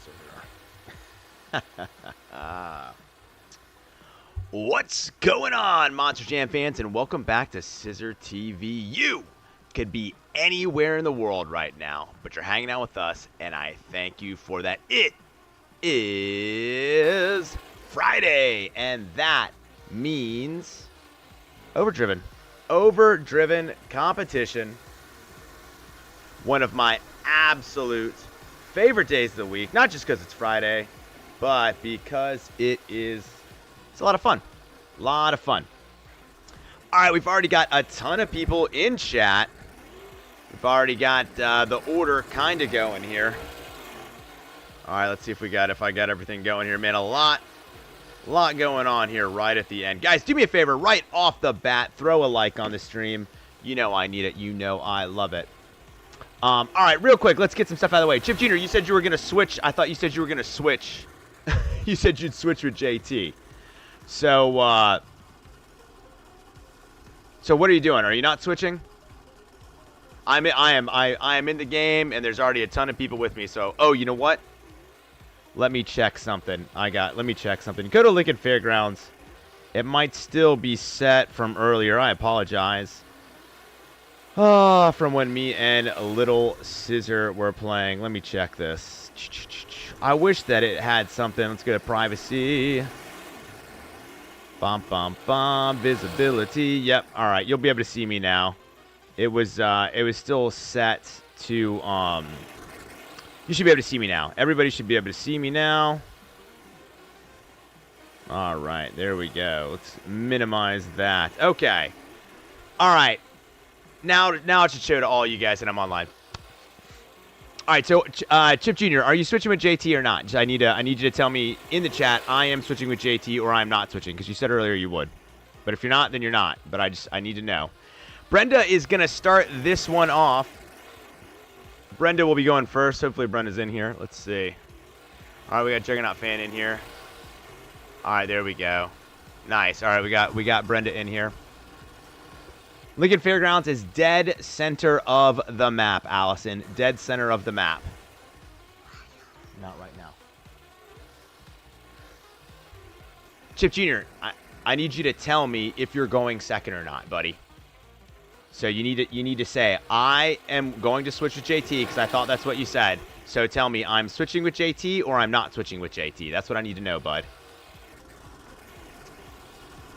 Yes, sir, they are. What's going on, Monster Jam fans, and welcome back to CISRtv. You could be anywhere in the world right now, but you're hanging out with us, and I thank you for that. It is Friday, and that means Overdriven. Overdriven competition. One of my absolute favorite days of the week, not just because it's Friday, but because it's a lot of fun. A lot of fun. All right, we've already got a ton of people in chat. We've already got the order kind of going here. All right, let's see if I got everything going here, man. A lot going on here right at the end. Guys, do me a favor, right off the bat, throw a like on the stream. You know I need it. You know I love it. All right, real quick, let's get some stuff out of the way. Chip Jr., you said you were going to switch. I thought you said you were going to switch. You said you'd switch with JT. So what are you doing? Are you not switching? I am in the game, and there's already a ton of people with me. So, oh, you know what? Let me check something. Let me check something. Go to Lincoln Fairgrounds. It might still be set from earlier. I apologize. From when me and Little Scissor were playing. Let me check this. I wish that it had something. Let's go to privacy. Bum, bum, bum. Visibility. Yep. All right. You'll be able to see me now. It was still set to, you should be able to see me now. Everybody should be able to see me now. All right. There we go. Let's minimize that. Okay. All right. Now it should show to all you guys that I'm online. All right, so Chip Jr., are you switching with JT or not? I need you to tell me in the chat I am switching with JT or I'm not switching, because you said earlier you would. But if you're not, then you're not. But I need to know. Brenda is gonna start this one off. Brenda will be going first. Hopefully Brenda's in here. Let's see. All right, we got Juggernaut fan in here. All right, there we go. Nice. All right, we got Brenda in here. Lincoln Fairgrounds is dead center of the map, Allison. Dead center of the map. Not right now. Chip Jr., I need you to tell me if you're going second or not, buddy. So you need to say, I am going to switch with JT because I thought that's what you said. So tell me, I'm switching with JT or I'm not switching with JT. That's what I need to know, bud.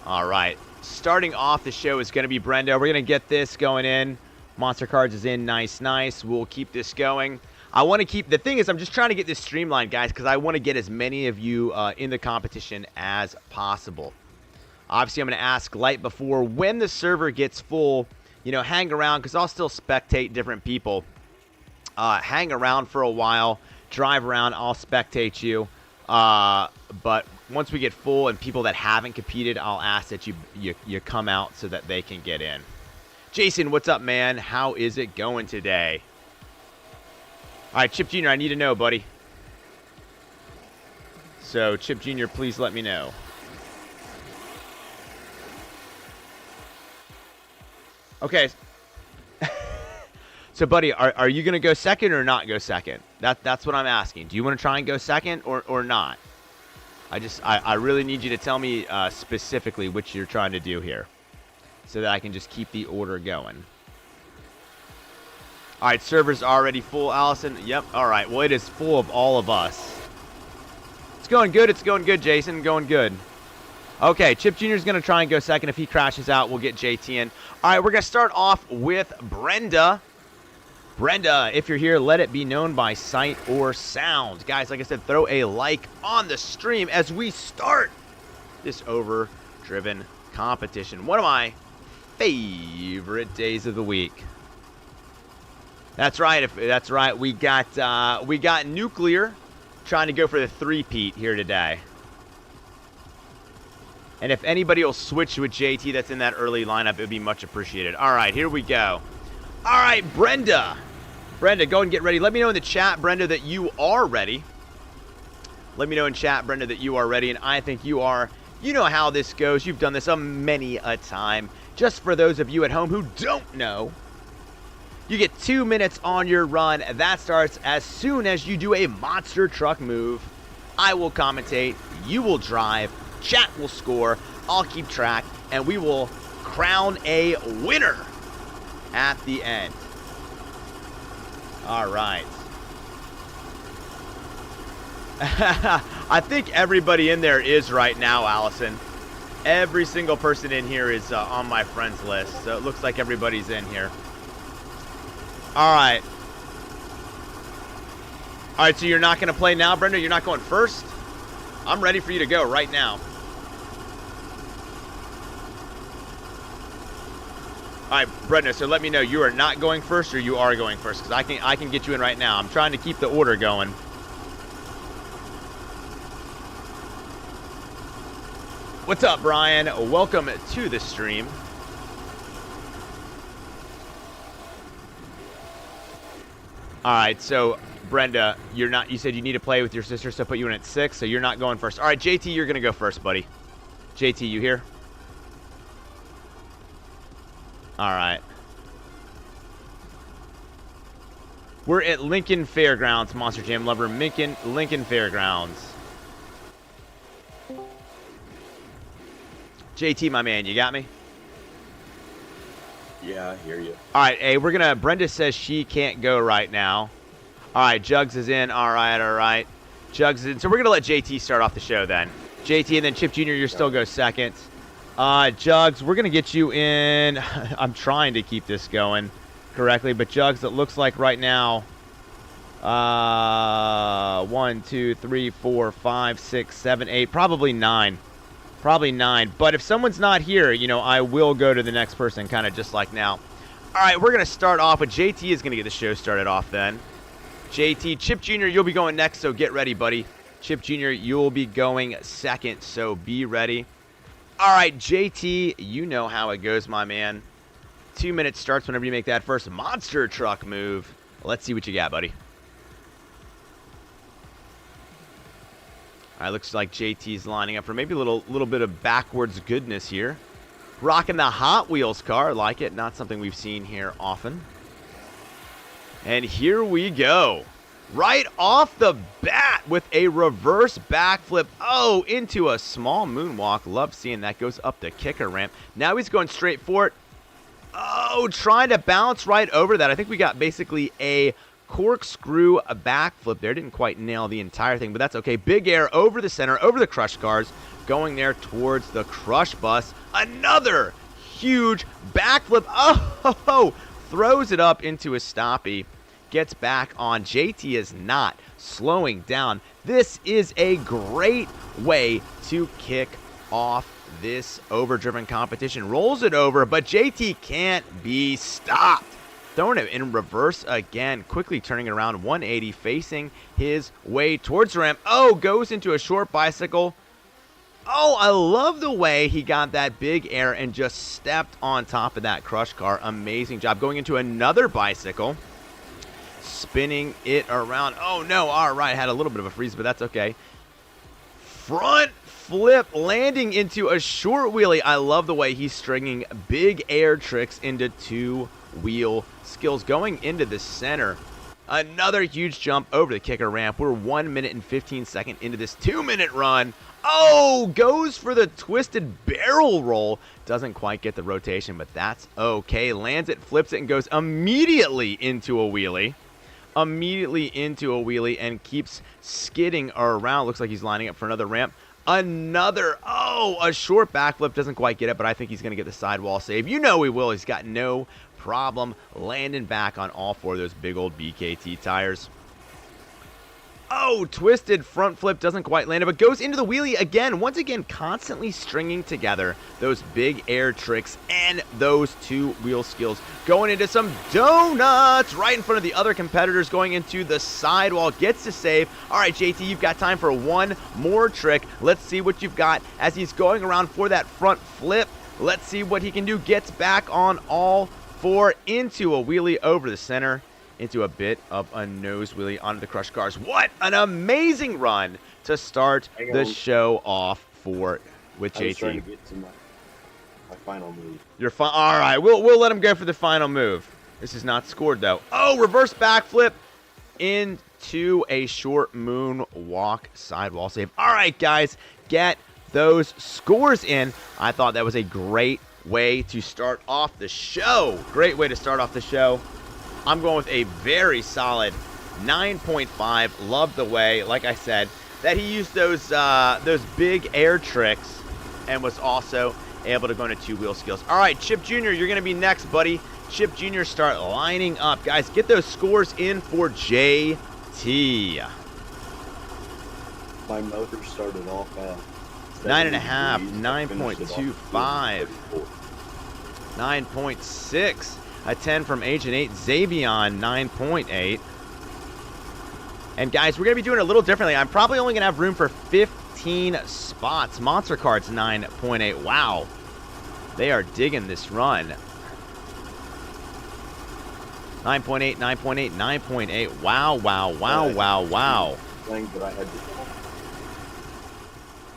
All right. Starting off the show is going to be Brenda. We're going to get this going in. Monster Cards is in. Nice, nice. We'll keep this going. I want to keep... The thing is, I'm just trying to get this streamlined, guys, because I want to get as many of you in the competition as possible. Obviously, I'm going to ask Light before, when the server gets full, you know, hang around, because I'll still spectate different people. Hang around for a while. Drive around. I'll spectate you. But once we get full and people that haven't competed, I'll ask that you come out so that they can get in. Jason, what's up, man? How is it going today? All right, Chip Jr., I need to know, buddy. So, Chip Jr., please let me know. Okay. So, buddy, are you going to go second or not go second? That's what I'm asking. Do you want to try and go second or not? I really need you to tell me specifically what you're trying to do here so that I can just keep the order going. All right, server's already full, Allison. Yep, all right. Well, it is full of all of us. It's going good. It's going good, Jason. Going good. Okay, Chip Jr. is going to try and go second. If he crashes out, we'll get JT in. All right, we're going to start off with Brenda. Brenda, if you're here, let it be known by sight or sound. Guys, like I said, throw a like on the stream as we start this Overdriven competition. One of my favorite days of the week. That's right. That's right. We got Nuclear trying to go for the three-peat here today. And if anybody will switch with JT that's in that early lineup, it would be much appreciated. All right, here we go. All right, Brenda. Brenda, go and get ready. Let me know in the chat, Brenda, that you are ready. Let me know in chat, Brenda, that you are ready, and I think you are. You know how this goes. You've done this many a time. Just for those of you at home who don't know, You get 2 minutes on your run. That starts as soon as you do a monster truck move. I will commentate, you will drive, chat will score, I'll keep track, and we will crown a winner at the end. All right. I think everybody in there is right now, Allison. Every single person in here is on my friends list, so it looks like everybody's in here. All right. All right, so you're not going to play now, Brenda? You're not going first? I'm ready for you to go right now. All right, Brenda, so let me know you are not going first or you are going first, because I can get you in right now. I'm trying to keep the order going. What's up, Brian? Welcome to the stream. All right, so Brenda, you're not. You said you need to play with your sister, so put you in at 6. So you're not going first. All right, JT, you're gonna go first, buddy. JT, you here? All right. We're at Lincoln Fairgrounds, Monster Jam Lover. Lincoln Fairgrounds. JT, my man, you got me? Yeah, I hear you. All right, hey, Brenda says she can't go right now. All right, Jugs is in. All right. Jugs is in. So we're going to let JT start off the show then. JT and then Chip Jr., you'll still go second. Jugs, we're going to get you in. I'm trying to keep this going correctly, but Jugs, it looks like right now, 1, 2, 3, 4, 5, 6, 7, 8, probably 9. Probably 9. But if someone's not here, you know, I will go to the next person, kind of just like now. All right, we're going to start off with JT is going to get the show started off then. JT, Chip Jr., you'll be going next, so get ready, buddy. Chip Jr., you'll be going second, so be ready. All right, JT, you know how it goes, my man. 2 minutes starts whenever you make that first monster truck move. Let's see what you got, buddy. All right, looks like JT's lining up for maybe a little bit of backwards goodness here. Rocking the Hot Wheels car. I like it. Not something we've seen here often. And here we go. Right off the bat with a reverse backflip. Oh, into a small moonwalk. Love seeing that. Goes up the kicker ramp. Now he's going straight for it. Oh, trying to bounce right over that. I think we got basically a corkscrew a backflip there. Didn't quite nail the entire thing, but that's okay. Big air over the center, over the crush cars, going there towards the crush bus. Another huge backflip. Oh, throws it up into a stoppie. Gets back on. JT is not slowing down. This is a great way to kick off this overdriven competition. Rolls it over, but JT can't be stopped. Throwing it in reverse again, quickly turning it around 180, facing his way towards the ramp. Oh, goes into a short bicycle. Oh, I love the way he got that big air and just stepped on top of that crush car. Amazing job. Going into another bicycle, spinning it around. Oh, no. All right. Had a little bit of a freeze, but that's okay. Front flip, landing into a short wheelie. I love the way he's stringing big air tricks into two-wheel skills. Going into the center. Another huge jump over the kicker ramp. We're 1 minute and 15 seconds into this 2-minute run. Oh, goes for the twisted barrel roll. Doesn't quite get the rotation, but that's okay. Lands it, flips it, and goes immediately into a wheelie. And keeps skidding around. Looks like he's lining up for another ramp. A short backflip. Doesn't quite get it, but I think he's going to get the sidewall save. You know he will. He's got no problem landing back on all four of those big old BKT tires. Oh, twisted front flip, doesn't quite land it, but goes into the wheelie again. Once again, constantly stringing together those big air tricks and those two-wheel skills. Going into some donuts right in front of the other competitors, going into the sidewall, gets to save. All right, JT, you've got time for one more trick. Let's see what you've got as he's going around for that front flip. Let's see what he can do. Gets back on all four into a wheelie over the center, into a bit of a nose wheelie onto the crush cars. What an amazing run to start the show off with JT. I was trying to get to my final move. All right, we'll let him go for the final move. This is not scored, though. Oh, reverse backflip into a short moonwalk sidewall save. All right, guys, get those scores in. I thought that was a great way to start off the show. Great way to start off the show. I'm going with a very solid 9.5. Love the way, like I said, that he used those big air tricks and was also able to go into two-wheel skills. All right, Chip Jr., you're going to be next, buddy. Chip Jr., start lining up. Guys, get those scores in for JT. My motor started off at 9.5, 9.25, 9.6, a 10 from Agent 8, Zavon, 9.8. And guys, we're going to be doing it a little differently. I'm probably only going to have room for 15 spots. Monster Cards, 9.8. Wow. They are digging this run. 9.8, 9.8, 9.8. Wow, wow, wow, wow, wow.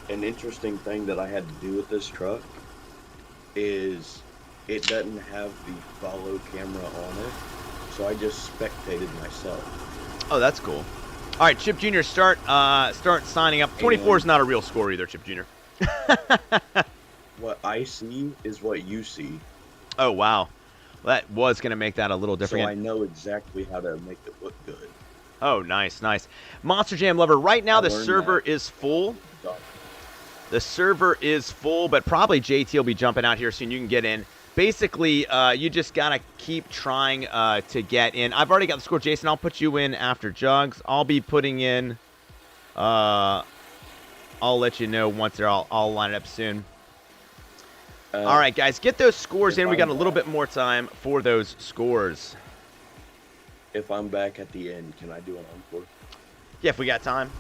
An interesting thing that I had to do with this truck is it doesn't have the follow camera on it, so I just spectated myself. Oh, that's cool. All right, Chip Jr., start signing up. 24 is not a real score either, Chip Jr. What I see is what you see. Oh, wow. That was going to make that a little different. So I know exactly how to make it look good. Oh, nice, nice. Monster Jam Lover, right now the server is full. The server is full, but probably JT will be jumping out here soon. You can get in. Basically, you just got to keep trying to get in. I've already got the score, Jason. I'll put you in after Jugs. I'll be putting in. I'll let you know once they're all lined up soon. All right, guys, get those scores in. We got a little bit more time for those scores. If I'm back at the end, can I do an encore? Yeah, if we got time.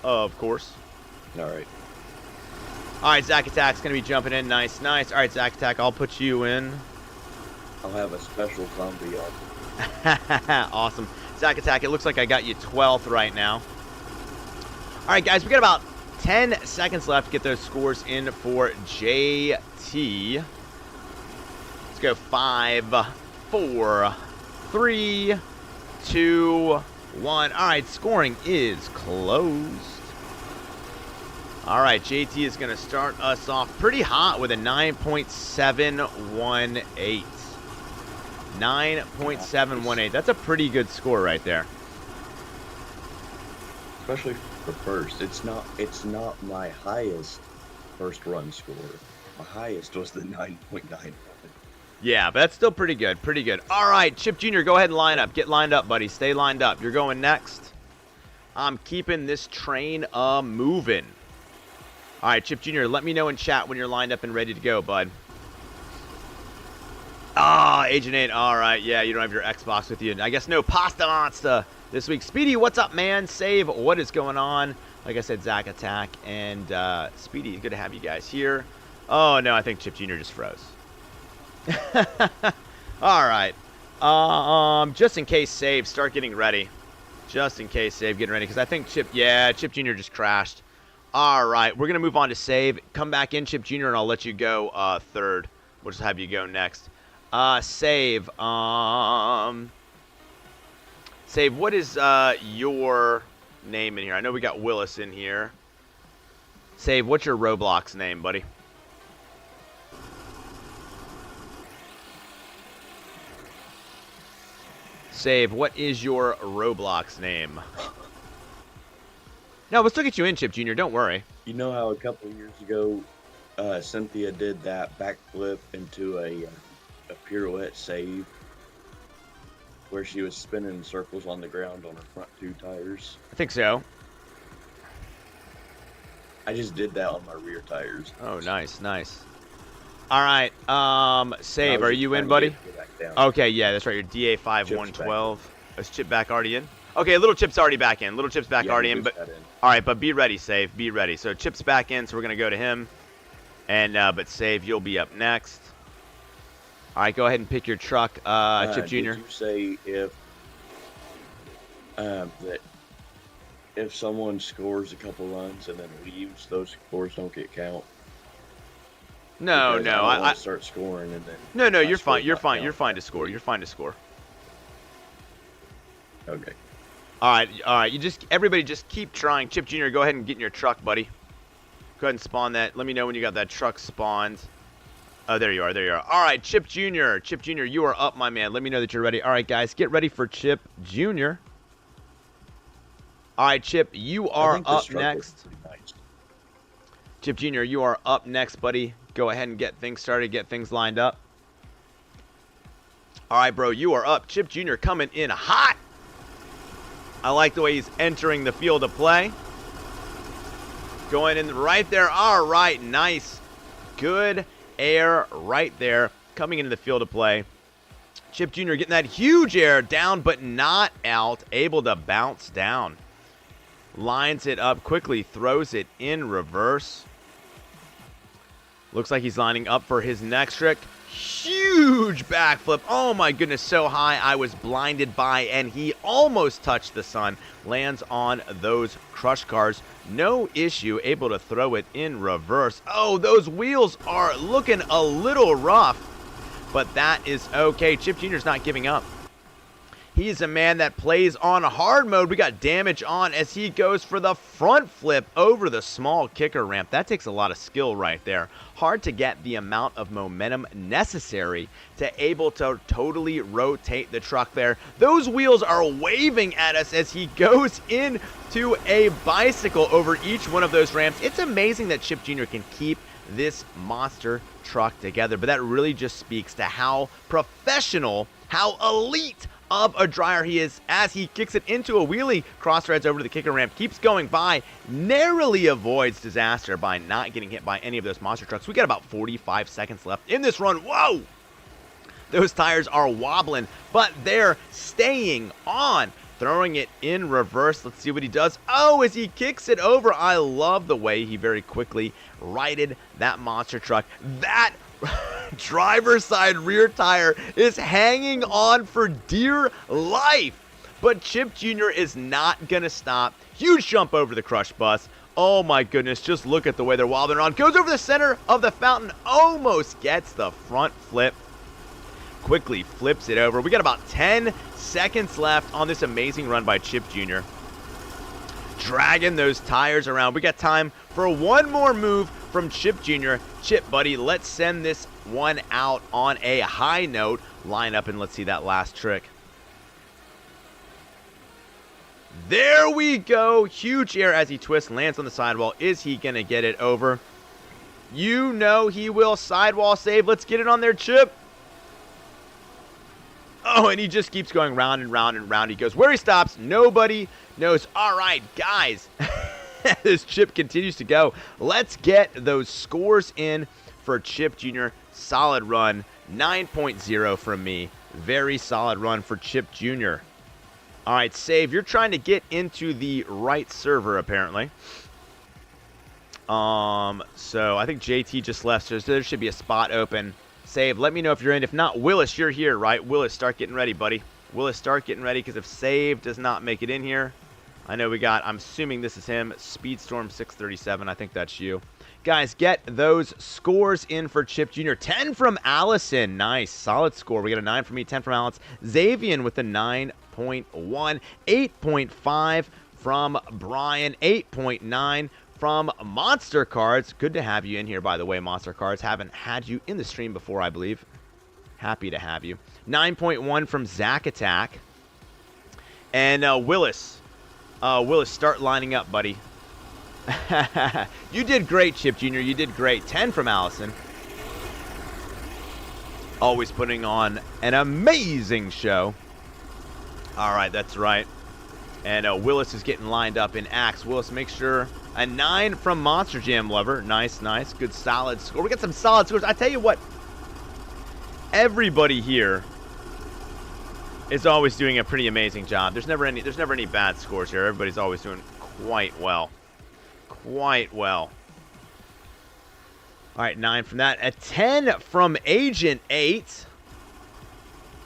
Of course. All right. All right, Zack Attack's going to be jumping in. Nice, nice. All right, Zack Attack, I'll put you in. I'll have a special zombie on. Awesome. Zack Attack, it looks like I got you 12th right now. All right, guys, we got about 10 seconds left to get those scores in for JT. Let's go 5, 4, 3, 2, 1. All right, scoring is closed. All right, JT is going to start us off pretty hot with a 9.718. 9.718. That's a pretty good score right there. Especially for first. It's not my highest first run score. My highest was the 9.9. Yeah, but that's still pretty good. Pretty good. All right, Chip Jr., go ahead and line up. Get lined up, buddy. Stay lined up. You're going next. I'm keeping this train moving. All right, Chip Jr., let me know in chat when you're lined up and ready to go, bud. Ah, Agent 8. All right, yeah, you don't have your Xbox with you. I guess no Pasta Monster this week. Speedy, what's up, man? Save, what is going on? Like I said, Zack Attack and Speedy, good to have you guys here. Oh, no, I think Chip Jr. just froze. All right. Just in case save, start getting ready. Just in case save, getting ready. Because I think Chip Jr. just crashed. All right, we're going to move on to save. Come back in, Chip Jr., and I'll let you go third. We'll just have you go next. Save. Save, what is your name in here? I know we got Willis in here. Save, what's your Roblox name, buddy? Save, what is your Roblox name? No, we'll still get you in, Chip Jr., don't worry. You know how a couple of years ago, Cynthia did that backflip into a pirouette save where she was spinning in circles on the ground on her front two tires? I think so. I just did that on my rear tires. Oh, nice, nice. All right, Save, are you in, buddy? Okay, yeah, that's right, your DA5112. Is Chip back already in? Okay, Little Chip's already back in. Little Chip's back already in, but all right, but be ready, Save. Be ready. So Chip's back in, so we're gonna go to him, and but Save, you'll be up next. All right, go ahead and pick your truck, Chip Jr. Did you say if that if someone scores a couple runs and then leaves, those scores don't get count? No, because no, I start scoring and then. No, you're fine. You're fine. You're fine to score. You're fine to score. Okay. All right. Everybody just keep trying. Chip Jr., go ahead and get in your truck, buddy. Go ahead and spawn that. Let me know when you got that truck spawned. Oh, there you are. All right, Chip Jr., you are up, my man. Let me know that you're ready. All right, guys, get ready for Chip Jr. All right, Chip, you are up next. Nice. Chip Jr., you are up next, buddy. Go ahead and get things started, get things lined up. All right, bro, you are up. Chip Jr. coming in hot. I like the way he's entering the field of play. Going in right there. All right, nice. Good air right there. Coming into the field of play. Chip Jr. getting that huge air down, but not out. Able to bounce down. Lines it up quickly. Throws it in reverse. Looks like he's lining up for his next trick. Huge backflip. Oh my goodness, so high I was blinded by, and he almost touched the sun. Lands on those crush cars. No issue, able to throw it in reverse. Oh, those wheels are looking a little rough, but that is okay. Chip Jr.'s not giving up. He's a man that plays on hard mode. We got damage on as he goes for the front flip over the small kicker ramp. That takes a lot of skill right there. Hard to get the amount of momentum necessary to able to totally rotate the truck there. Those wheels are waving at us as he goes into a bicycle over each one of those ramps. It's amazing that Chip Jr. can keep this monster truck together, but that really just speaks to how professional, how elite of a dryer he is as he kicks it into a wheelie, cross-threads over to the kicker ramp, keeps going by, narrowly avoids disaster by not getting hit by any of those monster trucks. We got about 45 seconds left in this run. Whoa! Those tires are wobbling, but they're staying on. Throwing it in reverse. Let's see what he does. Oh, as he kicks it over. I love the way he very quickly righted that monster truck. That driver's side rear tire is hanging on for dear life. But Chip Jr. is not going to stop. Huge jump over the crush bus. Oh my goodness, just look at the way they're wobbling around. Goes over the center of the fountain. Almost gets the front flip. Quickly flips it over. We got about 10 seconds left on this amazing run by Chip Jr. Dragging those tires around. We got time for one more move from Chip Jr. Chip, buddy, let's send this one out on a high note. Line up and let's see that last trick. There we go. Huge air as he twists, lands on the sidewall. Is he going to get it over? You know he will. Sidewall save. Let's get it on there, Chip. Oh, and he just keeps going round and round and round. He goes where he stops. Nobody knows. All right, guys. This Chip continues to go. Let's get those scores in for Chip Jr. Solid run. 9.0 from me. Very solid run for Chip Jr. All right, Save. You're trying to get into the right server, apparently. So I think JT just left, so there should be a spot open. Save, let me know if you're in. If not, Willis, you're here, right? Willis, start getting ready, buddy. Willis, start getting ready, because if Save does not make it in here, I know we got, I'm assuming this is him, Speedstorm 637. I think that's you. Guys, get those scores in for Chip Jr. 10 from Allison. Nice. Solid score. We got a 9 from me, 10 from Allison. Zavon with a 9.1. 8.5 from Brian. 8.9 from Monster Cards. Good to have you in here, by the way, Monster Cards. Haven't had you in the stream before, I believe. Happy to have you. 9.1 from Zack Attack. And Willis. Willis, start lining up, buddy. You did great, Chip Jr. You did great. 10 from Allison. Always putting on an amazing show. All right, that's right. And Willis is getting lined up in Axe. Willis, make sure. A 9 from Monster Jam Lover. Nice, nice. Good, solid score. We got some solid scores. I tell you what. Everybody here is always doing a pretty amazing job. There's never any bad scores here. Everybody's always doing quite well. Quite well. All right, 9 from that. A 10 from Agent 8.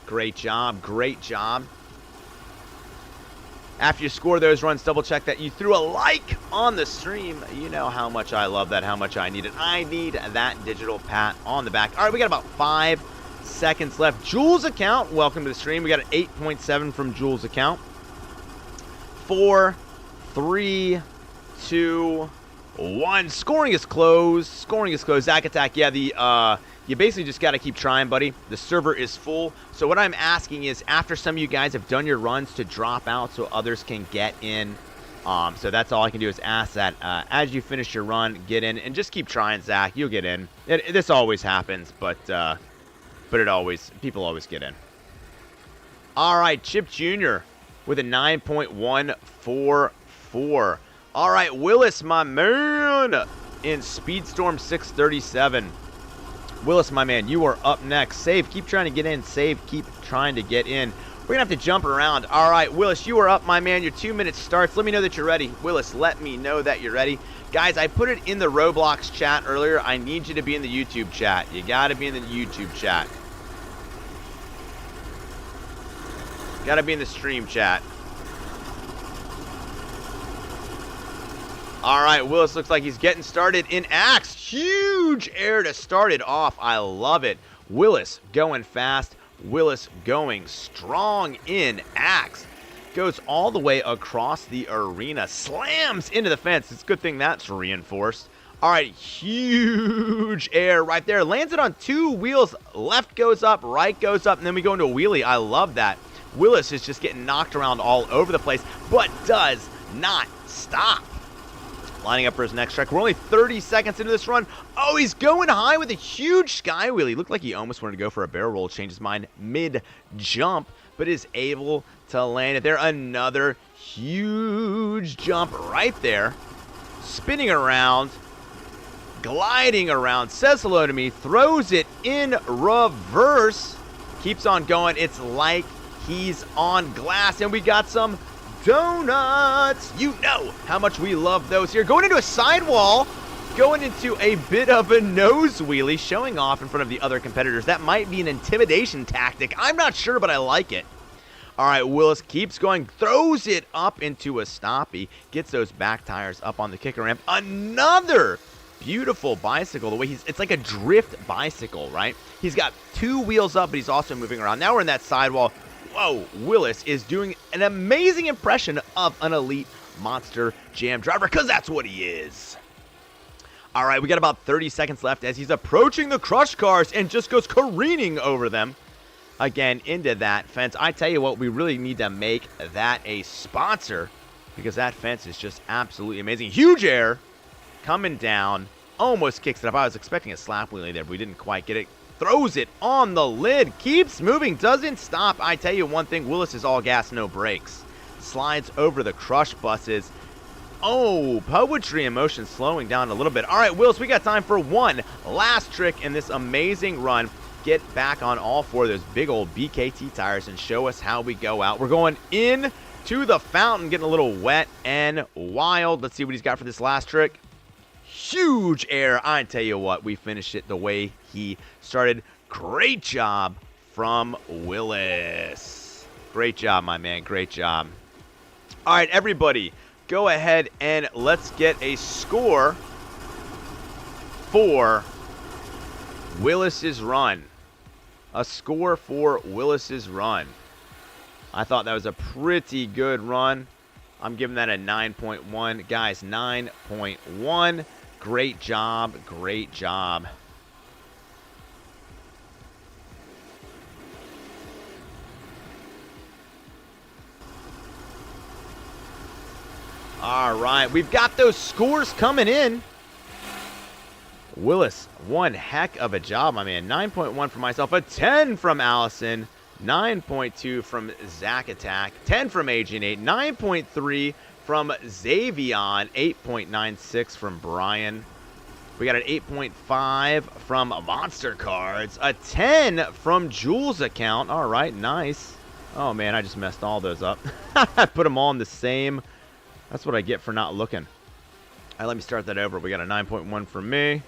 Great job. Great job. After you score those runs, double check that you threw a like on the stream. You know how much I love that, how much I need it. I need that digital pat on the back. All right, we got about 5 seconds left. Jules account, welcome to the stream. We got an 8.7 from Jules account. 4, 3, 2, 1. Scoring is closed. Scoring is closed. Zack Attack. Yeah, you basically just got to keep trying, buddy. The server is full. So what I'm asking is, after some of you guys have done your runs, to drop out so others can get in. So that's all I can do is ask that as you finish your run, get in and just keep trying, Zach. You'll get in. This always happens, but people always get in. All right, Chip Jr. with a 9.144. All right, Willis, my man, in Speedstorm 637. Willis, my man, you are up next. Save, keep trying to get in. Save, keep trying to get in. We're going to have to jump around. All right, Willis, you are up, my man. Your 2 minutes starts. Let me know that you're ready. Willis, let me know that you're ready. Guys, I put it in the Roblox chat earlier. I need you to be in the YouTube chat. You got to be in the YouTube chat. Got to be in the stream chat. All right, Willis looks like he's getting started in Axe. Huge air to start it off. I love it. Willis going fast. Willis going strong in Axe. Goes all the way across the arena. Slams into the fence. It's a good thing that's reinforced. All right, huge air right there. Lands it on 2 wheels. Left goes up, right goes up, and then we go into a wheelie. I love that. Willis is just getting knocked around all over the place, but does not stop. Lining up for his next track. We're only 30 seconds into this run. Oh, he's going high with a huge sky wheelie. Looked like he almost wanted to go for a barrel roll. Change his mind mid-jump, but is able to land it there. Another huge jump right there. Spinning around. Gliding around. Says hello to me. Throws it in reverse. Keeps on going. It's like he's on glass. And we got some donuts. You know how much we love those here. Going into a sidewall, going into a bit of a nose wheelie, showing off in front of the other competitors. That might be an intimidation tactic. I'm not sure, but I like it. All right, Willis keeps going, throws it up into a stoppie, gets those back tires up on the kicker ramp. Another beautiful bicycle. The way it's like a drift bicycle, right? He's got 2 wheels up, but he's also moving around. Now we're in that sidewall. Whoa, Willis is doing an amazing impression of an elite Monster Jam driver, because that's what he is. All right, we got about 30 seconds left as he's approaching the crush cars and just goes careening over them. Again, into that fence. I tell you what, we really need to make that a sponsor, because that fence is just absolutely amazing. Huge air coming down. Almost kicks it up. I was expecting a slap wheelie there, but we didn't quite get it. Throws it on the lid. Keeps moving. Doesn't stop. I tell you one thing. Willis is all gas, no brakes. Slides over the crush buses. Oh, poetry in motion slowing down a little bit. All right, Willis, we got time for one last trick in this amazing run. Get back on all 4 of those big old BKT tires and show us how we go out. We're going in to the fountain, getting a little wet and wild. Let's see what he's got for this last trick. Huge air. I tell you what, we finished it the way he started. Great job from Willis. Great job, my man. Great job. All right, everybody, go ahead and let's get a score for Willis's run. A score for Willis's run. I thought that was a pretty good run. I'm giving that a 9.1. Guys, 9.1. Great job. Great job. All right, we've got those scores coming in. Willis, one heck of a job, my man. 9.1 from myself, a 10 from Allison, 9.2 from Zack Attack, 10 from Agent 8, 9.3 from Zavon, 8.96 from Brian. We got an 8.5 from Monster Cards, a 10 from Jules' account. All right, nice. Oh, man, I just messed all those up. I put them all in the same. That's what I get for not looking. All right, let me start that over. We got a 9.1 from me.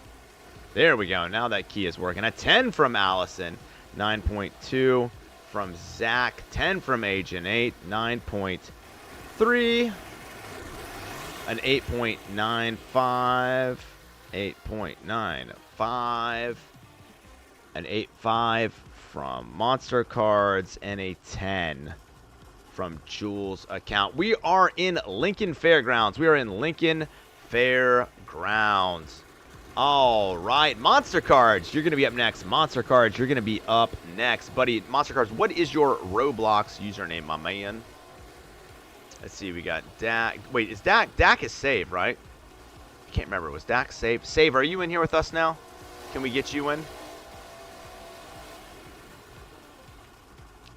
There we go. Now that key is working. A 10 from Allison. 9.2 from Zach. 10 from Agent 8. 9.3. An 8.95. 8.95. An 8.5 from Monster Cards. And a 10 from Jules' account. We are in Lincoln Fairgrounds. We are in Lincoln Fairgrounds. All right, Monster Cards, you're going to be up next. Monster Cards, you're going to be up next. Buddy, Monster Cards, what is your Roblox username, my man? Let's see, we got Dak. Wait, is Dak? Dak is Save, right? I can't remember. Was Dak Save? Save, are you in here with us now? Can we get you in?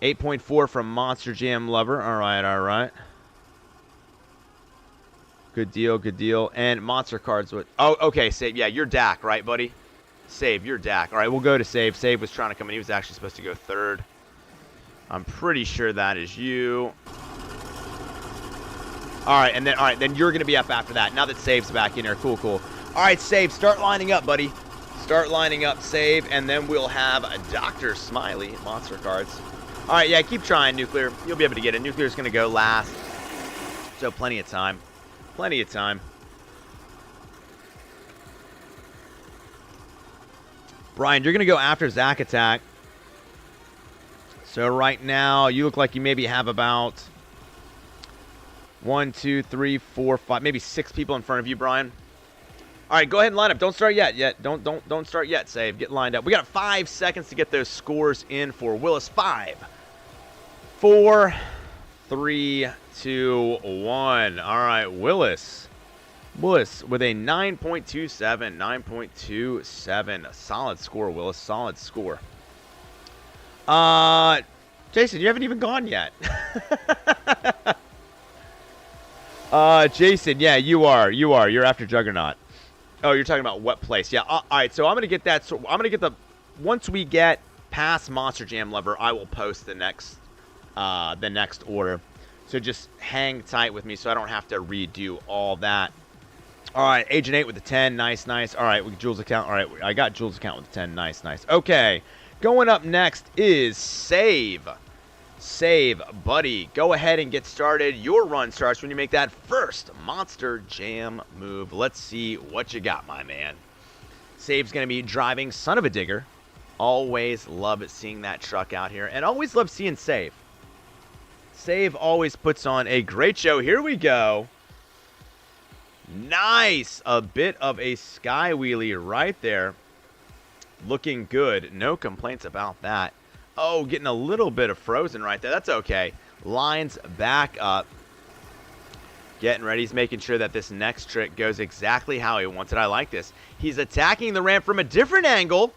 8.4 from Monster Jam Lover. All right, all right. Good deal, good deal. And Monster Cards. Oh, okay, Save. Yeah, you're Dak, right, buddy? Save, you're Dak. All right, we'll go to Save. Save was trying to come in. He was actually supposed to go third. I'm pretty sure that is you. All right, then you're going to be up after that. Now that Save's back in here. Cool, cool. All right, Save, start lining up, buddy. Start lining up, Save, and then we'll have Dr. Smiley, Monster Cards. All right, yeah, keep trying, Nuclear. You'll be able to get it. Nuclear's going to go last. So plenty of time. Plenty of time. Brian, you're going to go after Zack Attack. So right now, you look like you maybe have about 1, 2, 3, 4, 5, maybe 6 people in front of you, Brian. All right, go ahead and line up. Don't start yet. Don't start yet, Save. Get lined up. We got 5 seconds to get those scores in for Willis. 5, 4, 3, 2, 1. All right, Willis. Willis with a 9.27. 9.27. A solid score, Willis. Solid score. Jason, you haven't even gone yet. Jason, yeah, you are. You're after Juggernaut. Oh, you're talking about what place? Yeah. All right. So I'm gonna get that. So I'm gonna get the. Once we get past Monster Jam Lover, I will post the next order. So just hang tight with me, so I don't have to redo all that. All right, Agent 8 with the 10. Nice, nice. All right, with Jules' account. All right, I got Jules' account with the 10. Nice, nice. Okay, going up next is Save. Save, buddy. Go ahead and get started. Your run starts when you make that first Monster Jam move. Let's see what you got, my man. Save's going to be driving Son of a Digger. Always love seeing that truck out here, and always love seeing Save. Save always puts on a great show. Here we go. Nice. A bit of a sky wheelie right there. Looking good. No complaints about that. Oh, getting a little bit of frozen right there. That's okay. Lines back up. Getting ready. He's making sure that this next trick goes exactly how he wants it. I like this. He's attacking the ramp from a different angle.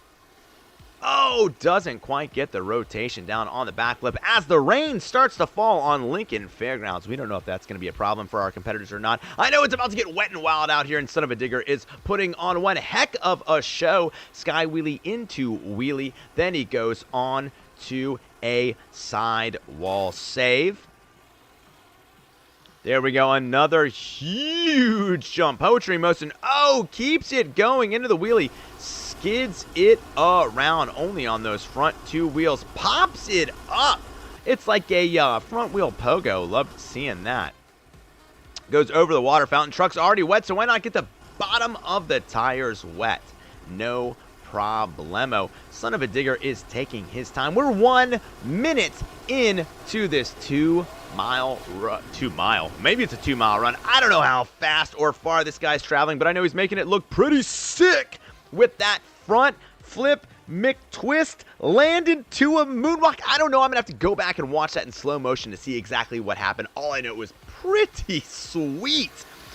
Oh, doesn't quite get the rotation down on the backflip as the rain starts to fall on Lincoln Fairgrounds. We don't know if that's going to be a problem for our competitors or not. I know it's about to get wet and wild out here, and Son of a Digger is putting on one heck of a show. Sky wheelie into wheelie. Then he goes on to a sidewall save. There we go. Another huge jump. Poetry motion. Oh, keeps it going into the wheelie. Skids it around only on those front 2 wheels. Pops it up. It's like a front wheel pogo. Loved seeing that. Goes over the water fountain. Truck's already wet, so why not get the bottom of the tires wet? No problemo. Son of a Digger is taking his time. We're 1 minute into this 2 mile run. 2 mile. Maybe it's a 2 mile run. I don't know how fast or far this guy's traveling, but I know he's making it look pretty sick with that front flip McTwist landed to a moonwalk. I don't know. I'm going to have to go back and watch that in slow motion to see exactly what happened. All I know was pretty sweet.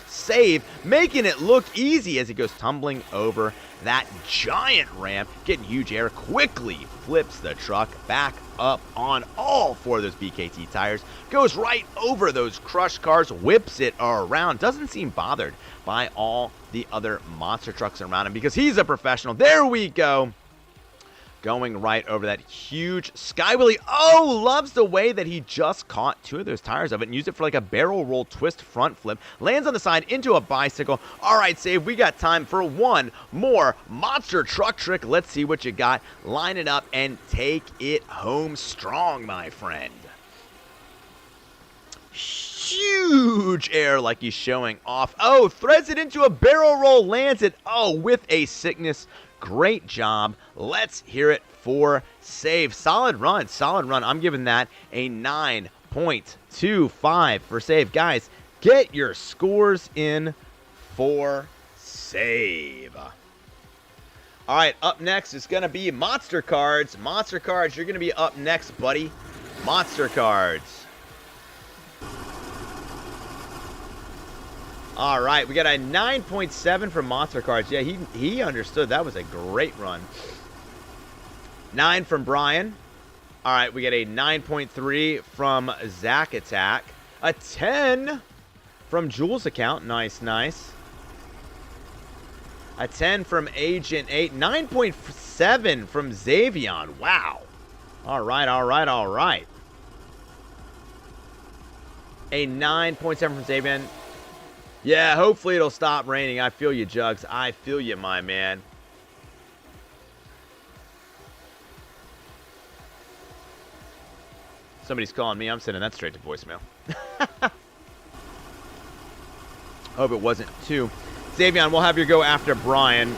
Save, making it look easy as he goes tumbling over that giant ramp, getting huge air, quickly flips the truck back up on all 4 of those BKT tires, goes right over those crushed cars, whips it around, doesn't seem bothered by all the other monster trucks around him because he's a professional. There we go. Going right over that huge sky wheelie. Oh, loves the way that he just caught 2 of those tires of it and used it for like a barrel roll twist front flip. Lands on the side into a bicycle. All right, Save, we got time for 1 more monster truck trick. Let's see what you got. Line it up and take it home strong, my friend. Huge air like he's showing off. Oh, threads it into a barrel roll, lands it. Oh, with a sickness. Great job. Let's hear it for Save. Solid run. Solid run. I'm giving that a 9.5 9.25 for save. Guys, get your scores in for save. All right, up next is going to be Monster Cards. Monster Cards, you're going to be up next, buddy. Monster Cards. All right, we got a 9.7 from Monster Cards. Yeah, he understood. That was a great run. 9 from Brian. All right, we get a 9.3 from Zach Attack. A 10 from Jules Account. Nice, nice. A 10 from Agent 8. 9.7 from Zavon. Wow. All right, all right, all right. A 9.7 from Zavon. Yeah, hopefully it'll stop raining. I feel you, Jugs. I feel you, my man. Somebody's calling me. I'm sending that straight to voicemail. Hope it wasn't too. Zavon, we'll have you go after Brian.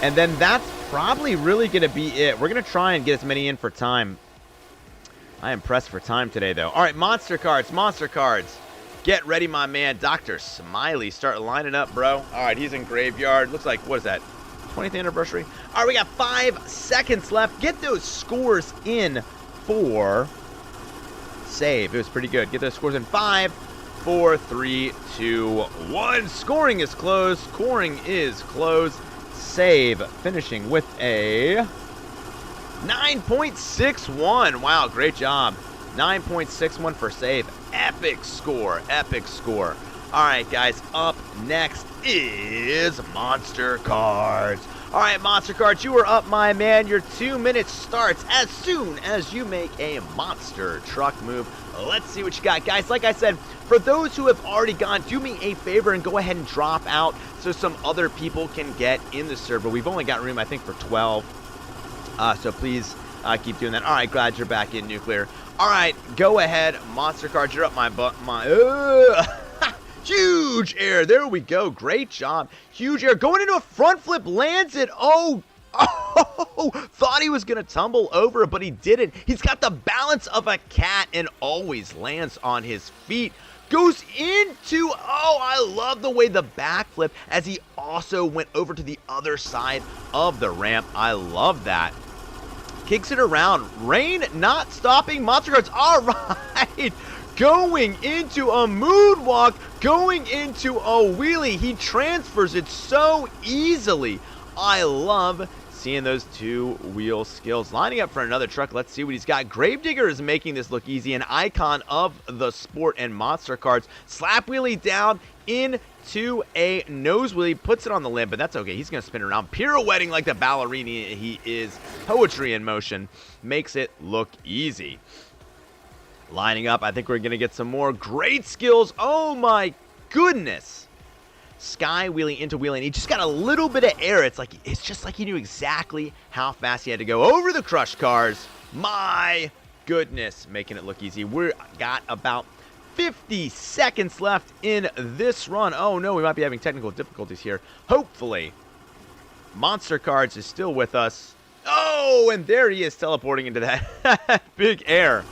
And then that's probably really going to be it. We're going to try and get as many in for time. I am pressed for time today, though. All right, Monster Cards, Monster Cards. Get ready, my man. Dr. Smiley, start lining up, bro. All right, he's in Graveyard. Looks like, what is that? 20th anniversary? All right, we got 5 seconds left. Get those scores in for save. It was pretty good. Get those scores in 5, 4, 3, 2, 1. Scoring is closed. Scoring is closed. Save finishing with a 9.61. Wow, great job. 9.61 for save. Epic score. Epic score. All right, guys. Up next is Monster Cards. All right, Monster Cards, you are up, my man. Your 2 minutes starts as soon as you make a monster truck move. Let's see what you got, guys. Like I said, for those who have already gone, do me a favor and go ahead and drop out so some other people can get in the server. We've only got room, I think, for 12. So please keep doing that. All right, glad you're back in, Nuclear. All right, go ahead, Monster Cards. You're up, my huge air. There we go. Great job. Huge air. Going into a front flip. Lands it. Oh, thought he was going to tumble over, but he didn't. He's got the balance of a cat and always lands on his feet. Goes into, I love the way the backflip as he also went over to the other side of the ramp. I love that. Kicks it around. Rain not stopping. Monster Cards. All right. Going into a moonwalk. Going into a wheelie. He transfers it so easily. I love seeing those 2-wheel skills. Lining up for another truck. Let's see what he's got. Gravedigger is making this look easy. An icon of the sport and Monster Cards. Slap wheelie down into a nose wheelie. Puts it on the limb, but that's okay. He's going to spin around. Pirouetting like the ballerina he is. Poetry in motion. Makes it look easy. Lining up. I think we're going to get some more great skills. Oh my goodness. Sky wheeling into wheeling. He just got a little bit of air. It's just like he knew exactly how fast he had to go over the crush cars. My goodness, making it look easy. We got about 50 seconds left in this run. Oh no, we might be having technical difficulties here. Hopefully, Monster Cards is still with us. Oh, and there he is teleporting into that big air.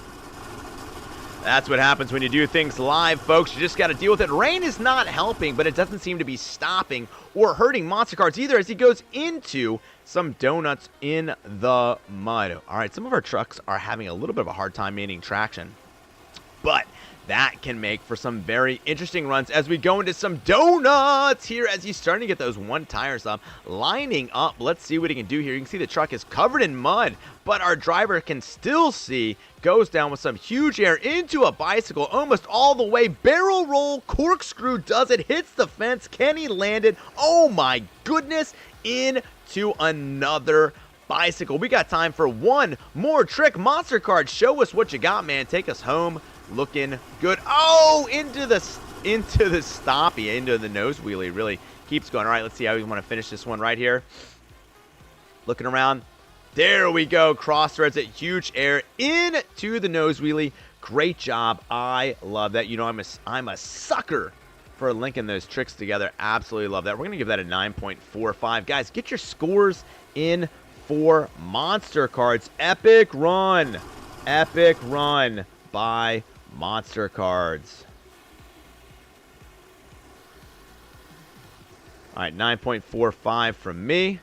That's what happens when you do things live, folks. You just got to deal with it. Rain is not helping, but it doesn't seem to be stopping or hurting Monster Cards either as he goes into some donuts in the mud. All right, some of our trucks are having a little bit of a hard time maintaining traction, but that can make for some very interesting runs as we go into some donuts here as he's starting to get those 1 tires up, lining up. Let's see what he can do here. You can see the truck is covered in mud, but our driver can still see. Goes down with some huge air into a bicycle, almost all the way. Barrel roll, corkscrew does it, hits the fence. Can he land it? Oh my goodness, into another bicycle. We got time for one more trick. Monster Card, show us what you got, man. Take us home. Looking good. Oh, into the stoppie, into the nose wheelie. Really keeps going. All right, let's see how we want to finish this one right here. Looking around. There we go. Crossroads at huge air into the nose wheelie. Great job. I love that. You know, I'm a sucker for linking those tricks together. Absolutely love that. We're going to give that a 9.45. Guys, get your scores in for Monster Cards. Epic run. Epic run by Monster cards. All right, 9.45 from me.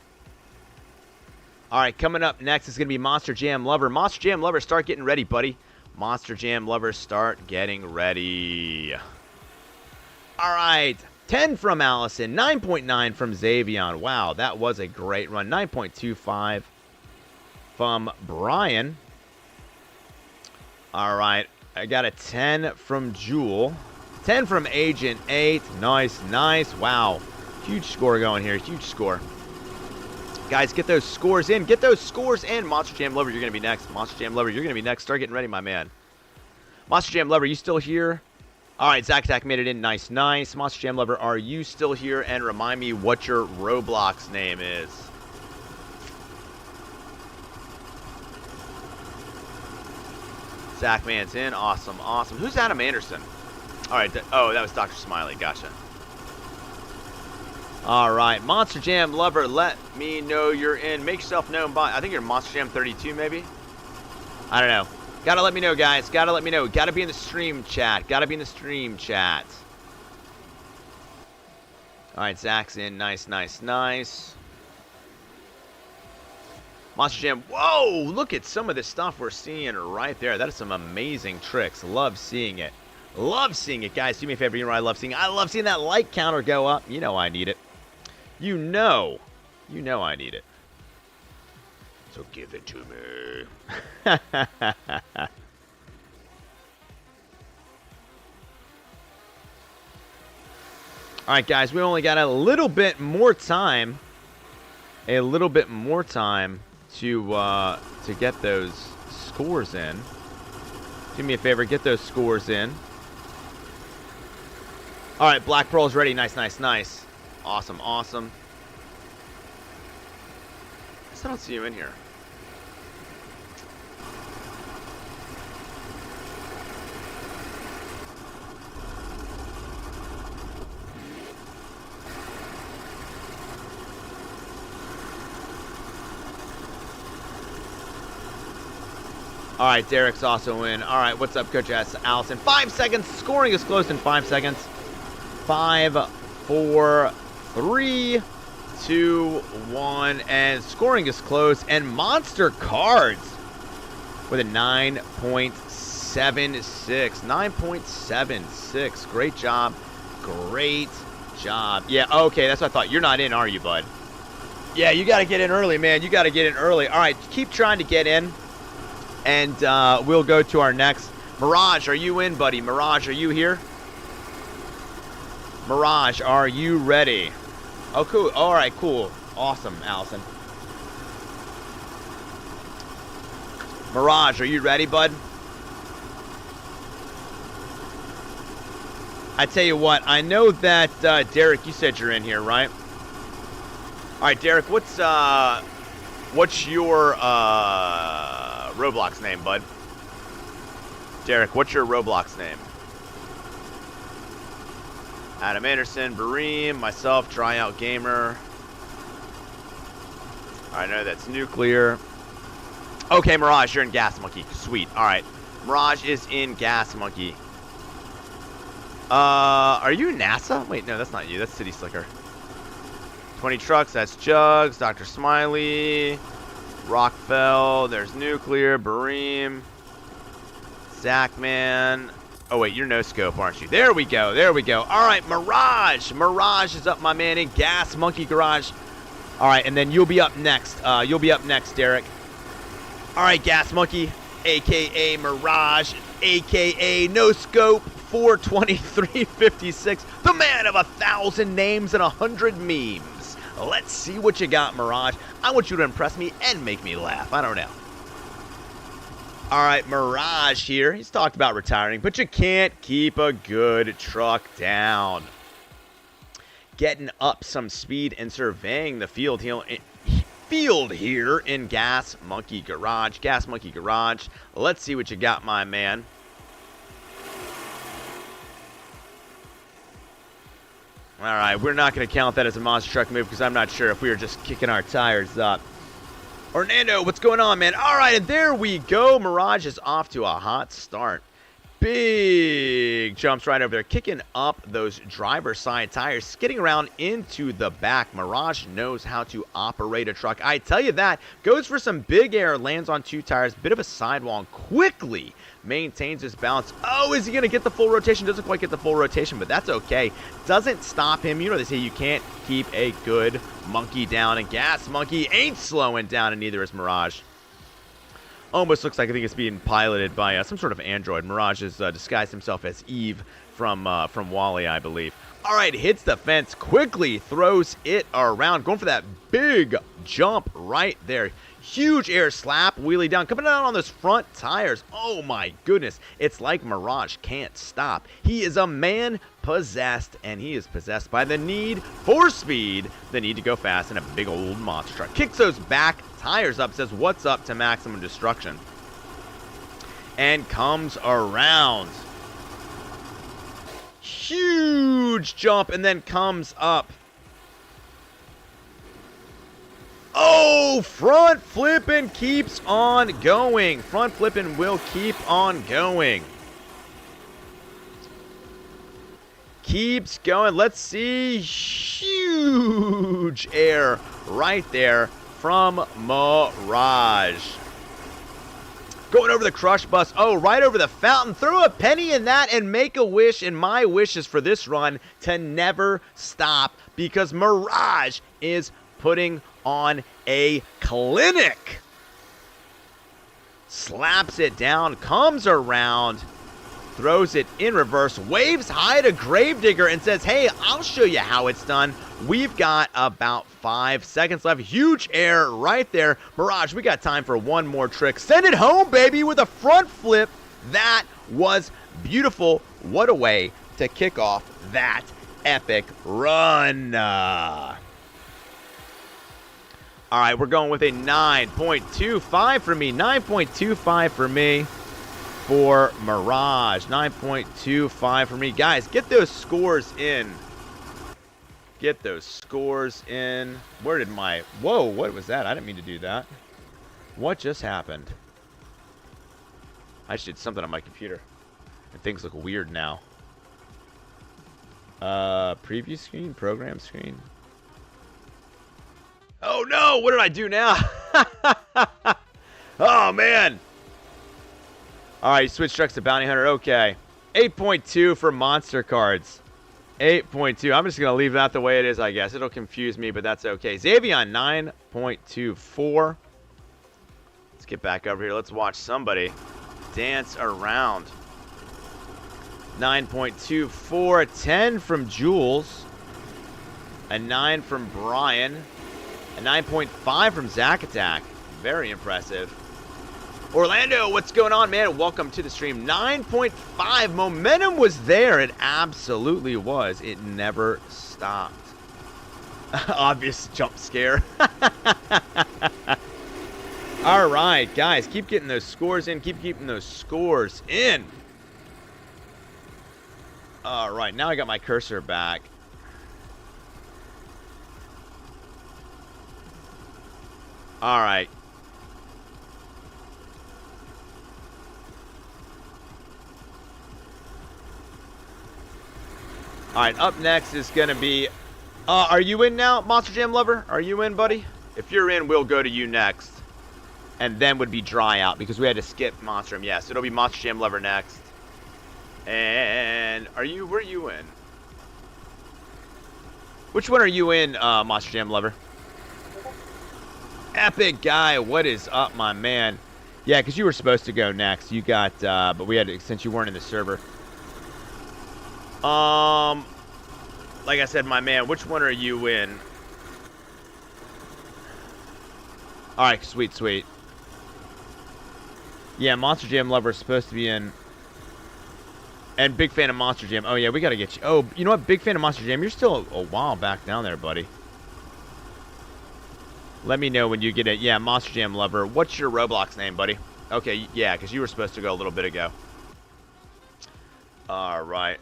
All right, coming up next is going to be Monster Jam Lover. Monster Jam Lover, start getting ready, buddy. Monster Jam Lover, start getting ready. All right, 10 from Allison, 9.9 from Zavon. Wow, that was a great run. 9.25 from Brian. All right, I got a 10 from Jewel. 10 from Agent 8. Nice, nice. Wow, huge score going here, huge score. Guys, get those scores in. Get those scores in. Monster Jam Lover, you're going to be next. Monster Jam Lover, you're going to be next. Start getting ready, my man. Monster Jam Lover, you still here? All right, Zack Attack made it in. Nice, nice. Monster Jam Lover, are you still here? And remind me what your Roblox name is. Zach Man's in. Awesome, awesome. Who's Adam Anderson? All right. Oh, that was Dr. Smiley. Gotcha. All right, Monster Jam Lover, let me know you're in. Make yourself known by, I think you're Monster Jam 32, maybe? I don't know. Gotta let me know, guys. Gotta let me know. Gotta be in the stream chat. Gotta be in the stream chat. All right, Zach's in. Nice, nice, nice. Monster Jam. Whoa, look at some of the stuff we're seeing right there. That is some amazing tricks. Love seeing it. Love seeing it, guys. Do me a favor. You know what I love seeing? I love seeing that like counter go up. You know I need it. You know I need it. So give it to me. Alright, guys, we only got a little bit more time. A little bit more time to get those scores in. Do me a favor, get those scores in. Alright, Black Pearl's ready. Nice, nice, nice. Awesome, awesome. I still don't see you in here. All right, Derek's also in. All right, what's up, Coach S? Allison. 5 seconds. Scoring is closed in 5 seconds. 5, 4, 3, 2, 1, and scoring is closed. And Monster Cards with a 9.76. 9.76. Great job. Great job. Yeah, okay, that's what I thought. You're not in, are you, bud? Yeah, you got to get in early, man. You got to get in early. All right, keep trying to get in. And we'll go to our next. Mirage, are you in, buddy? Mirage, are you here? Mirage, are you ready? Oh, cool. All right, cool. Awesome, Allison. Mirage, are you ready, bud? I tell you what, I know that, Derek, you said you're in here, right? All right, Derek, what's your, Roblox name, bud? Derek, what's your Roblox name? Adam Anderson, Bareem, myself, Tryout Gamer. I know that's Nuclear. Okay, Mirage, you're in Gas Monkey. Sweet. All right. Mirage is in Gas Monkey. Are you NASA? Wait, no, that's not you. That's City Slicker. 20 Trucks, that's Jugs, Dr. Smiley, Rockfell, there's Nuclear, Bareem, Zachman. Oh, wait, you're no scope, aren't you? There we go. There we go. All right, Mirage. Mirage is up, my man, in Gas Monkey Garage. All right, and then you'll be up next. You'll be up next, Derek. All right, Gas Monkey, a.k.a. Mirage, a.k.a. No Scope, 42356, the man of 1,000 names and 100 memes. Let's see what you got, Mirage. I want you to impress me and make me laugh. I don't know. All right, Mirage here. He's talked about retiring, but you can't keep a good truck down. Getting up some speed and surveying the field here in Gas Monkey Garage. Gas Monkey Garage. Let's see what you got, my man. All right, we're not going to count that as a monster truck move because I'm not sure if we were just kicking our tires up. Orlando, what's going on, man? All right, and there we go. Mirage is off to a hot start. big jumps right over there, kicking up those driver's side tires, skidding around into the back. Mirage knows how to operate a truck. I tell you that. Goes for some big air, lands on 2 tires, bit of a sidewall, and quickly maintains his balance. Oh, is he going to get the full rotation? Doesn't quite get the full rotation, but that's okay. Doesn't stop him. You know, they say you can't keep a good monkey down, and Gas Monkey ain't slowing down, and neither is Mirage. Almost looks like I think it's being piloted by some sort of android. Mirage has disguised himself as Eve from WALL-E, I believe. All right, hits the fence, quickly throws it around, going for that big jump right there. Huge air slap, wheelie down, coming out on those front tires. Oh my goodness, it's like Mirage can't stop. He is a man possessed, and he is possessed by the need for speed, the need to go fast in a big old monster truck. Kicks those back tires up, says what's up to maximum destruction, and comes around. Huge jump, and then comes up. Oh, front flipping keeps on going. Front flipping will keep on going. Keeps going. Let's see. Huge air right there from Mirage. Going over the crush bus. Oh, right over the fountain. Throw a penny in that and make a wish. And my wish is for this run to never stop, because Mirage is putting on a clinic. Slaps it down, comes around, throws it in reverse, waves high to Gravedigger and says, hey, I'll show you how it's done. We've got about 5 seconds left. Huge air right there. Mirage, we got time for one more trick. Send it home, baby, with a front flip. That was beautiful. What a way to kick off that epic run. All right, we're going with a 9.25 for me. 9.25 for me for Mirage. 9.25 for me. Guys, get those scores in. Get those scores in. Where did my... Whoa, what was that? I didn't mean to do that. What just happened? I just did something on my computer. And things look weird now. Preview screen, program screen. Oh no, what did I do now? Oh man. Alright, switch trucks to Bounty Hunter. Okay. 8.2 for monster cards. 8.2. I'm just going to leave that the way it is, I guess. It'll confuse me, but that's okay. Zavon, 9.24. Let's get back over here. Let's watch somebody dance around. 9.24. A 10 from Jules. A 9 from Brian. A 9.5 from Zack Attack. Very impressive. Orlando, what's going on, man? Welcome to the stream. 9.5. Momentum was there. It absolutely was. It never stopped. Obvious jump scare. All right, guys. Keep getting those scores in. Keep keeping those scores in. All right, now I got my cursor back. All right. All right, up next is going to be... are you in now, Monster Jam Lover? Are you in, buddy? If you're in, we'll go to you next. And then would be Dry Out, because we had to skip Monster Jam. Yes, it'll be Monster Jam Lover next. And are you... Where are you in? Which one are you in, Monster Jam Lover? Epic Guy, what is up, my man? Yeah, because you were supposed to go next. You got, but we had to, since you weren't in the server. Like I said, my man, which one are you in? All right, sweet, sweet. Yeah, Monster Jam Lover is supposed to be in. And big fan of Monster Jam. Oh, yeah, we got to get you. Oh, you know what? Big fan of Monster Jam. You're still a while back down there, buddy. Let me know when you get it. Yeah, Monster Jam Lover. What's your Roblox name, buddy? Okay, yeah, because you were supposed to go a little bit ago. All right.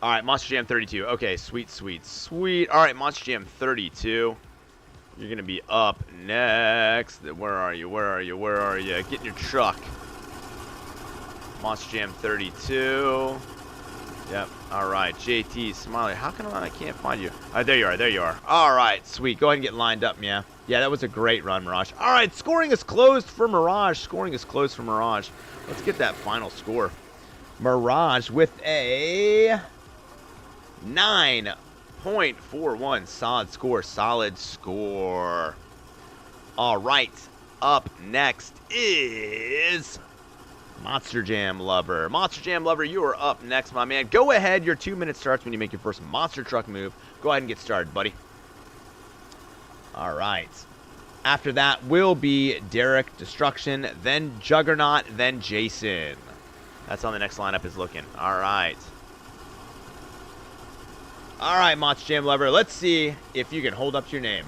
All right, Monster Jam 32. Okay, sweet, sweet, sweet. All right, Monster Jam 32. You're going to be up next. Where are you? Where are you? Where are you? Get in your truck. Monster Jam 32. Yep. All right. JT Smiley. How come I can't find you? There you are. There you are. All right. Sweet. Go ahead and get lined up, yeah. Yeah, that was a great run, Mirage. All right. Scoring is closed for Mirage. Scoring is closed for Mirage. Let's get that final score. Mirage with a 9.41. Solid score. Solid score. All right. Up next is Monster Jam Lover. Monster Jam Lover, you are up next, my man. Go ahead. Your 2 minutes starts when you make your first monster truck move. Go ahead and get started, buddy. All right. After that will be Derek Destruction, then Juggernaut, then Jason. That's how the next lineup is looking. All right. All right, Monster Jam Lover. Let's see if you can hold up to your name.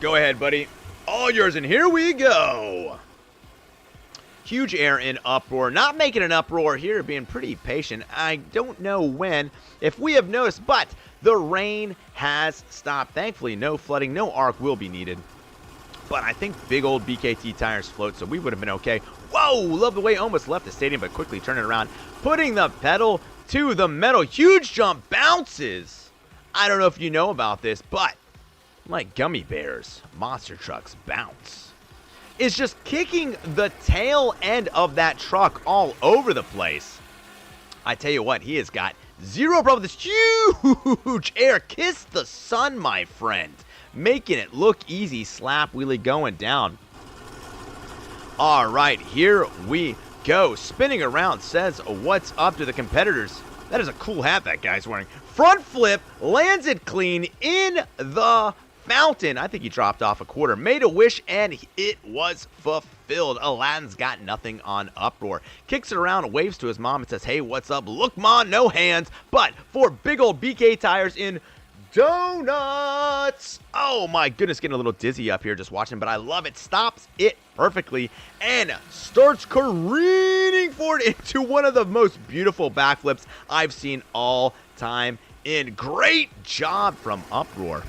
Go ahead, buddy. All yours, and here we go. Huge air in uproar. Not making an uproar here, being pretty patient. I don't know when, if we have noticed, but the rain has stopped. Thankfully, no flooding, no arc will be needed. But I think big old BKT tires float, so we would have been okay. Whoa, love the way almost left the stadium, but quickly turn it around. Putting the pedal to the metal. Huge jump, bounces. I don't know if you know about this, but like gummy bears, monster trucks bounce. Is just kicking the tail end of that truck all over the place. I tell you what, he has got zero problem with this huge air. Kiss the sun, my friend. Making it look easy. Slap wheelie going down. All right, here we go. Spinning around says what's up to the competitors. That is a cool hat that guy's wearing. Front flip, lands it clean in the fountain. I think he dropped off a quarter. Made a wish, and it was fulfilled. Aladdin's got nothing on uproar. Kicks it around, waves to his mom, and says, hey, what's up? Look, Ma, no hands. But for big old BK tires in donuts. Oh, my goodness, getting a little dizzy up here just watching, but I love it. Stops it perfectly and starts careening forward into one of the most beautiful backflips I've seen all time in. Great job from Uproar.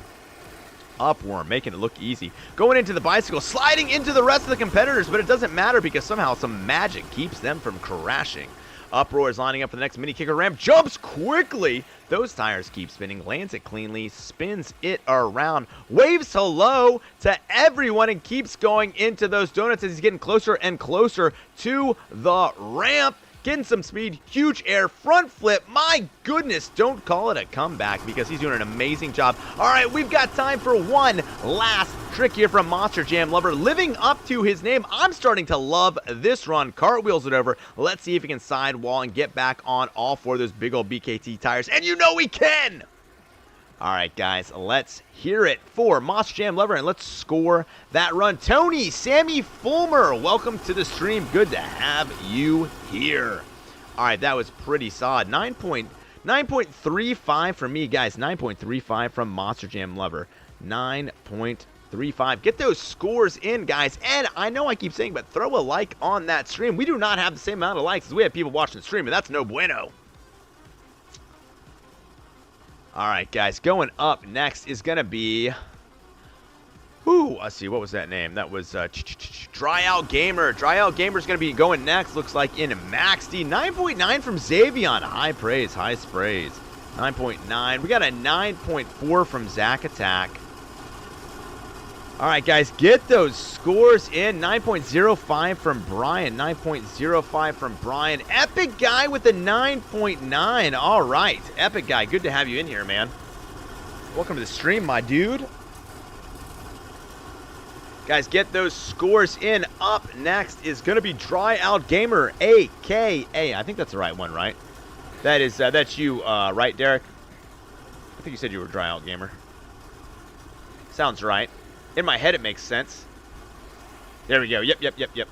Uproar, making it look easy. Going into the bicycle, sliding into the rest of the competitors, but it doesn't matter because somehow some magic keeps them from crashing. Uproar is lining up for the next mini kicker ramp, jumps quickly. Those tires keep spinning, lands it cleanly, spins it around, waves hello to everyone, and keeps going into those donuts as he's getting closer and closer to the ramp. Getting some speed, huge air, front flip. My goodness, don't call it a comeback because he's doing an amazing job. All right, we've got time for one last trick here from Monster Jam Lover. Living up to his name, I'm starting to love this run. Cartwheels it over. Let's see if he can sidewall and get back on all four of those big old BKT tires. And you know he can! All right, guys, let's hear it for Monster Jam Lover, and let's score that run. Tony, Sammy Fulmer, welcome to the stream. Good to have you here. All right, that was pretty solid. 9.35 from me, guys. 9.35 from Monster Jam Lover. 9.35. Get those scores in, guys. And I know I keep saying, but throw a like on that stream. We do not have the same amount of likes as we have people watching the stream, and that's no bueno. All right, guys, going up next is going to be, let's see, what was that name? That was Tryout Gamer. Tryout Gamer is going to be going next, looks like in Max D. 9.9 from Zavon. High praise, high sprays. 9.9. We got a 9.4 from Zack Attack. All right, guys, get those scores in. 9.05 from Brian. 9.05 from Brian. Epic Guy with the 9.9. All right, Epic Guy, good to have you in here, man. Welcome to the stream, my dude. Guys, get those scores in. Up next is going to be Tryout Gamer, a.k.a. I think that's the right one, right? That is, that's you, right, Derek? I think you said you were Tryout Gamer. Sounds right. In my head, it makes sense. There we go. Yep.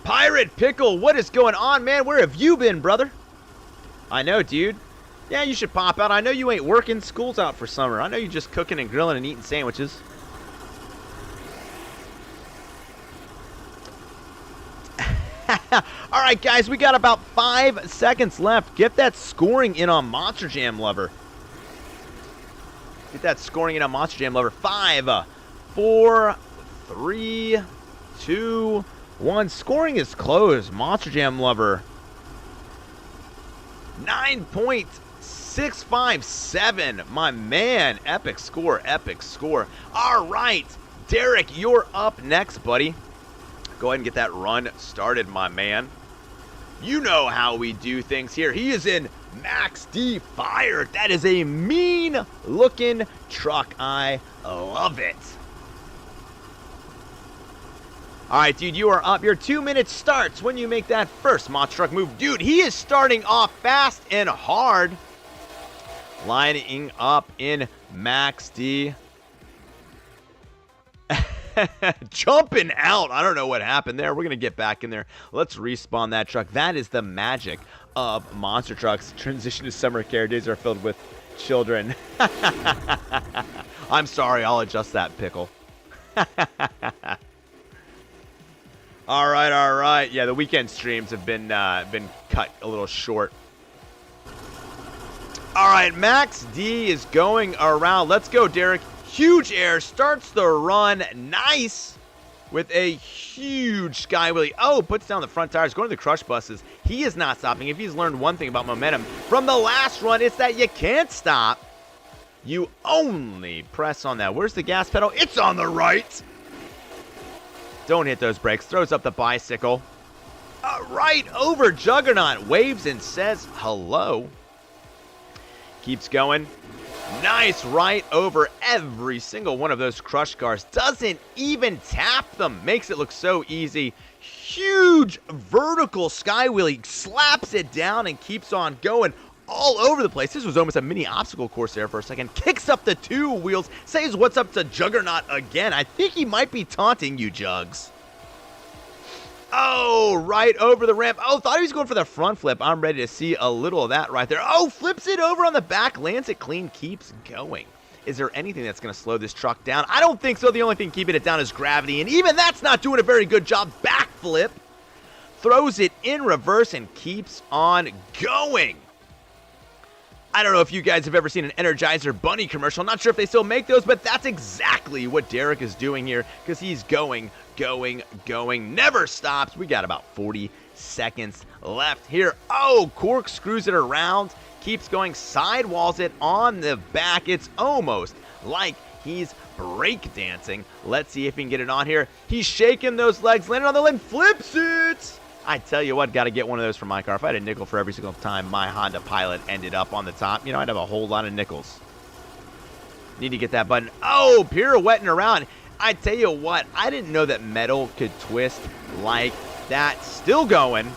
Pirate Pickle, what is going on, man? Where have you been, brother? I know, dude. Yeah, you should pop out. I know you ain't working. School's out for summer. I know you're just cooking and grilling and eating sandwiches. All right, guys, we got about 5 seconds left. Get that scoring in on Monster Jam Lover. Get that scoring in a Monster Jam lover. 5, 4, 3, 2, 1. Scoring is closed. Monster Jam lover. 9.657. My man. Epic score. Epic score. All right. Derek, you're up next, buddy. Go ahead and get that run started, my man. You know how we do things here. He is in Max D Fire. That is a mean-looking truck. I love it. All right, dude, you are up. Your 2 minutes starts when you make that first monster truck move. Dude, he is starting off fast and hard. Lining up in Max D. Jumping out. I don't know what happened there. We're going to get back in there. Let's respawn that truck. That is the magic of monster trucks. Transition to summer care. Days are filled with children. I'm sorry. I'll adjust that, Pickle. All right, all right. Yeah, the weekend streams have been cut a little short. All right, Max D is going around. Let's go, Derek. Huge air, starts the run, nice, with a huge sky wheelie. Oh, puts down the front tires, going to the crush buses. He is not stopping. If he's learned one thing about momentum from the last run, it's that you can't stop. You only press on that. Where's the gas pedal? It's on the right. Don't hit those brakes. Throws up the bicycle. Right over Juggernaut. Waves and says hello. Keeps going. Nice right over every single one of those crush cars. Doesn't even tap them. Makes it look so easy. Huge vertical sky wheelie. Slaps it down and keeps on going all over the place. This was almost a mini obstacle course there for a second. Kicks up the 2 wheels. Says what's up to Juggernaut again. I think he might be taunting you, Jugs. Oh, right over the ramp. Oh, thought he was going for the front flip. I'm ready to see a little of that right there. Oh, flips it over on the back, lands it clean, keeps going. Is there anything that's going to slow this truck down? I don't think so. The only thing keeping it down is gravity, and even that's not doing a very good job. Backflip. Throws it in reverse and keeps on going. I don't know if you guys have ever seen an Energizer Bunny commercial. Not sure if they still make those, but that's exactly what Derek is doing here because he's going, never stops. We got about 40 seconds left here. Oh, corkscrews it around, keeps going, sidewalls it on the back. It's almost like he's breakdancing. Let's see if he can get it on here. He's shaking those legs, landing on the lid, flips it. I tell you what, got to get one of those for my car. If I had a nickel for every single time my Honda Pilot ended up on the top, you know, I'd have a whole lot of nickels. Need to get that button. Oh, pirouetting around. I tell you what, I didn't know that metal could twist like that. Still going.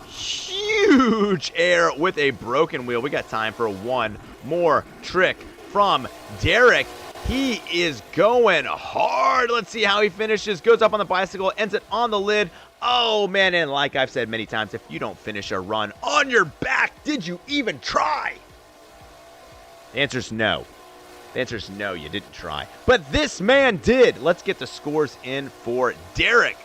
Huge air with a broken wheel. We got time for one more trick from Derek. He is going hard. Let's see how he finishes. Goes up on the bicycle, ends it on the lid. Oh, man, and like I've said many times, if you don't finish a run on your back, did you even try? The answer's no. The answer's no, you didn't try. But this man did. Let's get the scores in for Derek.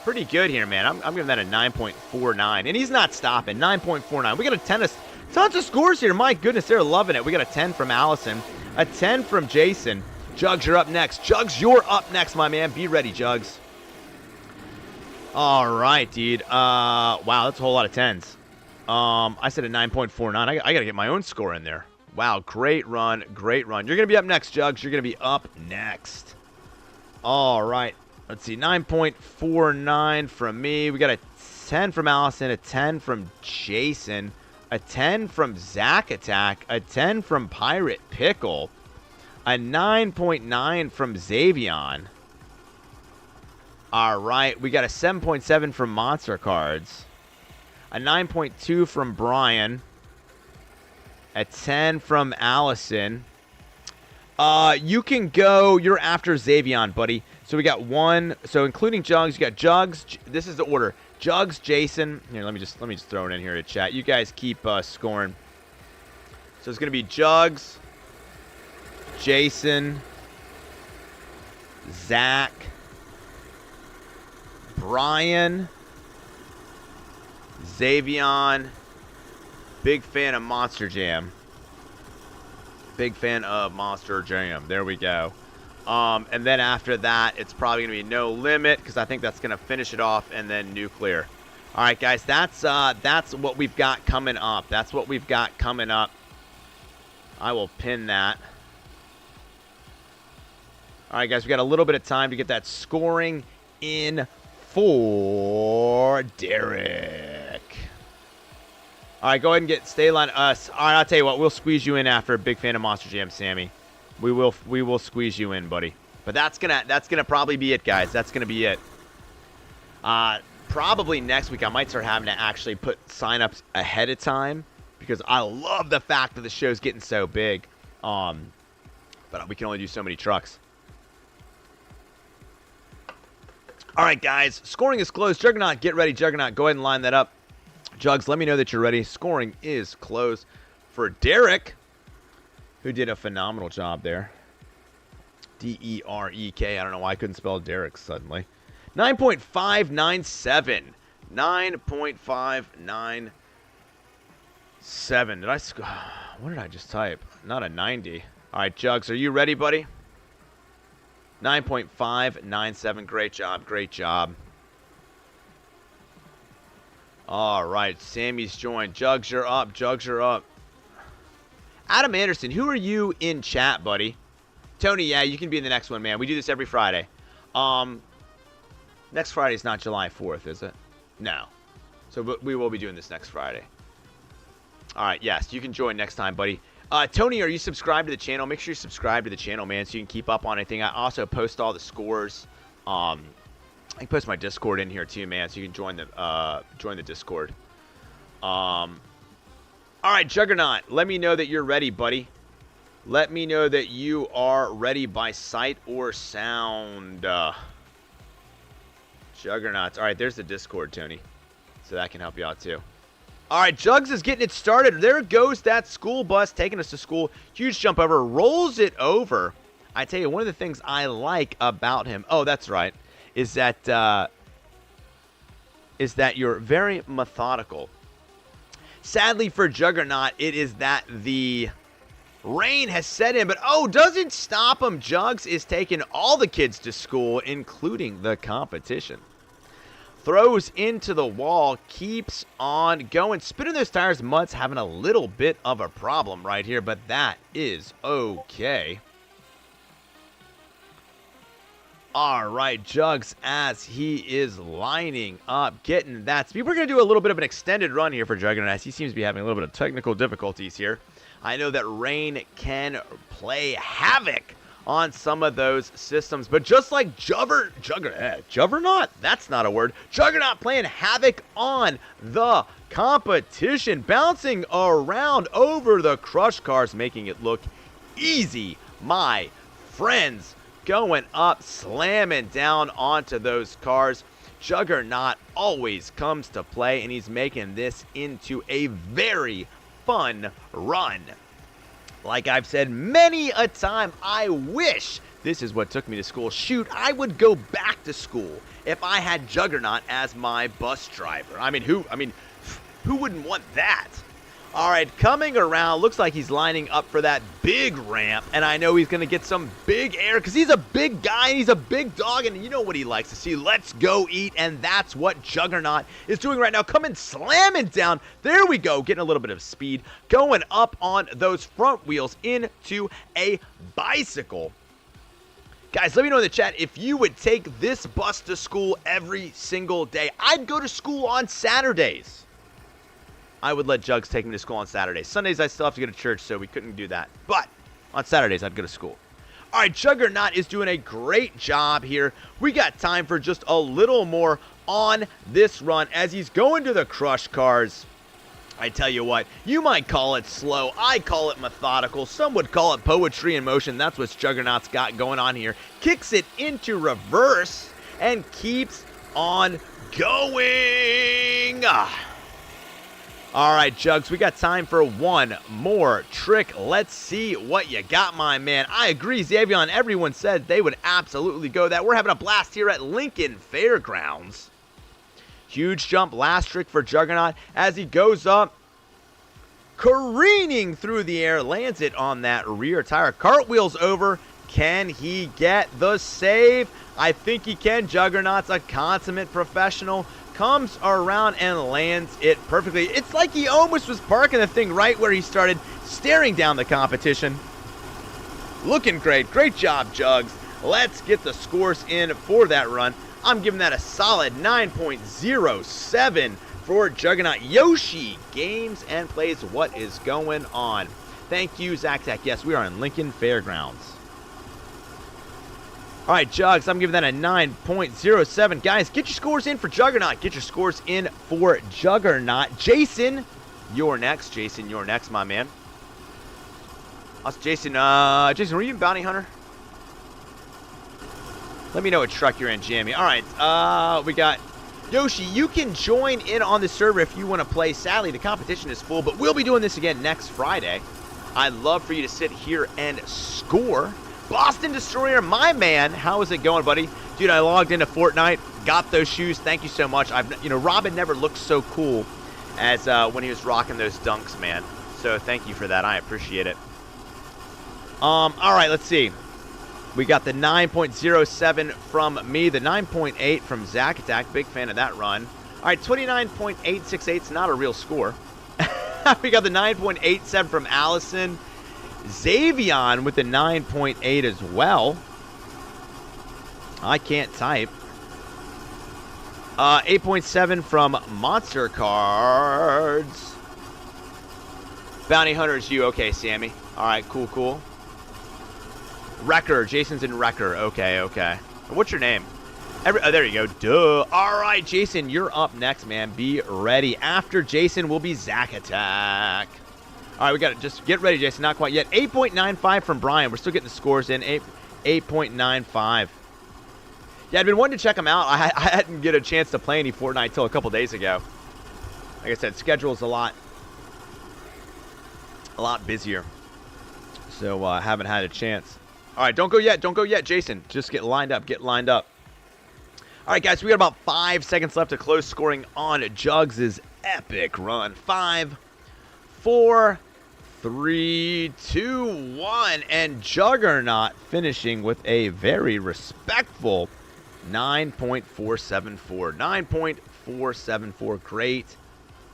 Pretty good here, man. I'm giving that a 9.49, and he's not stopping. 9.49. We got a 10. Tons of scores here. My goodness, they're loving it. We got a 10 from Allison, a 10 from Jason. Jugs, you're up next. Jugs, you're up next, my man. Be ready, Jugs. All right, dude. Wow, that's a whole lot of 10s. I said a 9.49. I got to get my own score in there. Wow, great run, great run. You're going to be up next, Jugs. You're going to be up next. All right. Let's see, 9.49 from me. We got a 10 from Allison, a 10 from Jason, a 10 from Zack Attack, a 10 from Pirate Pickle, a 9.9 from Zavon. All right, we got a 7.7 from Monster Cards, a 9.2 from Brian, a 10 from Allison. You can go, you're after Zavon, buddy. So we got one, so including Jugs, you got Jugs, this is the order. Jugs, Jason, here, let me just throw it in here to chat. You guys keep scoring. So it's going to be Jugs, Jason, Zach, Brian, Zavon, big fan of Monster Jam. Big fan of Monster Jam. There we go. And then after that, it's probably going to be No Limit, because I think that's going to finish it off, and then Nuclear. All right, guys, that's what we've got coming up. That's what we've got coming up. I will pin that. All right, guys, we got a little bit of time to get that scoring in for Derek. All right, go ahead and stay line us. All right, I'll tell you what, we'll squeeze you in after. Big fan of Monster Jam, Sammy. We will squeeze you in, buddy. But that's gonna probably be it, guys. That's gonna be it. Probably next week I might start having to actually put signups ahead of time, because I love the fact that the show's getting so big. But we can only do so many trucks. All right, guys. Scoring is closed. Juggernaut, get ready. Juggernaut, go ahead and line that up. Jugs, let me know that you're ready. Scoring is closed for Derek, who did a phenomenal job there. D-E-R-E-K. I don't know why I couldn't spell Derek suddenly. 9.597. 9.597. What did I just type? Not a 90. All right, Jugs, are you ready, buddy? 9.597. Great job. Great job. All right, Sammy's joined. Jugs, you're up. Jugs, you're up. Adam Anderson, who are you in chat, buddy? Tony, yeah, you can be in the next one, man. We do this every Friday. Next Friday is not July 4th, is it? No. So we will be doing this next Friday. All right, yes, you can join next time, buddy. Tony, are you subscribed to the channel? Make sure you subscribe to the channel, man, so you can keep up on anything. I also post all the scores. I can post my Discord in here too, man, so you can join the Discord. All right, Juggernaut, let me know that you're ready, buddy. Let me know that you are ready by sight or sound. Juggernauts. All right, there's the Discord, Tony, so that can help you out too. All right, Jugs is getting it started. There goes that school bus taking us to school. Huge jump over, rolls it over. I tell you, one of the things I like about him, oh, that's right, is that you're very methodical. Sadly for Juggernaut, it is that the rain has set in, but oh, doesn't stop him. Jugs is taking all the kids to school, including the competition. Throws into the wall, keeps on going. Spinning those tires, Mutt's having a little bit of a problem right here, but that is okay. All right, Jugs, as he is lining up, getting that speed. We're going to do a little bit of an extended run here for Juggernaut, as he seems to be having a little bit of technical difficulties here. I know that rain can play havoc on some of those systems, but just like Juggernaut, that's not a word. Juggernaut playing havoc on the competition, bouncing around over the crush cars, making it look easy, my friends. Going up, slamming down onto those cars. Juggernaut always comes to play, and he's making this into a very fun run. Like I've said many a time, I wish this is what took me to school. Shoot, I would go back to school if I had Juggernaut as my bus driver. I mean, who wouldn't want that? All right, coming around, looks like he's lining up for that big ramp, and I know he's going to get some big air because he's a big guy and he's a big dog, and you know what he likes to see. Let's go eat, and that's what Juggernaut is doing right now. Coming, slamming down. There we go, getting a little bit of speed. Going up on those front wheels into a bicycle. Guys, let me know in the chat if you would take this bus to school every single day. I'd go to school on Saturdays. I would let Jugs take me to school on Saturdays. Sundays, I still have to go to church, so we couldn't do that. But on Saturdays, I'd go to school. All right, Juggernaut is doing a great job here. We got time for just a little more on this run as he's going to the crush cars. I tell you what, you might call it slow. I call it methodical. Some would call it poetry in motion. That's what Juggernaut's got going on here. Kicks it into reverse and keeps on going. All right, Jugs, we got time for one more trick. Let's see what you got, my man. I agree, Zavon. Everyone said they would absolutely go that. We're having a blast here at Lincoln Fairgrounds. Huge jump, last trick for Juggernaut as he goes up. careening through the air, lands it on that rear tire, cartwheels over. Can he get the save? I think he can. Juggernaut's a consummate professional. Comes around and lands it perfectly. It's like he almost was parking the thing right where he started, staring down the competition. Looking great. Great job, Jugs. Let's get the scores in for that run. I'm giving that a solid 9.07 for Juggernaut. Yoshi games and plays. What is going on? Thank you, ZachTech. Yes, we are in Lincoln Fairgrounds. All right, Jugs, I'm giving that a 9.07. Guys, get your scores in for Juggernaut. Get your scores in for Juggernaut. Jason, you're next. Jason, you're next, my man. Jason, Jason, were you in Bounty Hunter? Let me know what truck you're in, Jamie. All right, we got Yoshi. You can join in on the server if you want to play. Sadly, the competition is full, but we'll be doing this again next Friday. I'd love for you to sit here and score. Boston Destroyer, my man, how is it going, buddy? Dude, I logged into Fortnite, got those shoes. Thank you so much. Robin never looked so cool as when he was rocking those dunks, man. So thank you for that. I appreciate it. All right, let's see. We got the 9.07 from me, the 9.8 from ZachAttack. Big fan of that run. All right, 29.868 is not a real score. We got the 9.87 from Allison. Zavon with the 9.8 as well. I can't type. 8.7 from Monster Cards. Bounty Hunter's you. Okay, Sammy. All right, cool. Wrecker. Jason's in Wrecker. Okay. What's your name? There you go. Duh. All right, Jason, you're up next, man. Be ready. After Jason will be ZachAttack. All right, we got it. Just get ready, Jason. Not quite yet. 8.95 from Brian. We're still getting the scores in. 8.95. Yeah, I'd been wanting to check them out. I hadn't get a chance to play any Fortnite until a couple days ago. Like I said, schedule's a lot busier. So I haven't had a chance. All right, don't go yet, Jason. Just get lined up. All right, guys, we got about 5 seconds left to close scoring on Jugs' epic run. 5, 4, 3, 2, 1, and Juggernaut finishing with a very respectful 9.474. 9.474. Great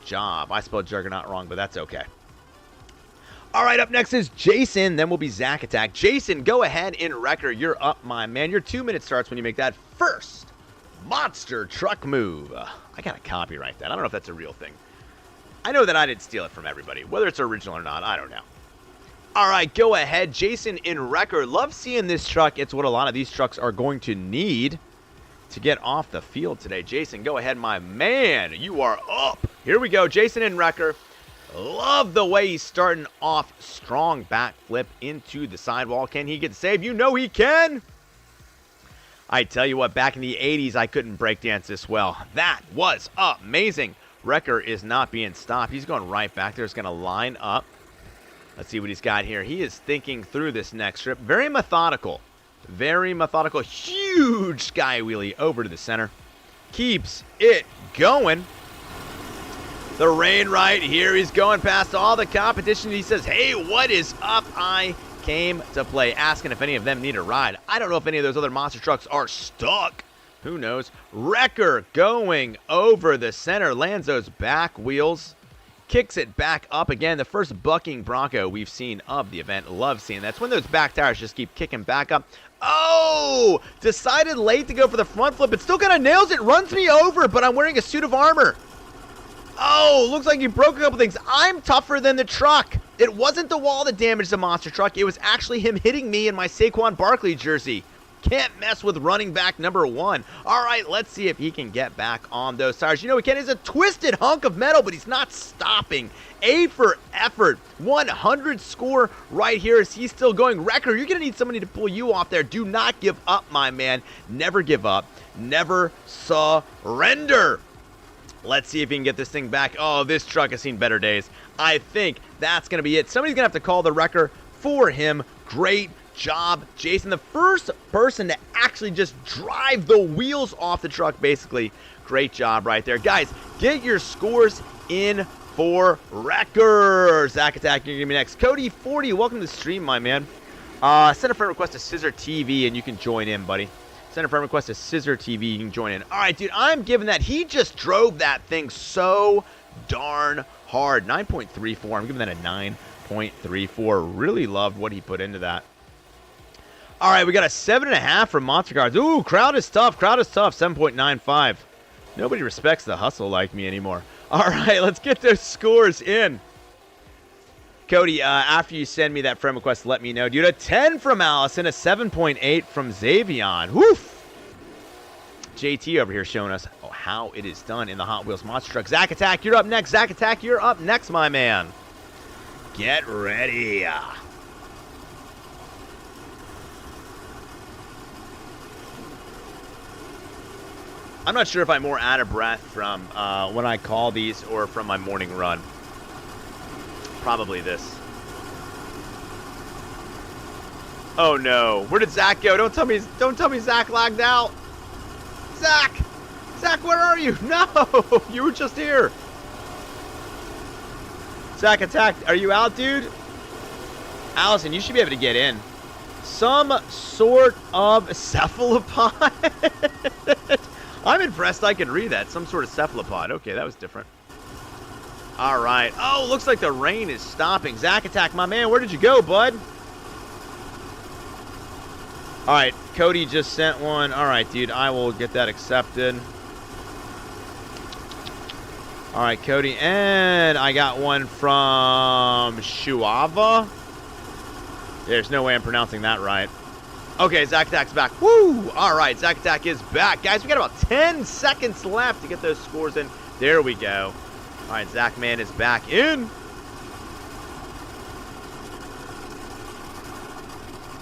job. I spelled Juggernaut wrong, but that's okay. All right, up next is Jason. Then will be ZachAttack. Jason, go ahead in Wrecker. You're up, my man. Your 2 minute starts when you make that first monster truck move. I got to copyright that. I don't know if that's a real thing. I know that I didn't steal it from everybody. Whether it's original or not, I don't know. All right, go ahead. Jason in Wrecker. Love seeing this truck. It's what a lot of these trucks are going to need to get off the field today. Jason, go ahead, my man. You are up. Here we go. Jason in Wrecker. Love the way he's starting off strong. Backflip into the sidewall. Can he get saved? You know he can. I tell you what, back in the 80s, I couldn't breakdance this well. That was amazing. Wrecker is not being stopped. He's going right back there. He's going to line up. Let's see what he's got here. He is thinking through this next trip. Very methodical. Very methodical. Huge sky wheelie over to the center. Keeps it going. The rain right here. He's going past all the competition. He says, hey, what is up? I came to play. Asking if any of them need a ride. I don't know if any of those other monster trucks are stuck. Who knows? Wrecker going over the center. Lands those back wheels. Kicks it back up again. The first bucking Bronco we've seen of the event. Love seeing that. It's when those back tires just keep kicking back up. Oh! Decided late to go for the front flip. It still kind of nails it. Runs me over, but I'm wearing a suit of armor. Oh, looks like he broke a couple things. I'm tougher than the truck. It wasn't the wall that damaged the monster truck. It was actually him hitting me in my Saquon Barkley jersey. Can't mess with running back number 1. All right, let's see if he can get back on those tires. You know, he can. He's a twisted hunk of metal, but he's not stopping. A for effort. 100 score right here as he's still going. Wrecker, you're going to need somebody to pull you off there. Do not give up, my man. Never give up. Never surrender. Let's see if he can get this thing back. Oh, this truck has seen better days. I think that's going to be it. Somebody's going to have to call the Wrecker for him. Great job, Jason. The first person to actually just drive the wheels off the truck, basically. Great job right there. Guys, get your scores in for Wrecker. Zach Attack, you're going to be next. Cody 40, welcome to the stream, my man. Send a friend request to CISRtv and you can join in, buddy. Send a friend request to CISRtv, you can join in. All right, dude, I'm giving that. He just drove that thing so darn hard. 9.34, I'm giving that a 9.34. Really loved what he put into that. All right, we got a 7.5 from Monster Cards. Ooh, crowd is tough. Crowd is tough. 7.95. Nobody respects the hustle like me anymore. All right, let's get those scores in. Cody, after you send me that friend request, let me know. Dude, a 10 from Allison, a 7.8 from Zavon. Woof! JT over here showing us how it is done in the Hot Wheels Monster Truck. Zach Attack, you're up next. Zach Attack, you're up next, my man. Get ready. I'm not sure if I'm more out of breath from when I call these or from my morning run. Probably this. Oh no! Where did Zach go? Don't tell me Zach lagged out. Zach, where are you? No, you were just here. Zach Attack, are you out, dude? Allison, you should be able to get in. Some sort of cephalopod. I'm impressed I can read that. Some sort of cephalopod. Okay, that was different. All right. Oh, looks like the rain is stopping. Zach Attack, my man, where did you go, bud? All right, Cody just sent one. All right, dude, I will get that accepted. All right, Cody, and I got one from Shuava. There's no way I'm pronouncing that right. Okay, Zach Attack's back. Woo! All right, Zach Attack is back. Guys, we got about 10 seconds left to get those scores in. There we go. All right, Zach Man is back in.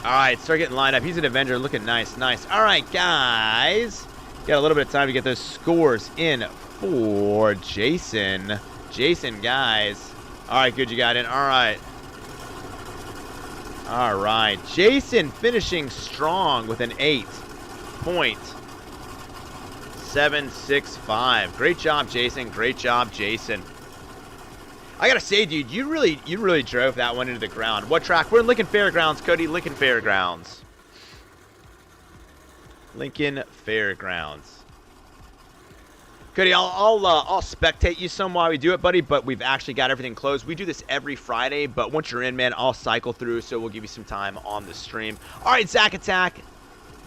All right, start getting lined up. He's an Avenger, looking nice, nice. All right, guys. Got a little bit of time to get those scores in for Jason. Jason, guys. All right, good, you got in. All right. All right, Jason finishing strong with an 8.765. Great job, Jason. Great job, Jason. I gotta say, dude, you really drove that one into the ground. What track? We're in Lincoln Fairgrounds, Cody. Lincoln Fairgrounds. Lincoln Fairgrounds. Cody, I'll spectate you some while we do it, buddy, but we've actually got everything closed. We do this every Friday, but once you're in, man, I'll cycle through, so we'll give you some time on the stream. All right, Zach Attack.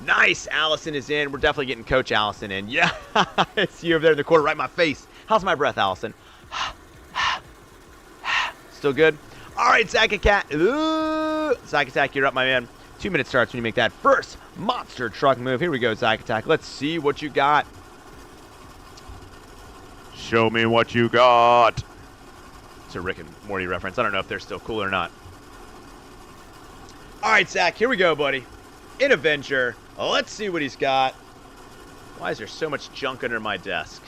Nice. Allison is in. We're definitely getting Coach Allison in. Yeah, I see you over there in the corner right in my face. How's my breath, Allison? Still good? All right, Zach Attack. Ooh. Zach Attack, you're up, my man. 2 minutes starts when you make that first monster truck move. Here we go, Zach Attack. Let's see what you got. Show me what you got. It's a Rick and Morty reference. I don't know if they're still cool or not. All right, Zach, here we go, buddy. In Avenger. Let's see what he's got. Why is there so much junk under my desk?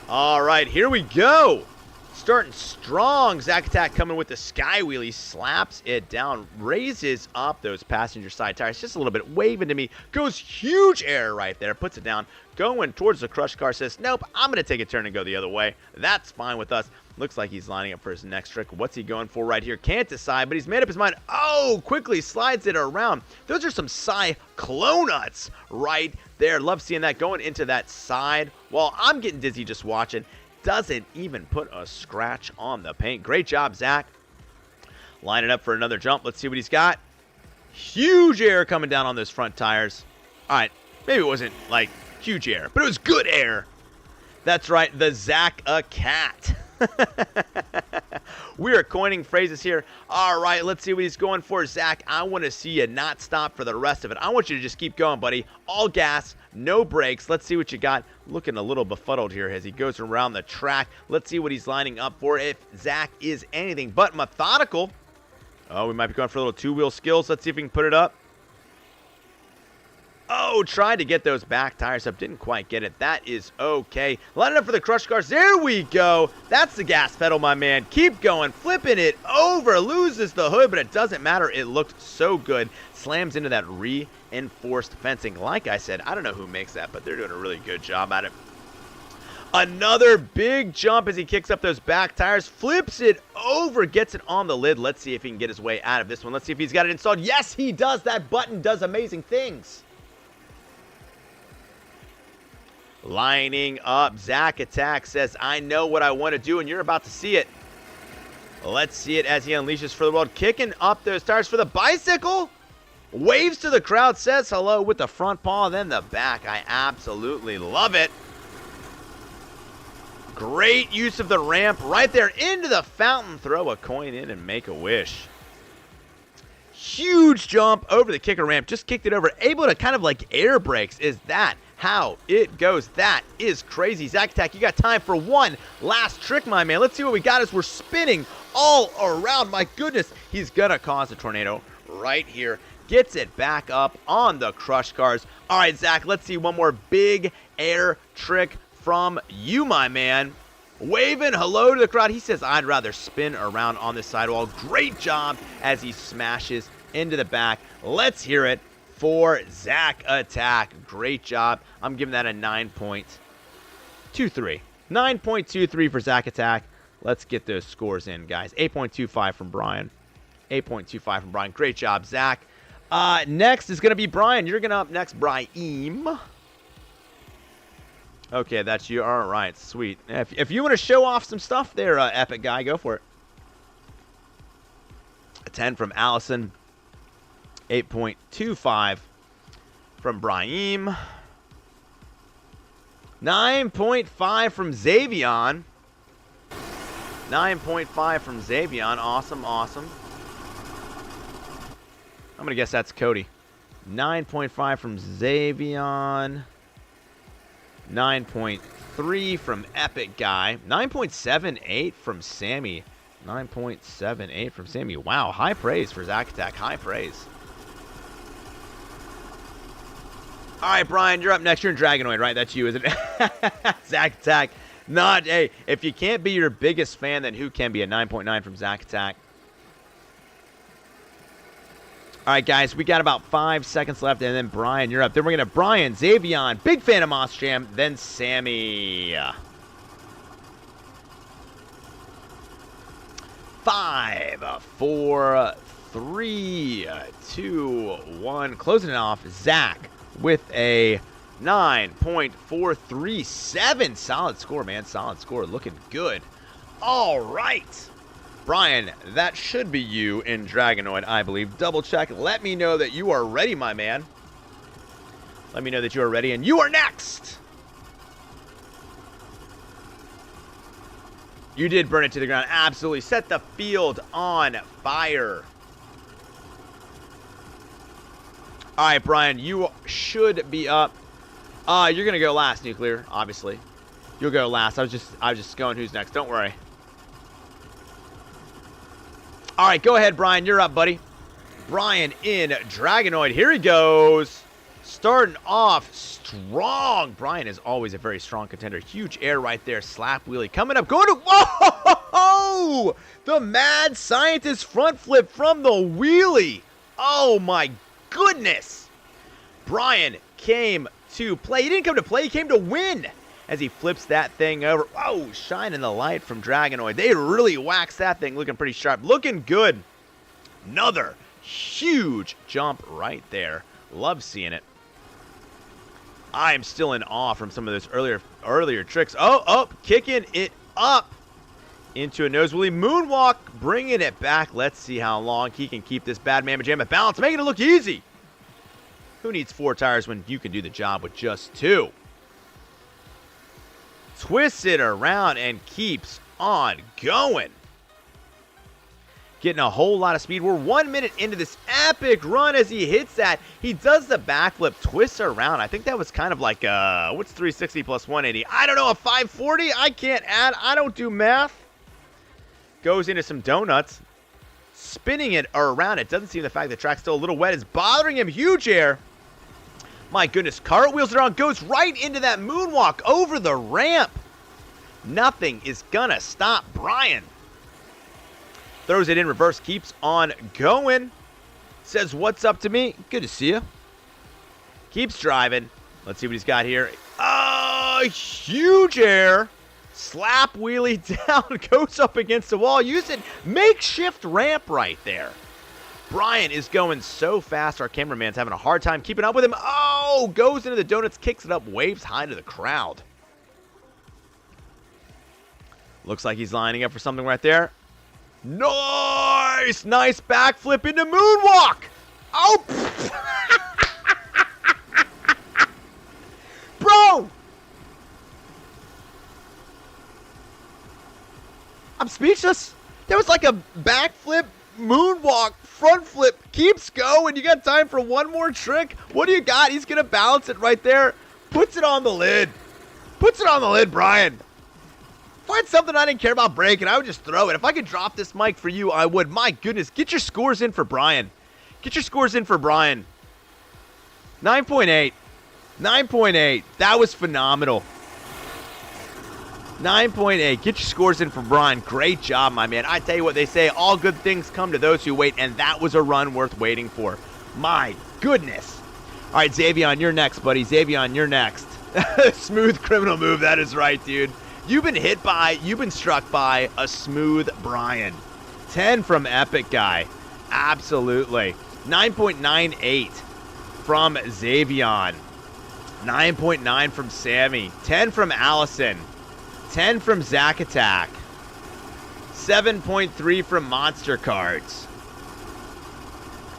All right, here we go. Starting strong. Zach Attack coming with the sky wheel. He slaps it down, raises up those passenger side tires just a little bit, waving to me. Goes huge air right there, puts it down, going towards the crush car. Says, nope, I'm going to take a turn and go the other way. That's fine with us. Looks like he's lining up for his next trick. What's he going for right here? Can't decide, but he's made up his mind. Oh, quickly slides it around. Those are some cyclonuts right there. Love seeing that going into that side. Well, I'm getting dizzy just watching. Doesn't even put a scratch on the paint. Great job, Zach. Lining up for another jump. Let's see what he's got. Huge air coming down on those front tires. All right, maybe it wasn't like huge air, but it was good air. That's right, the Zach a cat. We are coining phrases here. All right, let's see what he's going for. Zach, I want to see you not stop for the rest of it. I want you to just keep going, buddy. All gas, no brakes. Let's see what you got. Looking a little befuddled here as he goes around the track. Let's see what he's lining up for. If Zach is anything but methodical. Oh, we might be going for a little two-wheel skills. Let's see if we can put it up. Oh, tried to get those back tires up. Didn't quite get it. That is okay. Lining up for the crush cars. There we go. That's the gas pedal, my man. Keep going. Flipping it over. Loses the hood, but it doesn't matter. It looked so good. Slams into that reinforced fencing. Like I said, I don't know who makes that, but they're doing a really good job at it. Another big jump as he kicks up those back tires, flips it over, gets it on the lid. Let's see if he can get his way out of this one. Let's see if he's got it installed. Yes, he does. That button does amazing things. Lining up, Zach Attack says, I know what I want to do, and you're about to see it. Let's see it as he unleashes for the world. Kicking up those tires for the bicycle. Waves to the crowd, says hello with the front paw, then the back. I absolutely love it. Great use of the ramp right there into the fountain. Throw a coin in and make a wish. Huge jump over the kicker ramp. Just kicked it over. Able to kind of like air brakes. Is that how it goes? That is crazy. Zach Attack, you got time for one last trick, my man. Let's see what we got as we're spinning all around. My goodness, he's going to cause a tornado right here. Gets it back up on the crush cars. All right, Zach, let's see one more big air trick from you, my man. Waving hello to the crowd. He says, I'd rather spin around on this sidewall. Great job as he smashes into the back. Let's hear it for Zach Attack. Great job. I'm giving that a 9.23. 9.23 for Zach Attack. Let's get those scores in, guys. 8.25 from Brian. 8.25 from Brian. Great job, Zach. Next is going to be Brian. You're going to up next, Brahim. Okay, that's you. All right, sweet. If you want to show off some stuff there, Epic Guy, go for it. A 10 from Allison. 8.25 from Brahim. 9.5 from Zavon. 9.5 from Zavon. Awesome, awesome. I'm going to guess that's Cody. 9.5 from Zavon. 9.3 from Epic Guy. 9.78 from Sammy. 9.78 from Sammy. Wow, high praise for Zach Attack. High praise. All right, Brian, you're up next. You're in Dragonoid, right? That's you, isn't it? Zach Attack. Not, hey, if you can't be your biggest fan, then who can be? A 9.9 from Zach Attack. All right, guys, we got about 5 seconds left, and then Brian, you're up. Then we're going to Brian, Zavon, big fan of Moss Jam, then Sammy. 5, 4, 3, 2, 1. Closing it off, Zach with a 9.437. Solid score, man. Solid score. Looking good. All right. Brian, that should be you in Dragonoid, I believe. Double check. Let me know that you are ready, my man. Let me know that you are ready, and you are next. You did burn it to the ground. Absolutely. Set the field on fire. All right, Brian, you should be up. You're going to go last, Nuclear, obviously. You'll go last. I was just going who's next. Don't worry. All right, go ahead, Brian. You're up, buddy. Brian in Dragonoid. Here he goes. Starting off strong. Brian is always a very strong contender. Huge air right there. Slap wheelie coming up. Going to... Whoa! The mad scientist front flip from the wheelie. Oh, my goodness. Brian came to play. He didn't come to play. He came to win. As he flips that thing over. Whoa, shining the light from Dragonoid. They really waxed that thing, looking pretty sharp. Looking good. Another huge jump right there. Love seeing it. I am still in awe from some of those earlier tricks. Oh, kicking it up into a nose wheelie moonwalk, bringing it back. Let's see how long he can keep this bad mamma jamma balance, making it look easy. Who needs 4 tires when you can do the job with just 2? Twists it around and keeps on going. Getting a whole lot of speed. We're 1 minute into this epic run as he hits that. He does the backflip, twists around. I think that was kind of like, what's 360 plus 180? I don't know, a 540? I can't add. I don't do math. Goes into some donuts. Spinning it around. It doesn't seem the fact the track's still a little wet is bothering him. Huge air. My goodness, cartwheels it on, goes right into that moonwalk over the ramp. Nothing is gonna stop Brian. Throws it in reverse, keeps on going. Says, what's up to me? Good to see you. Keeps driving. Let's see what he's got here. Oh, a huge air. Slap wheelie down, goes up against the wall, using makeshift ramp right there. Brian is going so fast, our cameraman's having a hard time keeping up with him. Oh, goes into the donuts, kicks it up, waves high to the crowd. Looks like he's lining up for something right there. Nice! Nice backflip into moonwalk! Oh! Bro! I'm speechless. There was like a backflip, moonwalk, front flip, keeps going. You got time for one more trick? What do you got? He's going to balance it right there. Puts it on the lid. Puts it on the lid, Brian. If I had something I didn't care about breaking, I would just throw it. If I could drop this mic for you, I would. My goodness, get your scores in for Brian. Get your scores in for Brian. 9.8. 9.8. That was phenomenal. 9.8. Get your scores in for Brian. Great job, my man. I tell you what, they say, all good things come to those who wait, and that was a run worth waiting for. My goodness. All right, Zavon, you're next, buddy. Zavon, you're next. Smooth criminal move. That is right, dude. You've been struck by a smooth Brian. 10 from Epic Guy. Absolutely. 9.98 from Zavon. 9.9 from Sammy. 10 from Allison. 10 from Zack Attack. 7.3 from Monster Cards.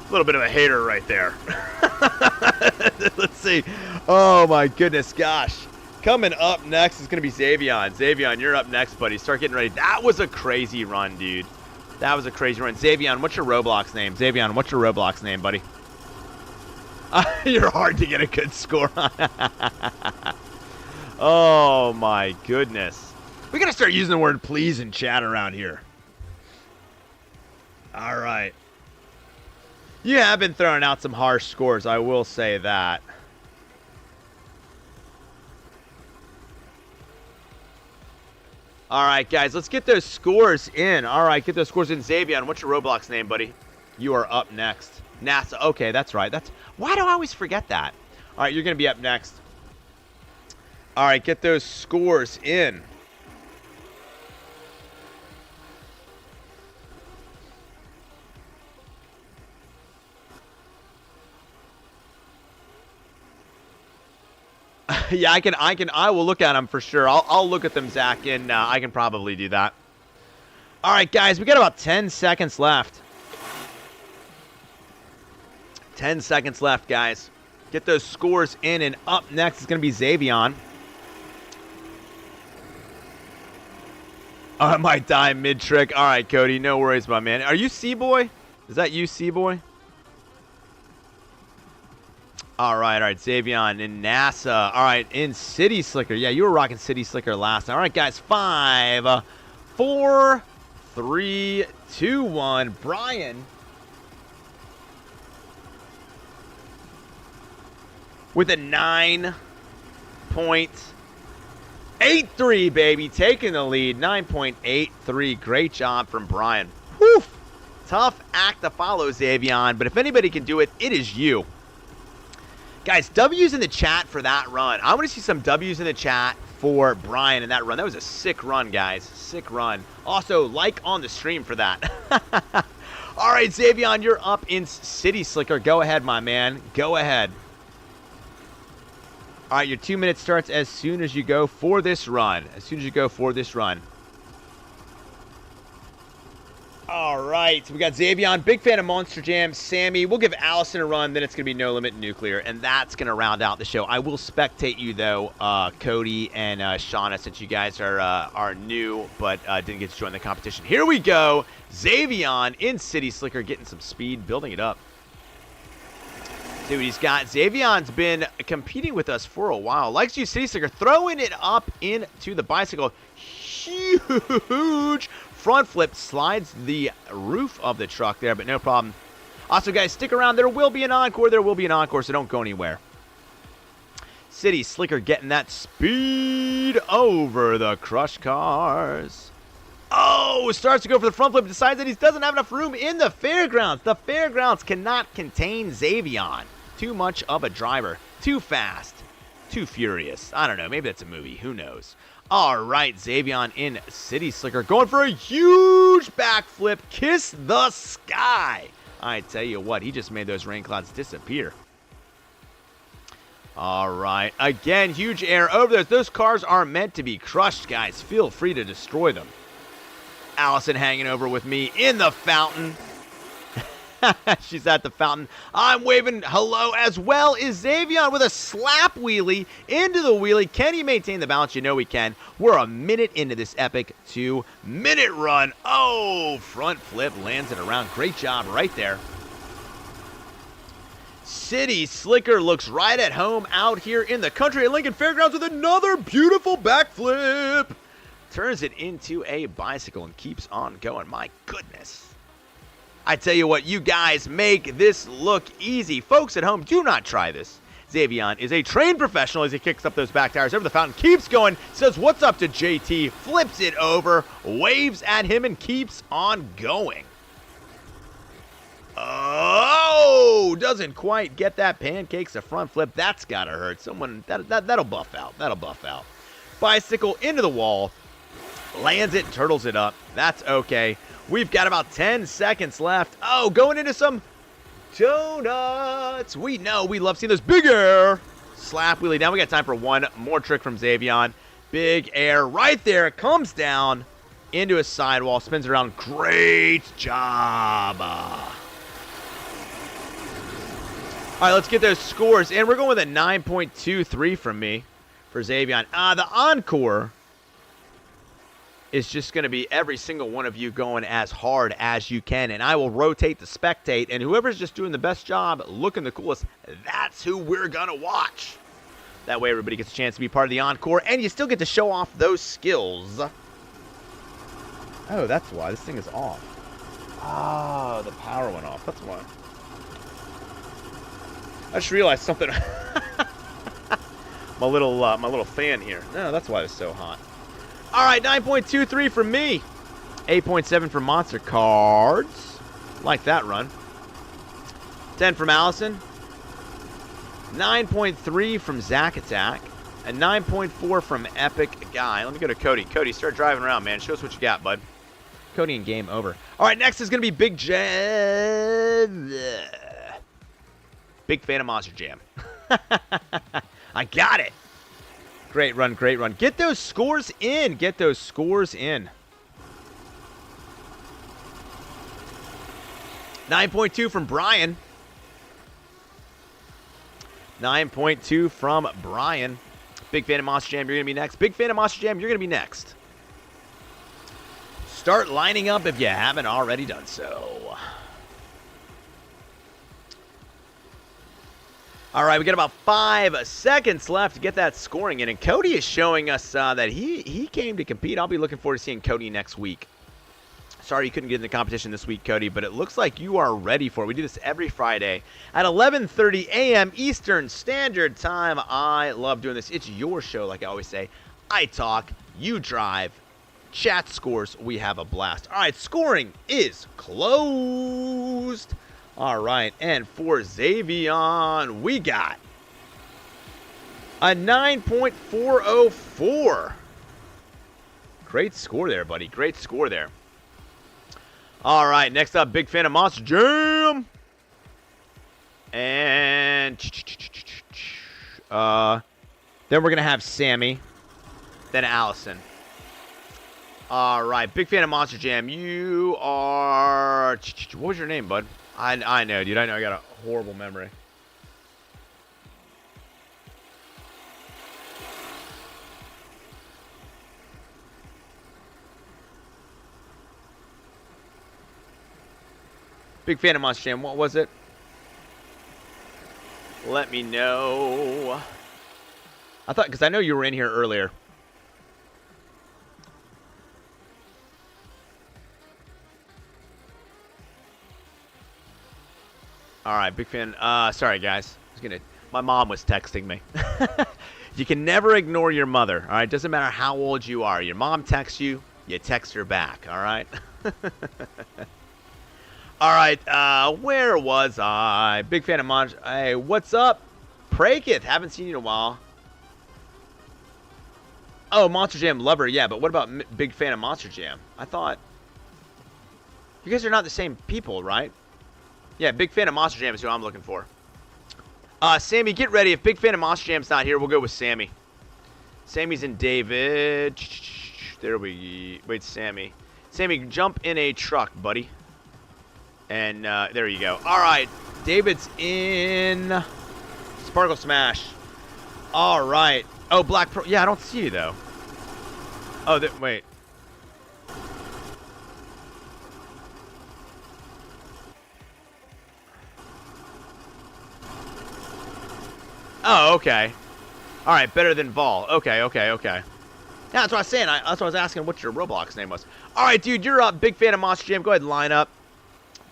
A little bit of a hater right there. Let's see. Oh my goodness, gosh. Coming up next is going to be Zavon. Zavon, you're up next, buddy. Start getting ready. That was a crazy run, dude. That was a crazy run. Zavon, what's your Roblox name? Zavon, what's your Roblox name, buddy? You're hard to get a good score on. Oh, my goodness. We got to start using the word please in chat around here. All right. You have been throwing out some harsh scores, I will say that. All right, guys, let's get those scores in. All right, get those scores in. Zavon, what's your Roblox name, buddy? You are up next. NASA. Okay, that's right. Why do I always forget that? All right, you're going to be up next. All right, get those scores in. Yeah, I will look at them for sure. I'll look at them, Zach, and I can probably do that. All right, guys, we got about 10 seconds left. 10 seconds left, guys. Get those scores in, and up next is going to be Zavon. I might die mid-trick. All right, Cody, no worries, my man. Are you C-Boy? Is that you, C-Boy? All right, Zavon in NASA. All right, in City Slicker. Yeah, you were rocking City Slicker last time. All right, guys, 5, 4, 3, 2, 1. Brian with a 9.83, baby. Taking the lead, 9.83. Great job from Brian. Whew. Tough act to follow, Zavon, but if anybody can do it, it is you. Guys, W's in the chat for that run. I want to see some W's in the chat for Brian in that run. That was a sick run, guys. Sick run. Also, like on the stream for that. All right, Zavon, you're up in City Slicker. Go ahead, my man. Go ahead. All right, your 2 minutes starts as soon as you go for this run. As soon as you go for this run. All right, we got Zavon, big fan of Monster Jam. Sammy, we'll give Allison a run, then it's going to be No Limit Nuclear, and that's going to round out the show. I will spectate you, though, Cody and Shauna, since you guys are new but didn't get to join the competition. Here we go. Zavon in City Slicker, getting some speed, building it up. See what he's got. Zavon's been competing with us for a while. Likes to use City Slicker, throwing it up into the bicycle. Huge front flip, slides the roof of the truck there, but no problem. Also, guys, stick around. There will be an encore. There will be an encore, so don't go anywhere. City Slicker getting that speed over the crush cars. Oh, starts to go for the front flip. Decides that he doesn't have enough room in the fairgrounds. The fairgrounds cannot contain Zavon. Too much of a driver. Too fast. Too Furious. I don't know. Maybe that's a movie. Who knows? All right, Zavon in City Slicker going for a huge backflip. Kiss the sky. I tell you what, he just made those rain clouds disappear. All right, again, huge air over those. Those cars are meant to be crushed, guys. Feel free to destroy them. Allison hanging over with me in the fountain. She's at the fountain. I'm waving hello as well. Is Zavon with a slap wheelie into the wheelie. Can he maintain the balance? You know he can. We're a minute into this epic 2-minute run. Oh, front flip lands it around. Great job right there. City Slicker looks right at home out here in the country at Lincoln Fairgrounds with another beautiful backflip. Turns it into a bicycle and keeps on going. My goodness. I tell you what, you guys make this look easy. Folks at home, do not try this. Zavon is a trained professional as he kicks up those back tires over the fountain, keeps going, says what's up to JT, flips it over, waves at him, and keeps on going. Oh, doesn't quite get that pancakes a front flip. That's got to hurt. Someone, that'll buff out. That'll buff out. Bicycle into the wall, lands it, turtles it up. That's okay. We've got about 10 seconds left. Oh, going into some donuts. We know we love seeing those big air. Slap wheelie down. We got time for one more trick from Zavon. Big air right there. Comes down into a sidewall. Spins around. Great job. All right, let's get those scores. And we're going with a 9.23 from me for Zavon. The encore is just going to be every single one of you going as hard as you can, and I will rotate the spectate, and whoever's just doing the best job, looking the coolest, that's who we're going to watch. That way everybody gets a chance to be part of the encore, and you still get to show off those skills. Oh, that's why. This thing is off. Oh, the power went off. That's why. I just realized something. my little fan here. No, that's why it's so hot. All right, 9.23 from me. 8.7 from Monster Cards. Like that run. 10 from Allison. 9.3 from Zack Attack. And 9.4 from Epic Guy. Let me go to Cody. Cody, start driving around, man. Show us what you got, bud. Cody and game over. All right, next is going to be Big Jam. Big fan of Monster Jam. I got it. Great run, great run. Get those scores in. Get those scores in. 9.2 from Brian. 9.2 from Brian. Big fan of Monster Jam, you're going to be next. Big fan of Monster Jam, you're going to be next. Start lining up if you haven't already done so. All right, we got about 5 seconds left to get that scoring in, and Cody is showing us that he came to compete. I'll be looking forward to seeing Cody next week. Sorry you couldn't get in the competition this week, Cody, but it looks like you are ready for it. We do this every Friday at 11:30 a.m. Eastern Standard Time. I love doing this. It's your show, like I always say. I talk, you drive, chat scores, we have a blast. All right, scoring is closed. All right, and for Zavon, we got a 9.404. Great score there, buddy. Great score there. All right, next up, big fan of Monster Jam. And then we're going to have Sammy, then Allison. All right, big fan of Monster Jam. You are... What was your name, bud? I know, dude. I know I got a horrible memory. Big fan of Monster Jam. What was it? Let me know. I thought, because I know you were in here earlier. All right, big fan. Sorry, guys. My mom was texting me. You can never ignore your mother, all right? Doesn't matter how old you are. Your mom texts you, you text her back, all right? All right, where was I? Big fan of Monster. Hey, what's up? Prakith, haven't seen you in a while. Oh, Monster Jam lover, yeah, but what about big fan of Monster Jam? I thought... You guys are not the same people, right? Yeah, big fan of Monster Jam is who I'm looking for. Sammy, get ready. If big fan of Monster Jam's not here, we'll go with Sammy. Sammy's in David. There we... Wait, Sammy. Sammy, jump in a truck, buddy. And there you go. All right, David's in Sparkle Smash. All right. Oh, Black Pro. Yeah, I don't see you, though. Oh, wait. Oh, okay. All right, better than Vol. Okay. Yeah, that's what I was saying. That's what I was asking what your Roblox name was. All right, dude, you're up. Big fan of Monster Jam. Go ahead and line up.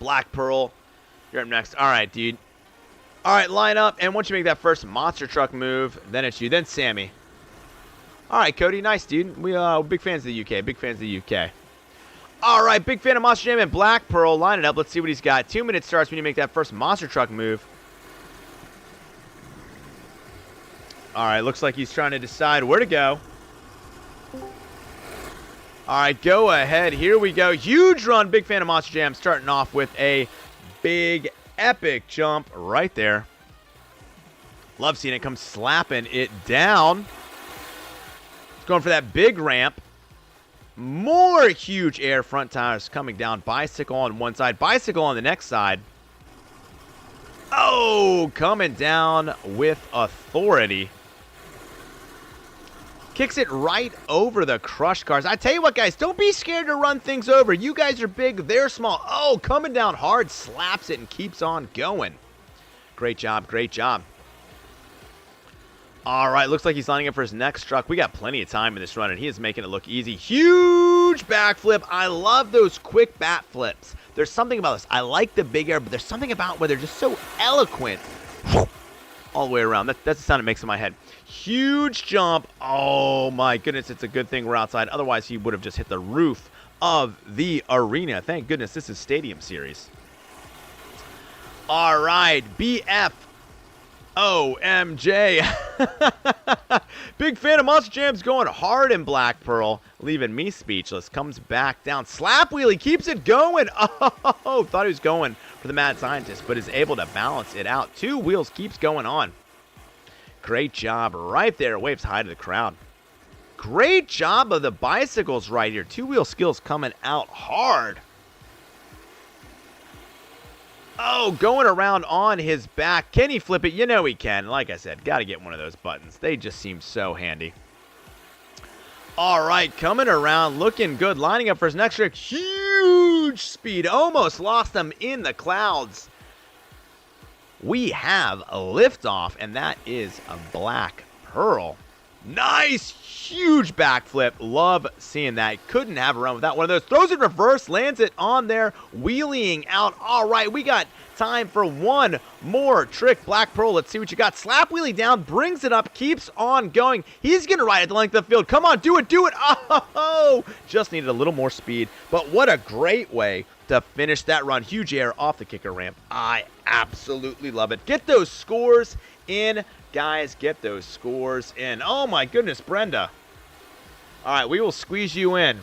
Black Pearl. You're up next. All right, dude. All right, line up. And once you make that first monster truck move, then it's you. Then Sammy. All right, Cody. Nice, dude. We big fans of the UK. Big fans of the UK. All right, big fan of Monster Jam and Black Pearl. Line it up. Let's see what he's got. 2 minutes starts when you make that first monster truck move. All right, looks like he's trying to decide where to go. All right, go ahead. Here we go. Huge run. Big fan of Monster Jam. Starting off with a big, epic jump right there. Love seeing it come slapping it down. It's going for that big ramp. More huge air front tires coming down. Bicycle on one side. Bicycle on the next side. Oh, coming down with authority. Kicks it right over the crush cars. I tell you what, guys, don't be scared to run things over. You guys are big, they're small. Oh, coming down hard, slaps it and keeps on going. Great job, great job. All right, looks like he's lining up for his next truck. We got plenty of time in this run, and he is making it look easy. Huge backflip. I love those quick bat flips. There's something about this. I like the big air, but there's something about where they're just so eloquent. All the way around. That's the sound it makes in my head. Huge jump. Oh, my goodness. It's a good thing we're outside. Otherwise, he would have just hit the roof of the arena. Thank goodness this is Stadium Series. All right. BF. OMJ. Big fan of Monster Jam's going hard in Black Pearl. Leaving me speechless. Comes back down. Slap wheelie. Keeps it going. Oh, thought he was going for the Mad Scientist, but is able to balance it out. 2 wheels keeps going on. Great job right there. Waves high to the crowd. Great job of the bicycles right here. 2-wheel skills coming out hard. Oh, going around on his back. Can he flip it? You know he can. Like I said, got to get one of those buttons. They just seem so handy. All right, coming around, looking good. Lining up for his next trick. Huge speed. Almost lost them in the clouds. We have a liftoff, and that is a Black Pearl. Nice, huge backflip. Love seeing that. Couldn't have a run without one of those. Throws it reverse, lands it on there, wheeling out. All right, we got time for one more trick. Black Pearl, let's see what you got. Slap wheelie down, brings it up, keeps on going. He's going to ride at the length of the field. Come on, do it, do it. Oh, just needed a little more speed. But what a great way to finish that run. Huge air off the kicker ramp. I absolutely love it. Get those scores in. Guys, get those scores in. Oh, my goodness, Brenda. All right, we will squeeze you in.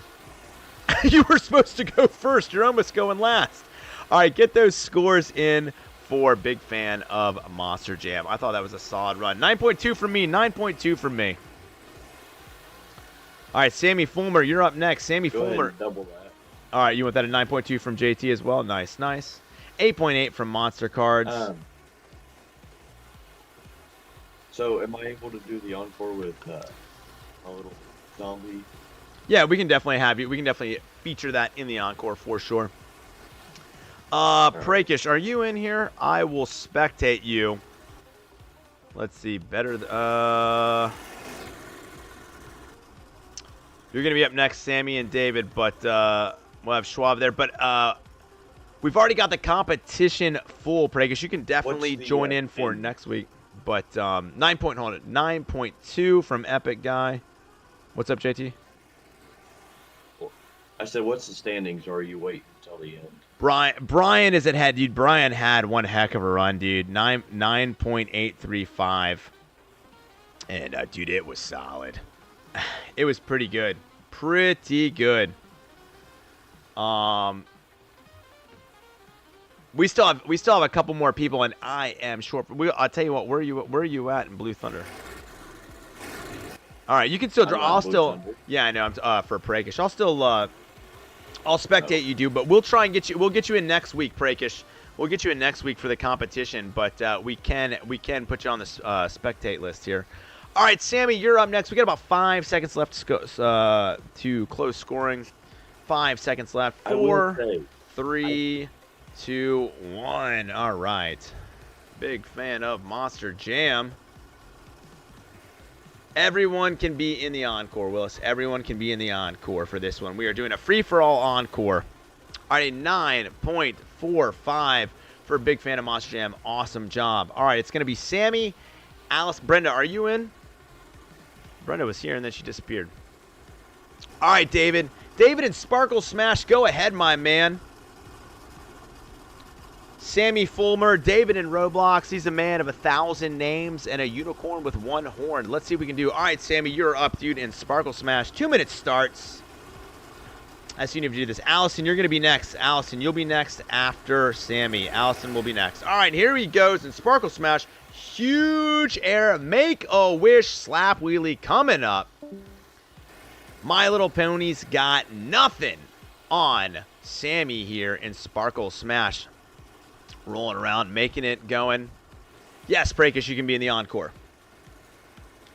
You were supposed to go first. You're almost going last. All right, get those scores in for big fan of Monster Jam. I thought that was a solid run. 9.2 from me, 9.2 from me. All right, Sammy Fulmer, you're up next. Sammy Fulmer. Double that. All right, you want that at 9.2 from JT as well? Nice, nice. 8.8 from Monster Cards. So, am I able to do the encore with a little zombie? Yeah, we can definitely have you. We can definitely feature that in the encore for sure. Prakish, are you in here? I will spectate you. Let's see. Better. You're going to be up next, Sammy and David, but we'll have Schwab there. But we've already got the competition full, Prakish. You can definitely join in for next week. But 9.2 from Epic Guy. What's up, JT? I said, what's the standings, or are you waiting until the end? Brian is at head, dude. Brian had one heck of a run, dude. 9.835. And, dude, it was solid. It was pretty good. Pretty good. We still have a couple more people, and I am short. I'll tell you what. Where are you at in Blue Thunder? All right, you can still draw. I'll still. Thunder. Yeah, I know. I'm for Prakish. I'll still. I'll spectate you, but we'll try and get you. We'll get you in next week, Prakish. We'll get you in next week for the competition, but we can put you on the spectate list here. All right, Sammy, you're up next. We got about 5 seconds left to close scoring. 5 seconds left. 4, 3, 2, 1. All right. Big fan of Monster Jam. Everyone can be in the encore, Willis. Everyone can be in the encore for this one. We are doing a free-for-all encore. All right, 9.45 for Big Fan of Monster Jam. Awesome job. All right, it's going to be Sammy, Alice, Brenda. Are you in? Brenda was here, and then she disappeared. All right, David. David and Sparkle Smash, go ahead, my man. Sammy Fulmer, David in Roblox. He's a man of 1,000 names and a unicorn with 1 horn. Let's see what we can do. All right, Sammy, you're up, dude, in Sparkle Smash. 2 minutes starts. As soon as you do this. Allison, you're going to be next. Allison, you'll be next after Sammy. Allison will be next. All right, here he goes in Sparkle Smash. Huge air. Make-A-Wish slap wheelie coming up. My Little Ponies got nothing on Sammy here in Sparkle Smash. Rolling around, making it, going. Yes, Prakish, you can be in the encore.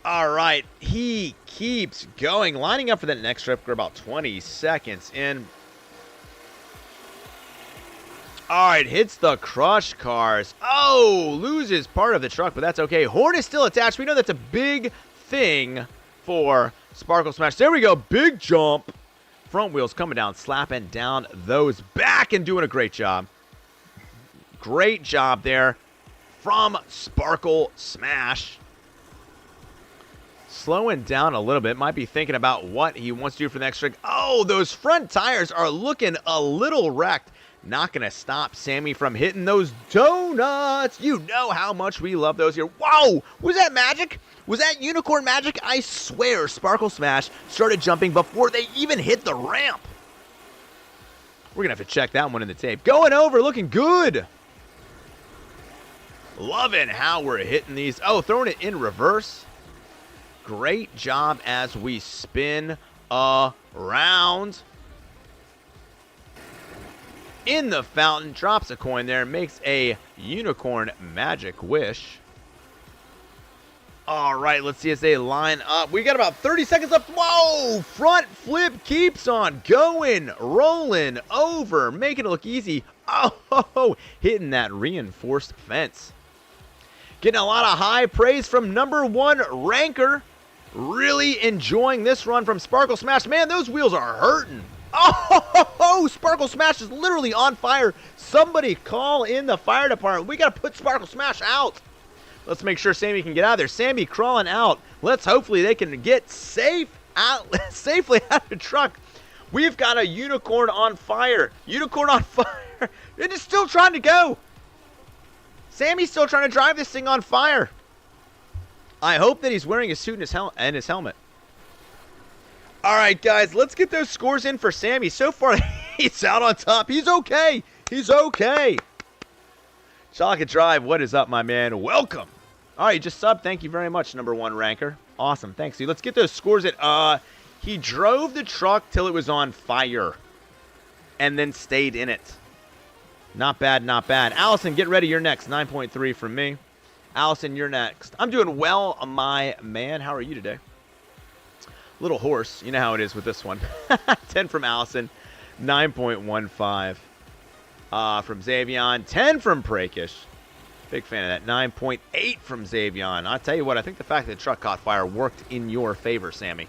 All right, he keeps going. Lining up for that next trip. We're about 20 seconds in. All right, hits the crush cars. Oh, loses part of the truck, but that's okay. Horn is still attached. We know that's a big thing for Sparkle Smash. There we go. Big jump. Front wheels coming down, slapping down those back and doing a great job. Great job there from Sparkle Smash. Slowing down a little bit. Might be thinking about what he wants to do for the next trick. Oh, those front tires are looking a little wrecked. Not going to stop Sammy from hitting those donuts. You know how much we love those here. Whoa! Was that magic? Was that unicorn magic? I swear Sparkle Smash started jumping before they even hit the ramp. We're going to have to check that one in the tape. Going over, looking good. Loving how we're hitting these. Oh, throwing it in reverse. Great job as we spin around. In the fountain, drops a coin there, makes a unicorn magic wish. All right, let's see as they line up. We got about 30 seconds left. Whoa! Front flip keeps on going, rolling over, making it look easy. Oh, hitting that reinforced fence. Getting a lot of high praise from #1 ranker. Really enjoying this run from Sparkle Smash. Man, those wheels are hurting. Oh, Sparkle Smash is literally on fire. Somebody call in the fire department. We got to put Sparkle Smash out. Let's make sure Sammy can get out of there. Sammy crawling out. Let's hopefully they can get safely out of the truck. We've got a unicorn on fire. Unicorn on fire. It is still trying to go. Sammy's still trying to drive this thing on fire. I hope that he's wearing his suit and his helmet. All right, guys, let's get those scores in for Sammy. So far, he's out on top. He's okay. He's okay. Chalka Drive, what is up, my man? Welcome. All right, just sub. Thank you very much, #1 ranker. Awesome. Thanks, dude. Let's get those scores in. He drove the truck till it was on fire and then stayed in it. Not bad, not bad. Allison, get ready. You're next. 9.3 from me. Allison, you're next. I'm doing well, my man. How are you today? Little hoarse. You know how it is with this one. 10 from Allison. 9.15 from Zavon. 10 from Prakish. Big fan of that. 9.8 from Zavon. I'll tell you what, I think the fact that the truck caught fire worked in your favor, Sammy.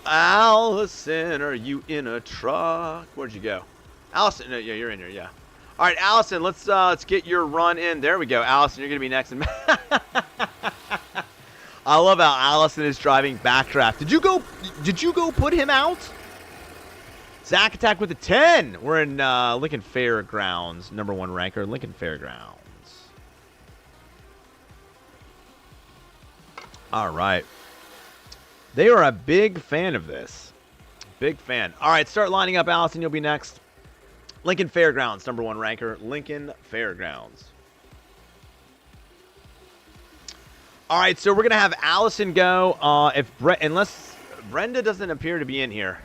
Allison, are you in a truck? Where'd you go? Allison, no, yeah, you're in here, yeah. All right, Allison, let's get your run in. There we go. Allison, you're going to be next. I love how Allison is driving backdraft. Did you go put him out? Zack Attack with a 10. We're in Lincoln Fairgrounds. #1 ranker, Lincoln Fairgrounds. All right. They are a big fan of this. Big fan. All right, start lining up, Allison. You'll be next. Lincoln Fairgrounds, #1 ranker. Lincoln Fairgrounds. All right, so we're going to have Allison go. Unless Brenda doesn't appear to be in here.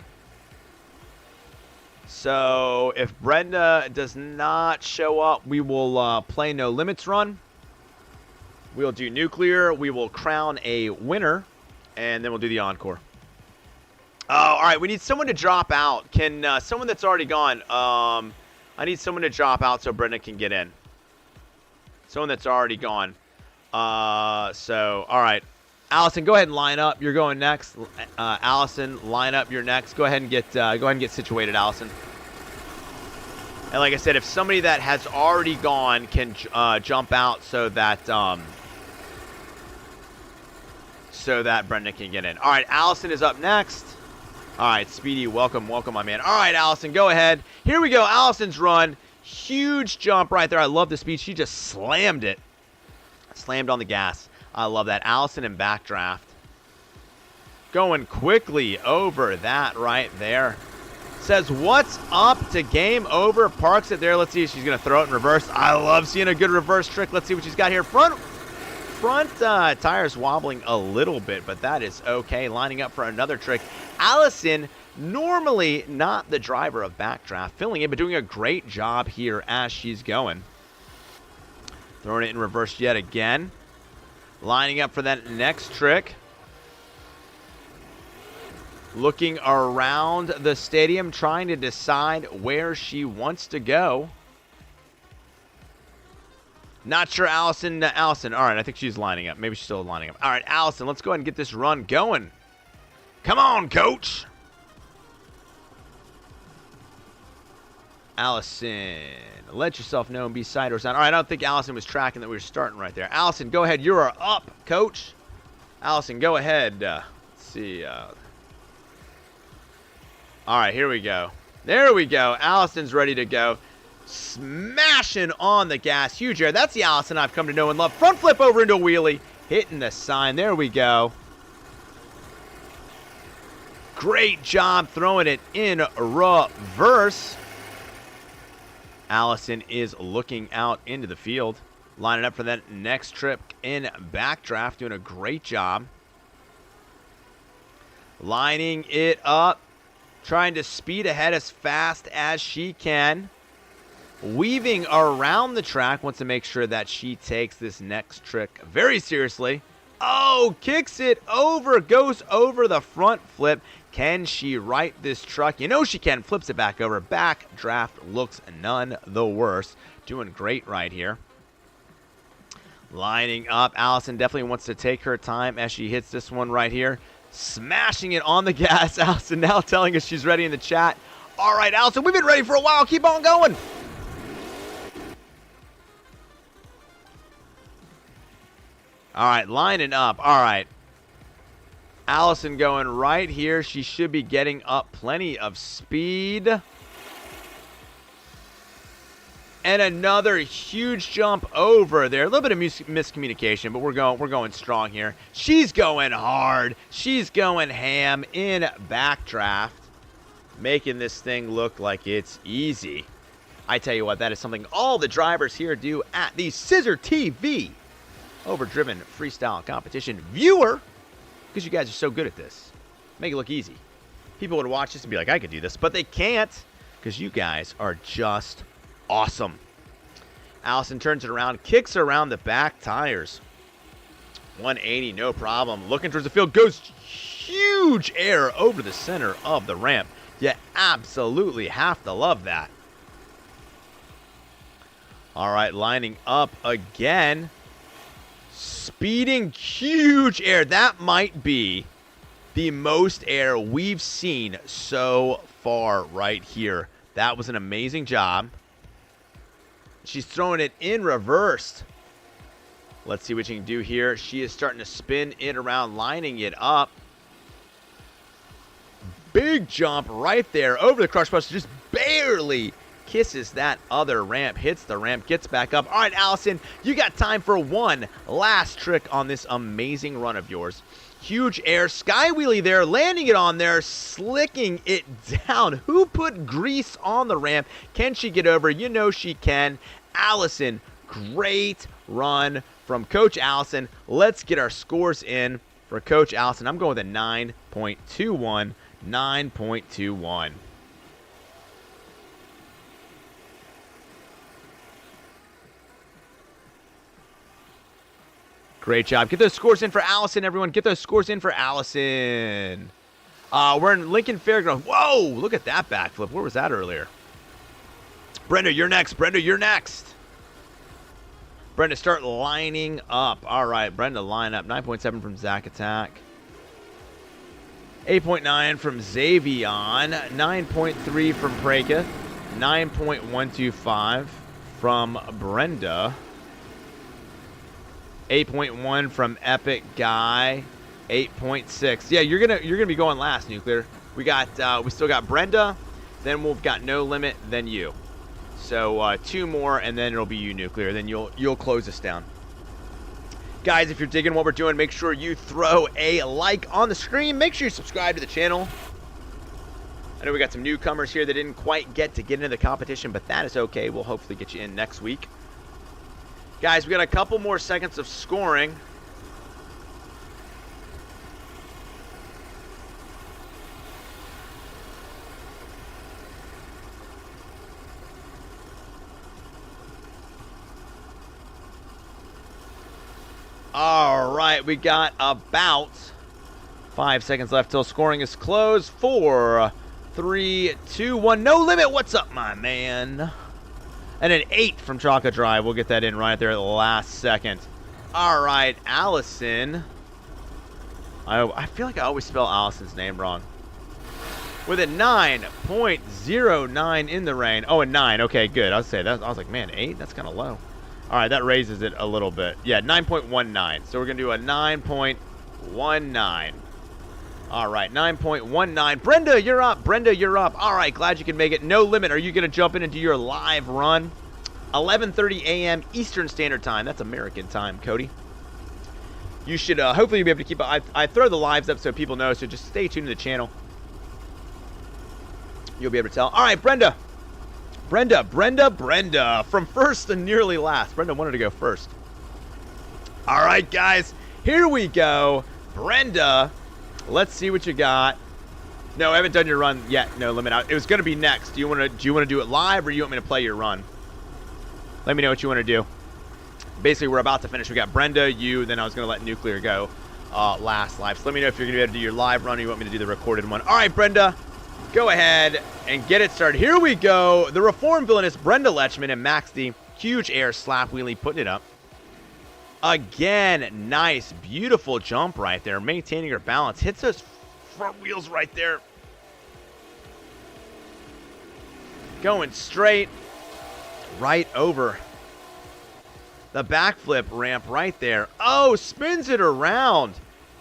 So if Brenda does not show up, we will play No Limits run. We'll do nuclear. We will crown a winner, and then we'll do the encore. Oh, all right. We need someone to drop out. Can someone that's already gone? I need someone to drop out so Brenda can get in. Someone that's already gone. All right. Allison, go ahead and line up. You're going next. Allison, line up. You're next. Go ahead and get situated, Allison. And like I said, if somebody that has already gone can jump out so that Brenda can get in. All right, Allison is up next. All right, Speedy, welcome, my man. All right, Allison, go ahead. Here we go. Allison's run. Huge jump right there. I love the speed. She just slammed it. Slammed on the gas. I love that. Allison in backdraft. Going quickly over that right there. Says, what's up to game over. Parks it there. Let's see if she's going to throw it in reverse. I love seeing a good reverse trick. Let's see what she's got here. Front tires wobbling a little bit, but that is okay. Lining up for another trick. Allison, normally not the driver of backdraft, filling in, but doing a great job here as she's going. Throwing it in reverse yet again. Lining up for that next trick. Looking around the stadium, trying to decide where she wants to go. Not sure, Allison. Allison, all right, I think she's lining up. Maybe she's still lining up. All right, Allison, let's go ahead and get this run going. Come on, coach. Allison, let yourself know and be side or sound. All right, I don't think Allison was tracking that we were starting right there. Allison, go ahead. You are up, coach. Allison, go ahead. Let's see. All right, here we go. There we go. Allison's ready to go. Smashing on the gas. Huge air. That's the Allison I've come to know and love. Front flip over into a wheelie. Hitting the sign. There we go. Great job throwing it in reverse. Allison is looking out into the field. Lining up for that next trip in backdraft. Doing a great job. Lining it up. Trying to speed ahead as fast as she can. Weaving around the track. Wants to make sure that she takes this next trick very seriously. Oh, kicks it over. Goes over the front flip. Can she right this truck? You know she can. Flips it back over. Backdraft looks none the worse. Doing great right here. Lining up. Allison definitely wants to take her time as she hits this one right here. Smashing it on the gas. Allison now telling us she's ready in the chat. All right, Allison, we've been ready for a while. Keep on going. All right, lining up. All right. Allison going right here. She should be getting up plenty of speed. And another huge jump over there. A little bit of miscommunication, but we're going strong here. She's going hard. She's going ham in backdraft, making this thing look like it's easy. I tell you what, that is something all the drivers here do at the CISRtv Overdriven Freestyle Competition viewer, because you guys are so good at this. Make it look easy. People would watch this and be like, I could do this, but they can't, because you guys are just awesome. Allison turns it around, kicks around the back tires. 180, no problem. Looking towards the field, goes huge air over the center of the ramp. You absolutely have to love that. All right, lining up again. Speeding, huge air. That might be the most air we've seen so far right here. That was an amazing job. She's throwing it in reverse. Let's see what she can do here. She is starting to spin it around, lining it up. Big jump right there over the crush buster. Just barely kisses that other ramp, hits the ramp, gets back up. All right, Allison, you got time for one last trick on this amazing run of yours. Huge air, sky wheelie there, landing it on there, slicking it down. Who put grease on the ramp? Can she get over? You know she can. Allison, great run from Coach Allison. Let's get our scores in for Coach Allison. I'm going with a 9.21. 9.21. Great job. Get those scores in for Allison, everyone. Get those scores in for Allison. We're in Lincoln Fairgrounds. Whoa, look at that backflip. Where was that earlier? Brenda, you're next. Brenda, you're next. Brenda, start lining up. All right, Brenda, line up. 9.7 from Zach Attack. 8.9 from Zavon. 9.3 from Preka. 9.125 from Brenda. 8.1 from Epic Guy. 8.6. Yeah, you're gonna be going last, Nuclear. We still got Brenda, then we've got No Limit, then you. So 2 more, and then it'll be you, Nuclear. Then you'll close us down. Guys, if you're digging what we're doing, make sure you throw a like on the screen. Make sure you subscribe to the channel. I know we got some newcomers here that didn't quite get into the competition, but that is okay. We'll hopefully get you in next week. Guys, we got a couple more seconds of scoring. All right, we got about 5 seconds left till scoring is closed. 4, 3, 2, 1. No Limit. What's up, my man? And an 8 from Chocolate Drive. We'll get that in right there at the last second. All right, Allison. I feel like I always spell Allison's name wrong. With a 9.09 in the rain. Oh, a 9. Okay, good. I was like, man, 8? That's kind of low. All right, that raises it a little bit. Yeah, 9.19. So we're going to do a 9.19. All right, 9.19. Brenda, you're up. Brenda, you're up. All right, glad you can make it. No Limit. Are you going to jump in and do your live run? 11:30 a.m. Eastern Standard Time. That's American time, Cody. You should hopefully be able to keep up. I throw the lives up so people know, so just stay tuned to the channel. You'll be able to tell. All right, Brenda. Brenda. From first to nearly last. Brenda wanted to go first. All right, guys. Here we go. Brenda, let's see what you got. No, I haven't done your run yet. No Limit. It was going to be next. Do you want to do it live, or you want me to play your run? Let me know what you want to do. Basically, we're about to finish. We got Brenda, you, then I was going to let Nuclear go last live. So let me know if you're going to be able to do your live run, or you want me to do the recorded one. All right, Brenda. Go ahead and get it started. Here we go. The Reformed Villainous Brenda Lechman and Max D. Huge air slap wheelie, putting it up. Again, nice, beautiful jump right there. Maintaining her balance. Hits those front wheels right there. Going straight right over the backflip ramp right there. Oh, spins it around.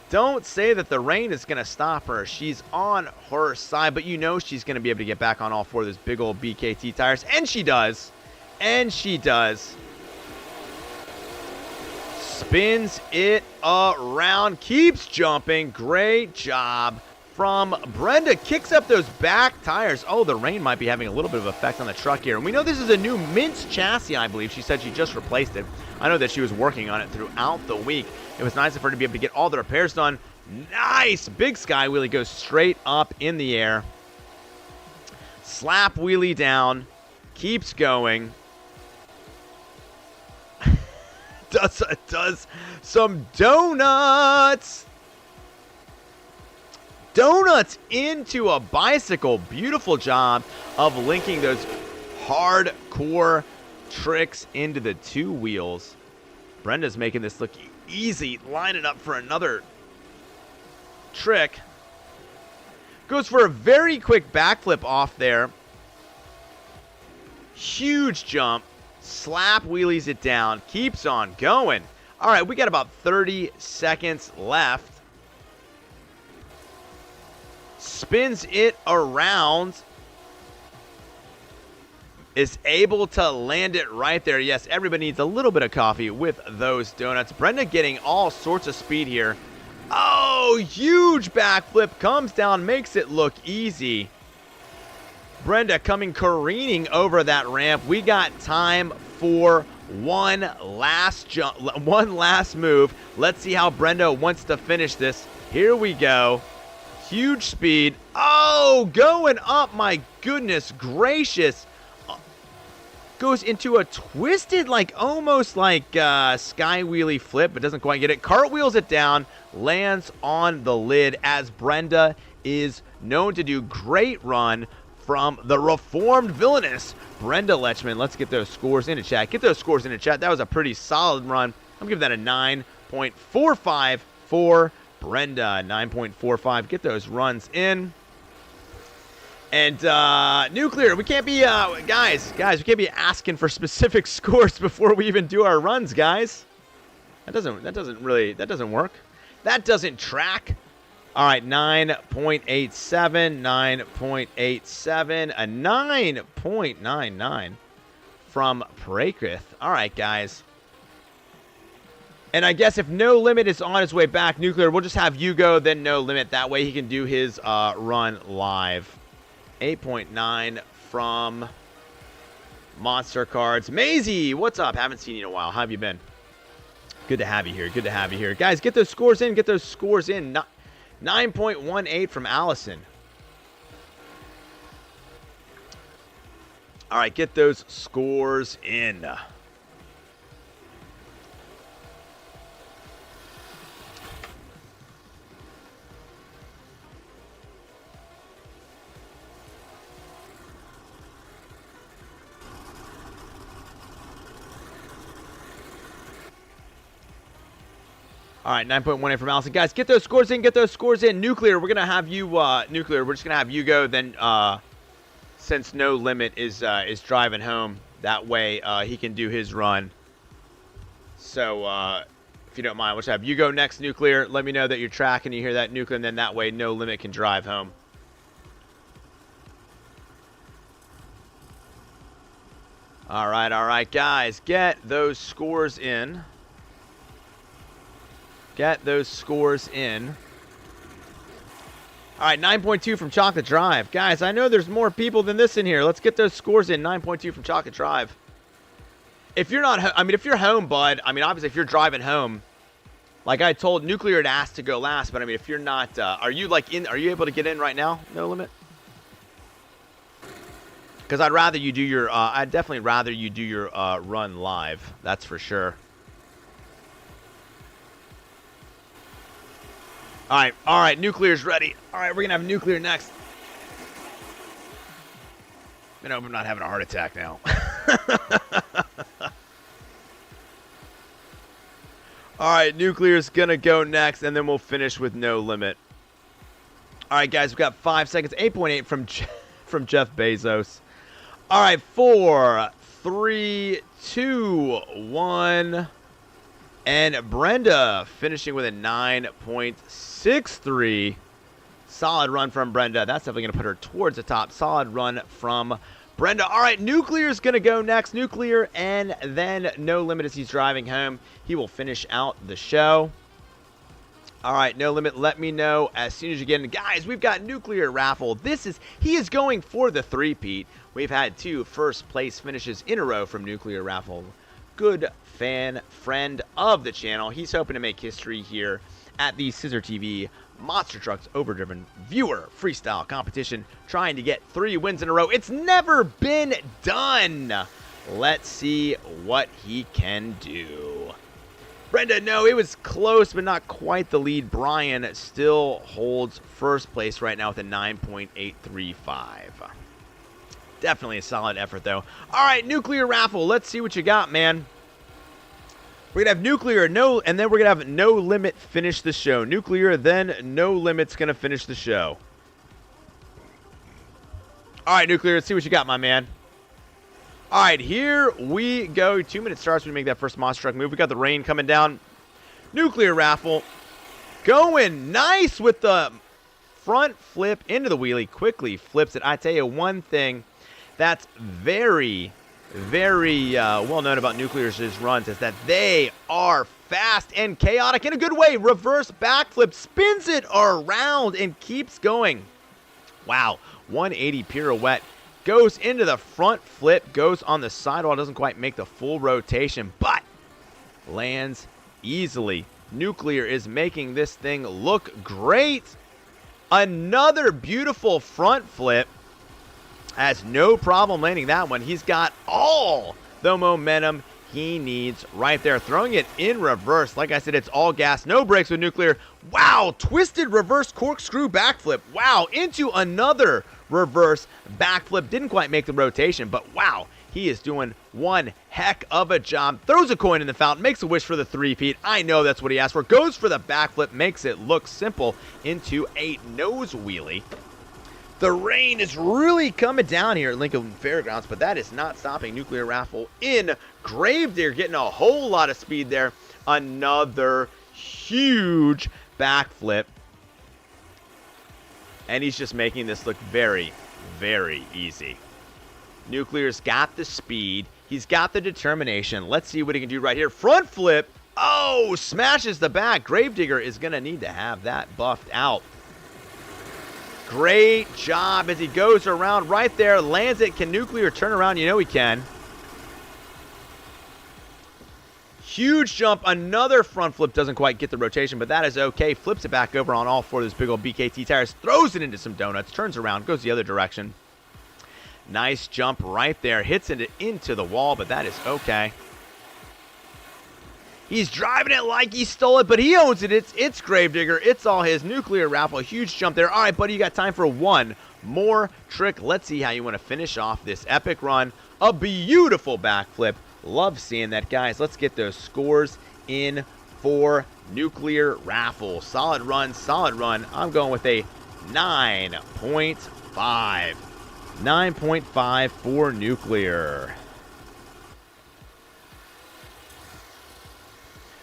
Don't say that the rain is going to stop her. She's on her side, but you know she's going to be able to get back on all 4 of those big old BKT tires. And she does. And she does. Spins it around. Keeps jumping. Great job from Brenda. Kicks up those back tires. Oh, the rain might be having a little bit of effect on the truck here. And we know this is a new Mint chassis, I believe. She said she just replaced it. I know that she was working on it throughout the week. It was nice of her to be able to get all the repairs done. Nice! Big sky wheelie goes straight up in the air. Slap wheelie down. Keeps going. does some donuts. Donuts into a bicycle. Beautiful job of linking those hardcore tricks into the 2 wheels. Brenda's making this look easy. Lining up for another trick. Goes for a very quick backflip off there. Huge jump. Slap wheelies it down. Keeps on going. All right, we got about 30 seconds left. Spins it around. is able to land it right there. Yes, everybody needs a little bit of coffee with those donuts. Brenda getting all sorts of speed here. Oh, huge backflip, comes down, makes it look easy. Brenda coming careening over that ramp. We got time for one last jump, one last move. Let's see how Brenda wants to finish this. Here we go. Huge speed. Oh, going up, my goodness gracious. Goes into a twisted, like almost like sky wheelie flip, but doesn't quite get it. Cartwheels it down, lands on the lid, as Brenda is known to do. Great run from the reformed villainous Brenda Lechman. Let's get those scores into chat. Get those scores into chat. That was a pretty solid run. I'm giving that a 9.45 for Brenda. 9.45. Get those runs in. And Nuclear, we can't be guys, we can't be asking for specific scores before we even do our runs, guys. That doesn't work. That doesn't track. All right, 9.87, 9.87, a 9.99 from Prakrith. All right, guys. And I guess if No Limit is on his way back, Nuclear, we'll just have you go, then No Limit. That way he can do his run live. 8.9 from Monster Cards. Maisie, what's up? Haven't seen you in a while. How have you been? Good to have you here. Good to have you here. Guys, get those scores in. Get those scores in. 9.18 from Allison. All right, get those scores in. All right, 9.18 from Allison. Guys, get those scores in. Get those scores in. Nuclear, we're going to have you, Nuclear, we're just going to have you go. Then, since No Limit is driving home, that way he can do his run. So, if you don't mind, we'll just have you go next, Nuclear. Let me know that you're tracking. You hear that, Nuclear, and then that way No Limit can drive home. All right, guys. Get those scores in. Get those scores in. All right, 9.2 from Chocolate Drive. Guys, I know there's more people than this in here. Let's get those scores in. 9.2 from Chocolate Drive. If you're not, if you're home, bud, obviously if you're driving home, like I told Nuclear to ask to go last, but if you're not, are you able to get in right now? No Limit? Because I'd definitely rather you do your run live. That's for sure. All right, Nuclear's ready. All right, we're going to have Nuclear next. I hope I'm not having a heart attack now. All right, Nuclear's going to go next, and then we'll finish with No Limit. All right, guys, we've got 5 seconds. 8.8 from Jeff Bezos. All right, 4, 3, 2, 1... And Brenda finishing with a 9.63. Solid run from Brenda. That's definitely going to put her towards the top. Solid run from Brenda. All right, Nuclear's going to go next. Nuclear and then No Limit as he's driving home. He will finish out the show. All right, No Limit, let me know as soon as you get in. Guys, we've got Nuclear Raffle. He is going for the three-peat. We've had 2 first-place finishes in a row from Nuclear Raffle. Good friend of the channel. He's hoping to make history here at the CISRtv Monster Trucks Overdriven Viewer Freestyle Competition, trying to get 3 wins in a row. It's never been done. Let's see what he can do. Brenda, no, it was close, but not quite the lead. Brian still holds first place right now with a 9.835. Definitely a solid effort, though. All right, Nuclear Raffle. Let's see what you got, man. We're going to have Nuclear, and then we're going to have No Limit finish the show. Nuclear, then No Limit's going to finish the show. All right, Nuclear, let's see what you got, my man. All right, here we go. 2 minutes starts when we make that first monster truck move. We got the rain coming down. Nuclear Raffle going nice with the front flip into the wheelie. Quickly flips it. I tell you one thing. that's very, very well known about Nuclear's runs is that they are fast and chaotic in a good way. Reverse backflip, spins it around and keeps going. Wow, 180 pirouette. Goes into the front flip, goes on the sidewall, doesn't quite make the full rotation, but lands easily. Nuclear is making this thing look great. Another beautiful front flip. Has no problem landing that one. He's got all the momentum he needs right there. Throwing it in reverse. Like I said, it's all gas, no brakes with Nuclear. Wow, twisted reverse corkscrew backflip. Wow, into another reverse backflip. Didn't quite make the rotation, but wow, he is doing one heck of a job. Throws a coin in the fountain, makes a wish for the three-peat. I know that's what he asked for. Goes for the backflip, makes it look simple into a nose wheelie. The rain is really coming down here at Lincoln Fairgrounds, but that is not stopping Nuclear Raffle in Gravedigger, getting a whole lot of speed there. Another huge backflip. And he's just making this look very, very easy. Nuclear's got the speed. He's got the determination. Let's see what he can do right here. Front flip. Oh, smashes the back. Gravedigger is going to need to have that buffed out. Great job as he goes around right there, lands it. Can Nuclear turn around? You know he can. Huge jump, another front flip, doesn't quite get the rotation, but that is okay. Flips it back over on all four of those big old BKT tires, throws it into some donuts, turns around, goes the other direction. Nice jump right there, hits it into the wall, but that is okay. He's driving it like he stole it, but he owns it. It's Gravedigger. It's all his. Nuclear Raffle. Huge jump there. All right, buddy, you got time for one more trick. Let's see how you want to finish off this epic run. A beautiful backflip. Love seeing that, guys. Let's get those scores in for Nuclear Raffle. Solid run, solid run. I'm going with a 9.5. 9.5 for Nuclear.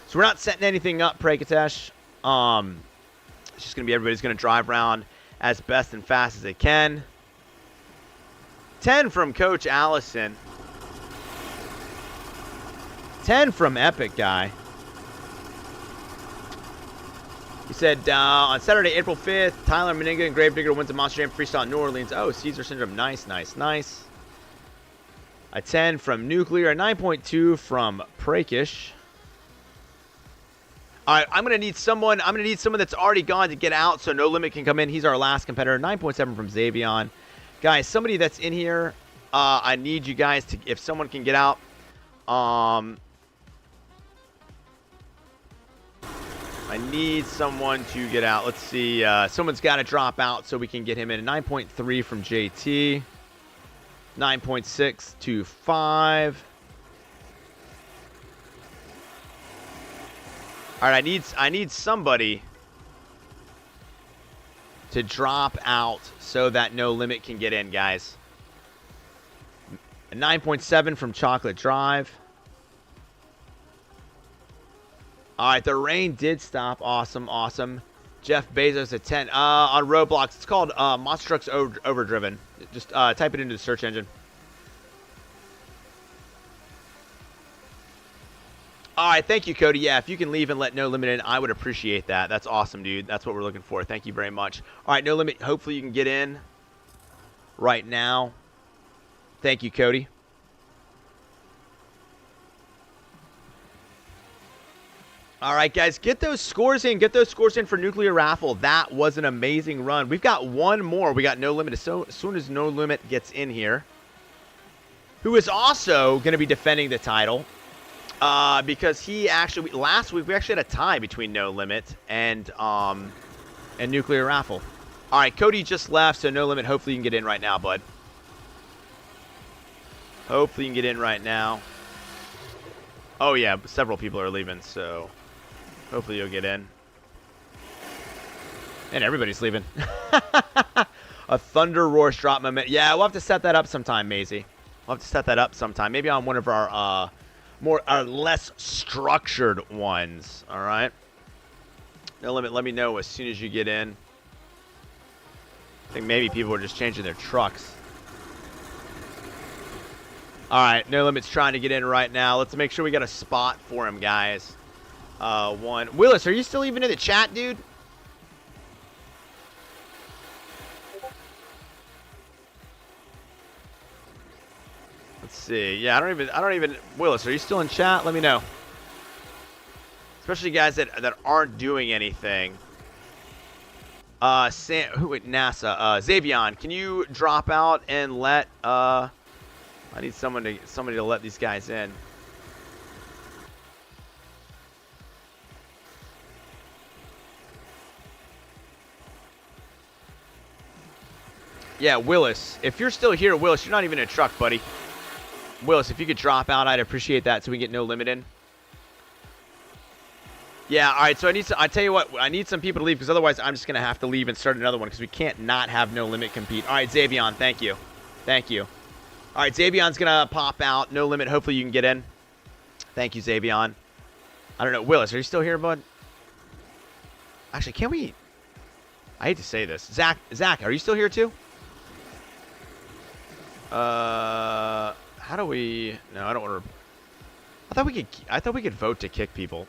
So we're not setting anything up, Prakatesh. It's just going to be everybody's going to drive around as best and fast as they can. 10 from Coach Allison. 10 from Epic Guy. He said, on Saturday, April 5th, Tyler Meninga and Gravedigger wins a Monster Jam Freestyle in New Orleans. Oh, CISRtv. Nice, nice, nice. A 10 from Nuclear. A 9.2 from Prakish. All right, I'm going to need someone that's already gone to get out so No Limit can come in. He's our last competitor. 9.7 from Zavon. Guys, somebody that's in here, I need you guys to, if someone can get out. I need someone to get out. Let's see. Someone's got to drop out so we can get him in. 9.3 from JT. 9.6 to 5. All right, I need somebody to drop out so that No Limit can get in, guys. A 9.7 from Chocolate Drive. All right, the rain did stop. Awesome, awesome. Jeff Bezos at 10. On Roblox, it's called Monster Trucks Overdriven. Just type it into the search engine. All right, thank you, Cody. Yeah, if you can leave and let No Limit in, I would appreciate that. That's awesome, dude. That's what we're looking for. Thank you very much. All right, No Limit, hopefully you can get in right now. Thank you, Cody. All right, guys, get those scores in. Get those scores in for Nuclear Raffle. That was an amazing run. We've got one more. We got No Limit. So as soon as No Limit gets in here, who is also going to be defending the title. Because he actually, last week we actually had a tie between No Limit and Nuclear Raffle. All right, Cody just left, so No Limit. Hopefully you can get in right now, bud. Hopefully you can get in right now. Oh yeah, several people are leaving, so hopefully you'll get in. And everybody's leaving. A Thunder Roar drop moment. Yeah, we'll have to set that up sometime, Maisie. We'll have to set that up sometime. Maybe on one of our less structured ones. All right. No Limit, let me know as soon as you get in. I think maybe people are just changing their trucks. All right, No Limit's trying to get in right now. Let's make sure we got a spot for him, guys. One. Willis, are you still even in the chat, dude? Let's see. Yeah, I don't even. Willis, are you still in chat? Let me know. Especially guys that aren't doing anything. NASA. Zavon, can you drop out and let I need somebody to let these guys in. Yeah, Willis. If you're still here, Willis, you're not even in a truck, buddy. Willis, if you could drop out, I'd appreciate that so we get No Limit in. Yeah, all right, so I tell you what, I need some people to leave because otherwise I'm just going to have to leave and start another one because we can't not have No Limit compete. All right, Zavon, thank you. Thank you. All right, Zavon's going to pop out. No Limit, hopefully you can get in. Thank you, Zavon. I don't know. Willis, are you still here, bud? Actually, can we? I hate to say this. Zach, are you still here too? How do we? No, I don't want to. I thought we could vote to kick people.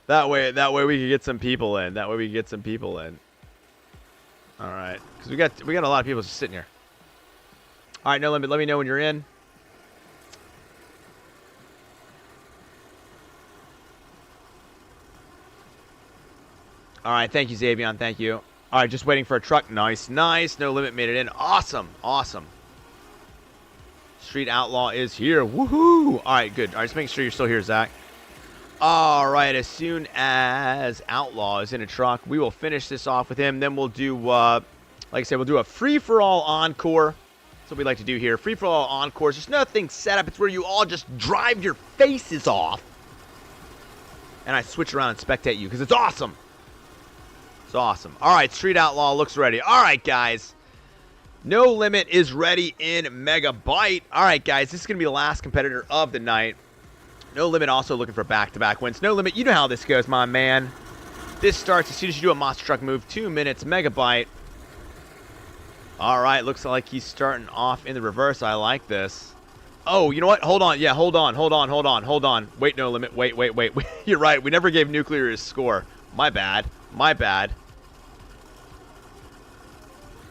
That way we could get some people in. All right, because we got a lot of people just sitting here. All right, No Limit. Let me know when you're in. All right, thank you, Zavon. Thank you. All right, just waiting for a truck. Nice. No Limit made it in. Awesome. Street Outlaw is here. Woohoo! All right, good. All right, just making sure you're still here, Zach. All right, as soon as Outlaw is in a truck, we will finish this off with him. Then we'll do, like I said, we'll do a free-for-all encore. That's what we like to do here. Free-for-all encores. There's nothing set up. It's where you all just drive your faces off. And I switch around and spectate you because it's awesome. It's awesome. All right, Street Outlaw looks ready. All right, guys. No Limit is ready in Megabyte. All right, guys, this is going to be the last competitor of the night. No Limit also looking for back-to-back wins. No Limit, you know how this goes, my man. This starts as soon as you do a monster truck move. 2 minutes, Megabyte. All right, looks like he's starting off in the reverse. I like this. Oh, you know what? Hold on. Yeah, hold on. Wait, No Limit. Wait. You're right. We never gave Nuclear his score. My bad.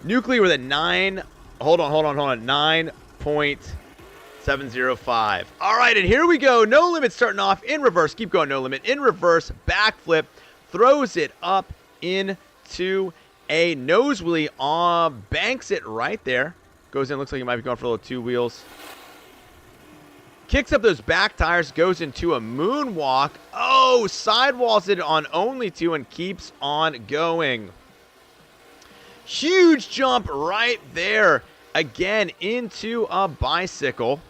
Nuclear with a 9. Hold on. 9.705. All right, and here we go. No Limit starting off in reverse. Keep going, No Limit. In reverse, backflip. Throws it up into a nose wheelie. Banks it right there. Goes in. Looks like he might be going for a little 2 wheels. Kicks up those back tires. Goes into a moonwalk. Oh, sidewalls it on only 2 and keeps on going. Huge jump right there. Again, into a bicycle.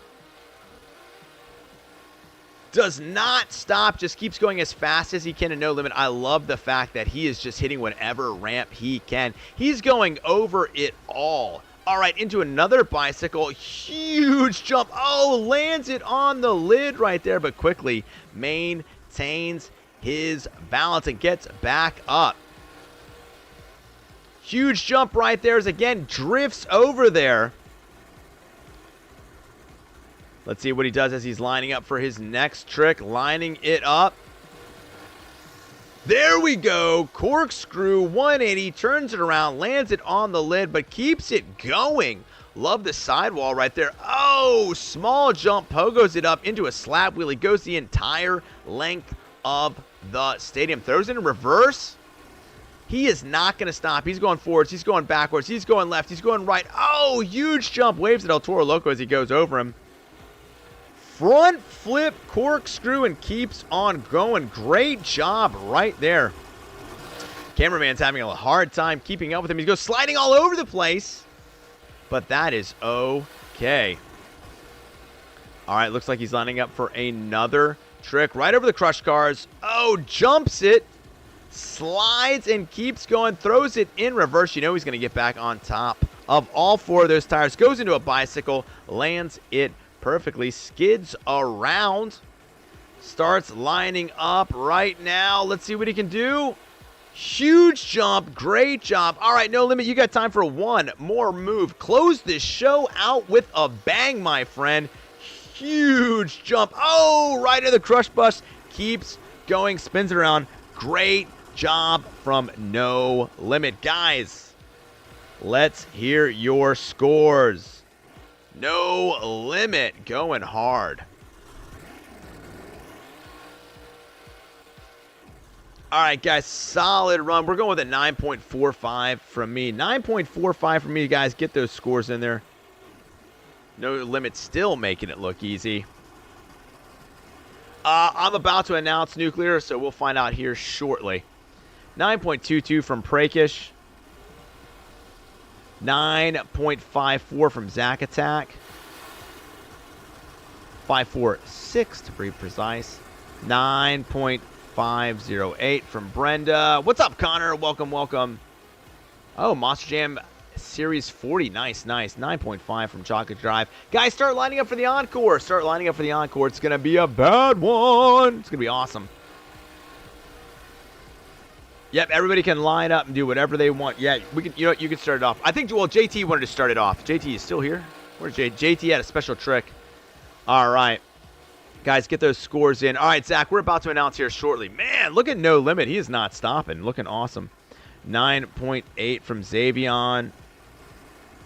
Does not stop. Just keeps going as fast as he can in No Limit. I love the fact that he is just hitting whatever ramp he can. He's going over it all. All right, into another bicycle. Huge jump. Oh, lands it on the lid right there, but quickly maintains his balance and gets back up. Huge jump right there as again drifts over there. Let's see what he does as he's lining up for his next trick. Lining it up. There we go. Corkscrew 180. Turns it around. Lands it on the lid, but keeps it going. Love the sidewall right there. Oh, small jump. Pogos it up into a slap wheelie. Goes the entire length of the stadium. Throws it in reverse. He is not going to stop. He's going forwards. He's going backwards. He's going left. He's going right. Oh, huge jump. Waves at El Toro Loco as he goes over him. Front flip corkscrew and keeps on going. Great job right there. Cameraman's having a hard time keeping up with him. He goes sliding all over the place. But that is okay. All right, looks like he's lining up for another trick. Right over the crush cars. Oh, jumps it. Slides and keeps going. Throws it in reverse. You know he's going to get back on top of all 4 of those tires. Goes into a bicycle. Lands it perfectly. Skids around. Starts lining up right now. Let's see what he can do. Huge jump. Great job. All right, No Limit, you got time for one more move. Close this show out with a bang, my friend. Huge jump. Oh, right in the crush bus. Keeps going, spins it around. Great job from No Limit. Guys, let's hear your scores. No Limit going hard. All right, guys, solid run. We're going with a 9.45 from me. 9.45 from me, guys. Get those scores in there. No Limit still making it look easy. I'm about to announce Nuclear, so we'll find out here shortly. 9.22 from Prakish. 9.54 from Zack Attack. 546 to be precise. 9.508 from Brenda. What's up, Connor? Welcome, welcome. Oh, Monster Jam Series 40. Nice, nice. 9.5 from Chocolate Drive. Guys, start lining up for the encore. Start lining up for the encore. It's going to be a bad one. It's going to be awesome. Yep, everybody can line up and do whatever they want. Yeah, we can. You know, you can start it off. I think, well, JT wanted to start it off. JT is still here. Where's JT? JT had a special trick. All right. Guys, get those scores in. All right, Zach, we're about to announce here shortly. Man, look at No Limit. He is not stopping. Looking awesome. 9.8 from Zavon.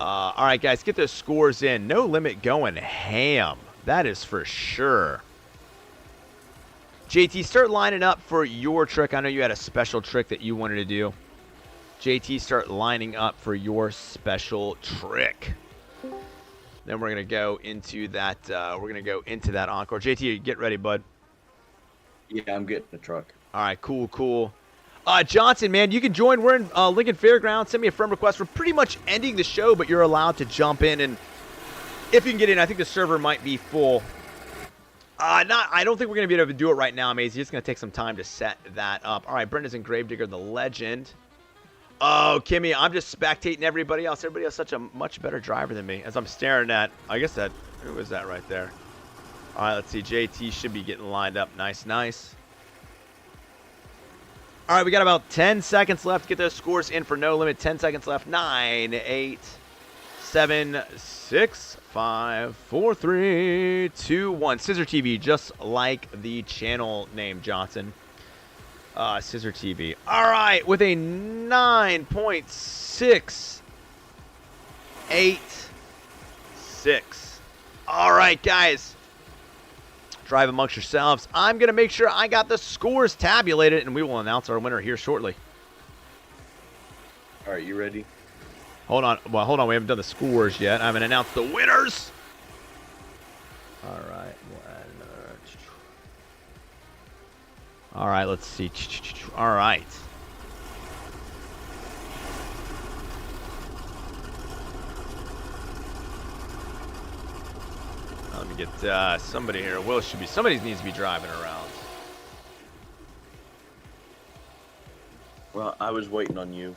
All right, guys, get those scores in. No Limit going ham. That is for sure. JT, start lining up for your trick. I know you had a special trick that you wanted to do. JT, start lining up for your special trick. Then we're gonna go into that. Encore. JT, get ready, bud. Yeah, I'm getting the truck. All right, cool, cool. Johnson, man, you can join. We're in Lincoln Fairgrounds. Send me a friend request. We're pretty much ending the show, but you're allowed to jump in, and if you can get in, I think the server might be full. I don't think we're gonna be able to do it right now, Maisie. It's gonna take some time to set that up. All right, Brenda's in Gravedigger, the legend. Oh, Kimmy, I'm just spectating everybody else. Everybody else such a much better driver than me. As I'm staring at, I guess that, who was that right there? All right, let's see. JT should be getting lined up. Nice, nice. All right, we got about 10 seconds left to get those scores in for No Limit. 10 seconds left. 9, 8, 7, 6, 5, 4, 3, 2, 1. CISRtv, just like the channel name, Johnson. CISRtv. All right, with a 9.686. All right, guys. Drive amongst yourselves. I'm going to make sure I got the scores tabulated, and we will announce our winner here shortly. All right, you ready? Hold on. Well, hold on. We haven't done the scores yet. I haven't announced the winners. All right. All right, let's see. All right. Let me get somebody here. Willis should be. Somebody needs to be driving around. Well, I was waiting on you.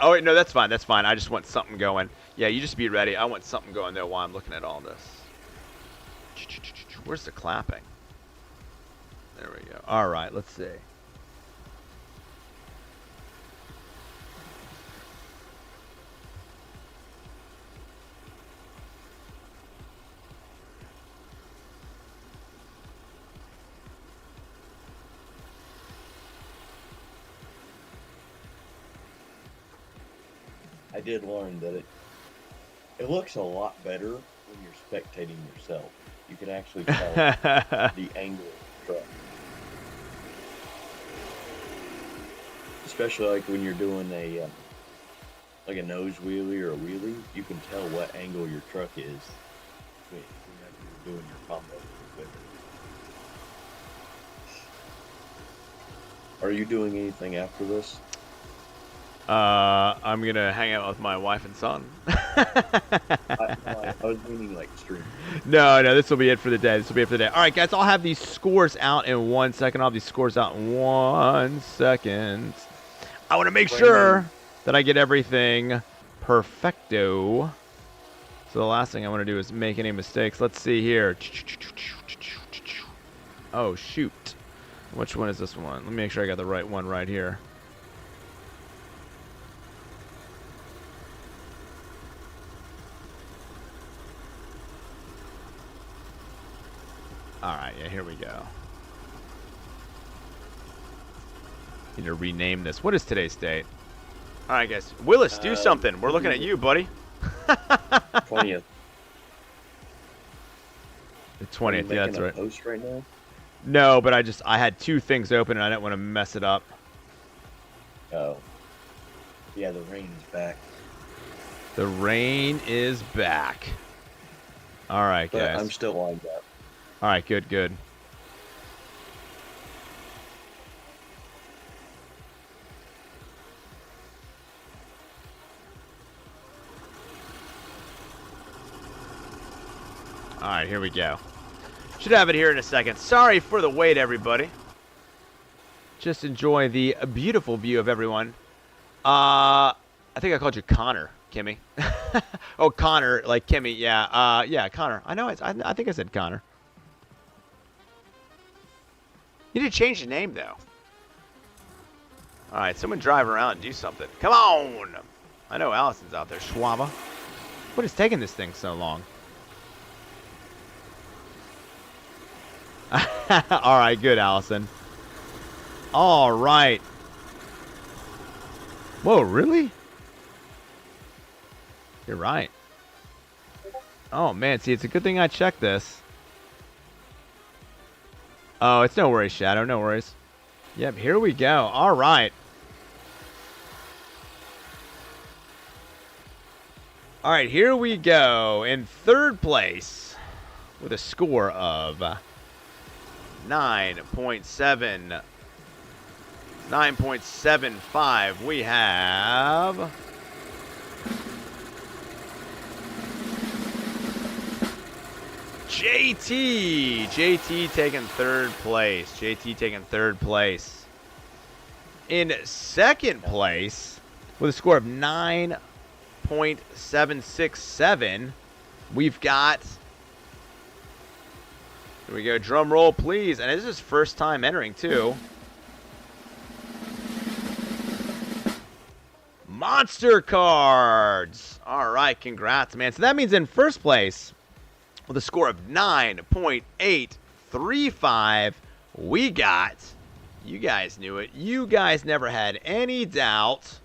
Oh, wait, no, that's fine. That's fine. I just want something going. Yeah, you just be ready. I want something going there while I'm looking at all this. Where's the clapping? There we go. All right, let's see. I did learn that it looks a lot better when you're spectating yourself. You can actually tell the angle of the truck. Especially like when you're doing a like a nose wheelie or a wheelie, you can tell what angle your truck is whenever you're doing your combo with it. Are you doing anything after this? I'm going to hang out with my wife and son. I was meaning like stream. No, this will be it for the day. This will be it for the day. All right, guys, I'll have these scores out in 1 second. I'll have these scores out in 1 second. I want to make sure that I get everything perfecto. So the last thing I want to do is make any mistakes. Let's see here. Oh, shoot. Which one is this one? Let me make sure I got the right one right here. yeah, here we go. Need to rename this. What is today's date? All right, guys. Willis, do something. We're looking at you, buddy. 20th. The 20th, yeah, that's right. Post right now? No, but I had two things open and I didn't want to mess it up. Oh. Yeah, the rain is back. The rain is back. All right, But guys. I'm still lined up. All right, good, good. All right, here we go. Should have it here in a second. Sorry for the wait, everybody. Just enjoy the beautiful view of everyone. I think I called you Connor, Kimmy. Oh, Connor, like Kimmy, yeah. Yeah, Connor. I know. I think I said Connor. You need to change the name, though. All right, someone drive around and do something. Come on! I know Allison's out there. Schwaba. What is taking this thing so long? All right, good, Allison. All right. Whoa, really? You're right. Oh, man. See, it's a good thing I checked this. Oh, it's no worries, Shadow. No worries. Yep, here we go. All right. All right, here we go. In third place with a score of 9.75, we have JT. JT taking third place. JT taking third place. In second place with a score of 9.767, we've got, here we go, drum roll please, and this is his first time entering too. Monster Cards. All right, congrats, man. So that means in first place with a score of 9.835, we got, you guys knew it, you guys never had any doubt,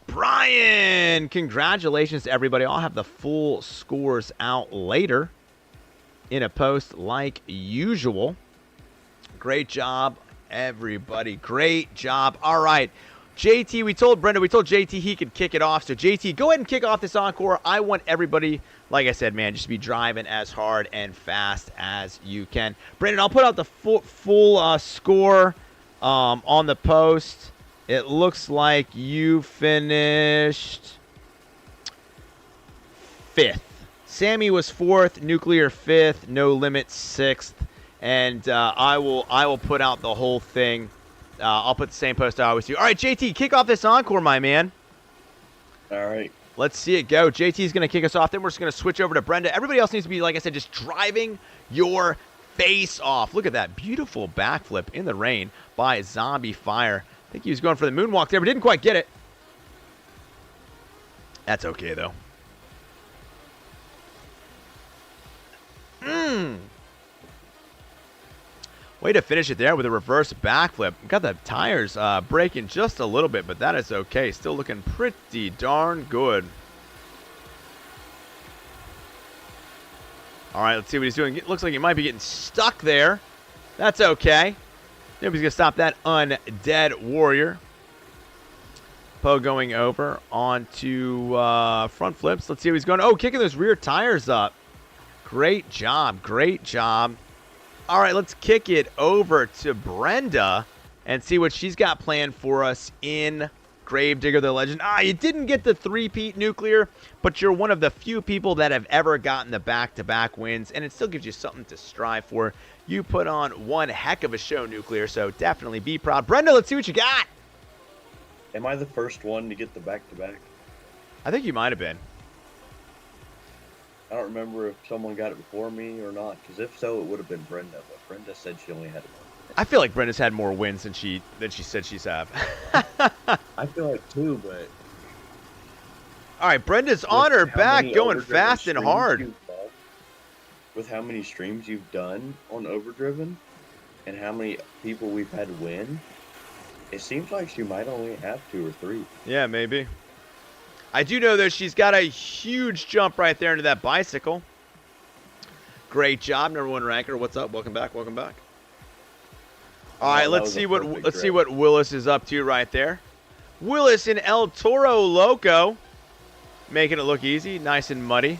Brian. Congratulations to everybody. I'll have the full scores out later in a post like usual. Great job, everybody. Great job. All right. JT, we told Brenda, we told JT he could kick it off. So, JT, go ahead and kick off this encore. I want everybody, like I said, man, just to be driving as hard and fast as you can. Brandon, I'll put out the full score on the post. It looks like you finished 5th. Sammy was 4th, Nuclear 5th, No Limit 6th, and I will put out the whole thing. I'll put the same post I always do. All right, JT, kick off this encore, my man. All right. Let's see it go. JT's going to kick us off. Then we're just going to switch over to Brenda. Everybody else needs to be, like I said, just driving your face off. Look at that beautiful backflip in the rain by Zombie Fire. I think he was going for the moonwalk there, but didn't quite get it. That's okay, though. Way to finish it there with a reverse backflip. Got the tires breaking just a little bit, but that is okay. Still looking pretty darn good. All right, let's see what he's doing. It looks like he might be getting stuck there. That's okay. Nobody's going to stop that undead warrior. Poe going over onto front flips. Let's see how he's going. Oh, kicking those rear tires up. Great job. Great job. All right, let's kick it over to Brenda and see what she's got planned for us in Gravedigger the Legend. You didn't get the three-peat Nuclear, but you're one of the few people that have ever gotten the back-to-back wins, and it still gives you something to strive for. You put on one heck of a show, Nuclear, so definitely be proud. Brenda, let's see what you got. Am I the first one to get the back-to-back? I think you might have been. I don't remember if someone got it before me or not, because if so, it would have been Brenda, but Brenda said she only had one. I feel like Brenda's had more wins than she said she's have. I feel like 2, but All right, Brenda's on her back, going Overdriven fast and streams hard. you've done- With how many streams you've done on Overdriven, and how many people we've had win, it seems like she might only have 2 or 3. Yeah, maybe. I do know that she's got a huge jump right there into that bicycle. Great job, #1 ranker. What's up? Welcome back. Welcome back. All right, let's see what Willis is up to right there. Willis in El Toro Loco, making it look easy, nice and muddy.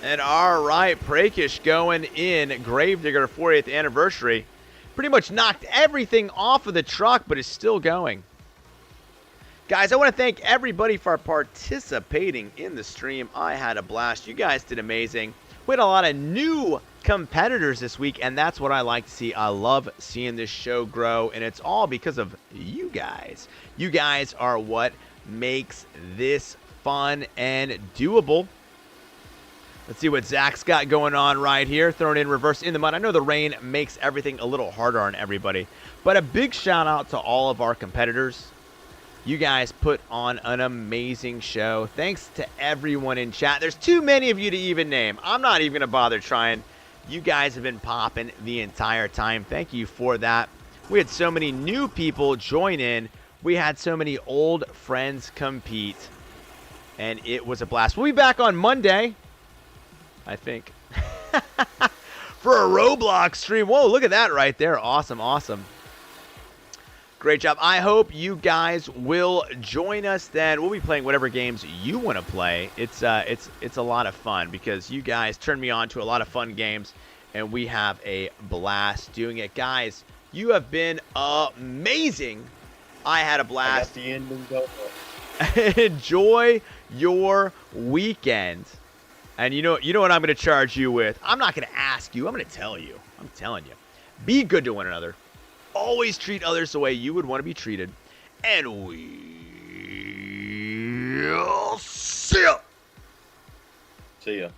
And all right, Prakish going in Gravedigger 40th anniversary. Pretty much knocked everything off of the truck, but is still going. Guys, I want to thank everybody for participating in the stream. I had a blast. You guys did amazing. We had a lot of new competitors this week, and that's what I like to see. I love seeing this show grow, and it's all because of you guys. You guys are what makes this fun and doable. Let's see what Zach's got going on right here. Throwing in reverse in the mud. I know the rain makes everything a little harder on everybody, but a big shout out to all of our competitors. You guys put on an amazing show. Thanks to everyone in chat. There's too many of you to even name. I'm not even going to bother trying. You guys have been popping the entire time. Thank you for that. We had so many new people join in. We had so many old friends compete, and it was a blast. We'll be back on Monday, I think, for a Roblox stream. Whoa, look at that right there. Awesome, awesome. Great job. I hope you guys will join us then. We'll be playing whatever games you want to play. It's a lot of fun because you guys turn me on to a lot of fun games, and we have a blast doing it. Guys, you have been amazing. I had a blast. I got the ending going. Enjoy your weekend. And you know what I'm going to charge you with? I'm not going to ask you. I'm going to tell you. I'm telling you. Be good to one another. Always treat others the way you would want to be treated. And we'll see ya. See ya.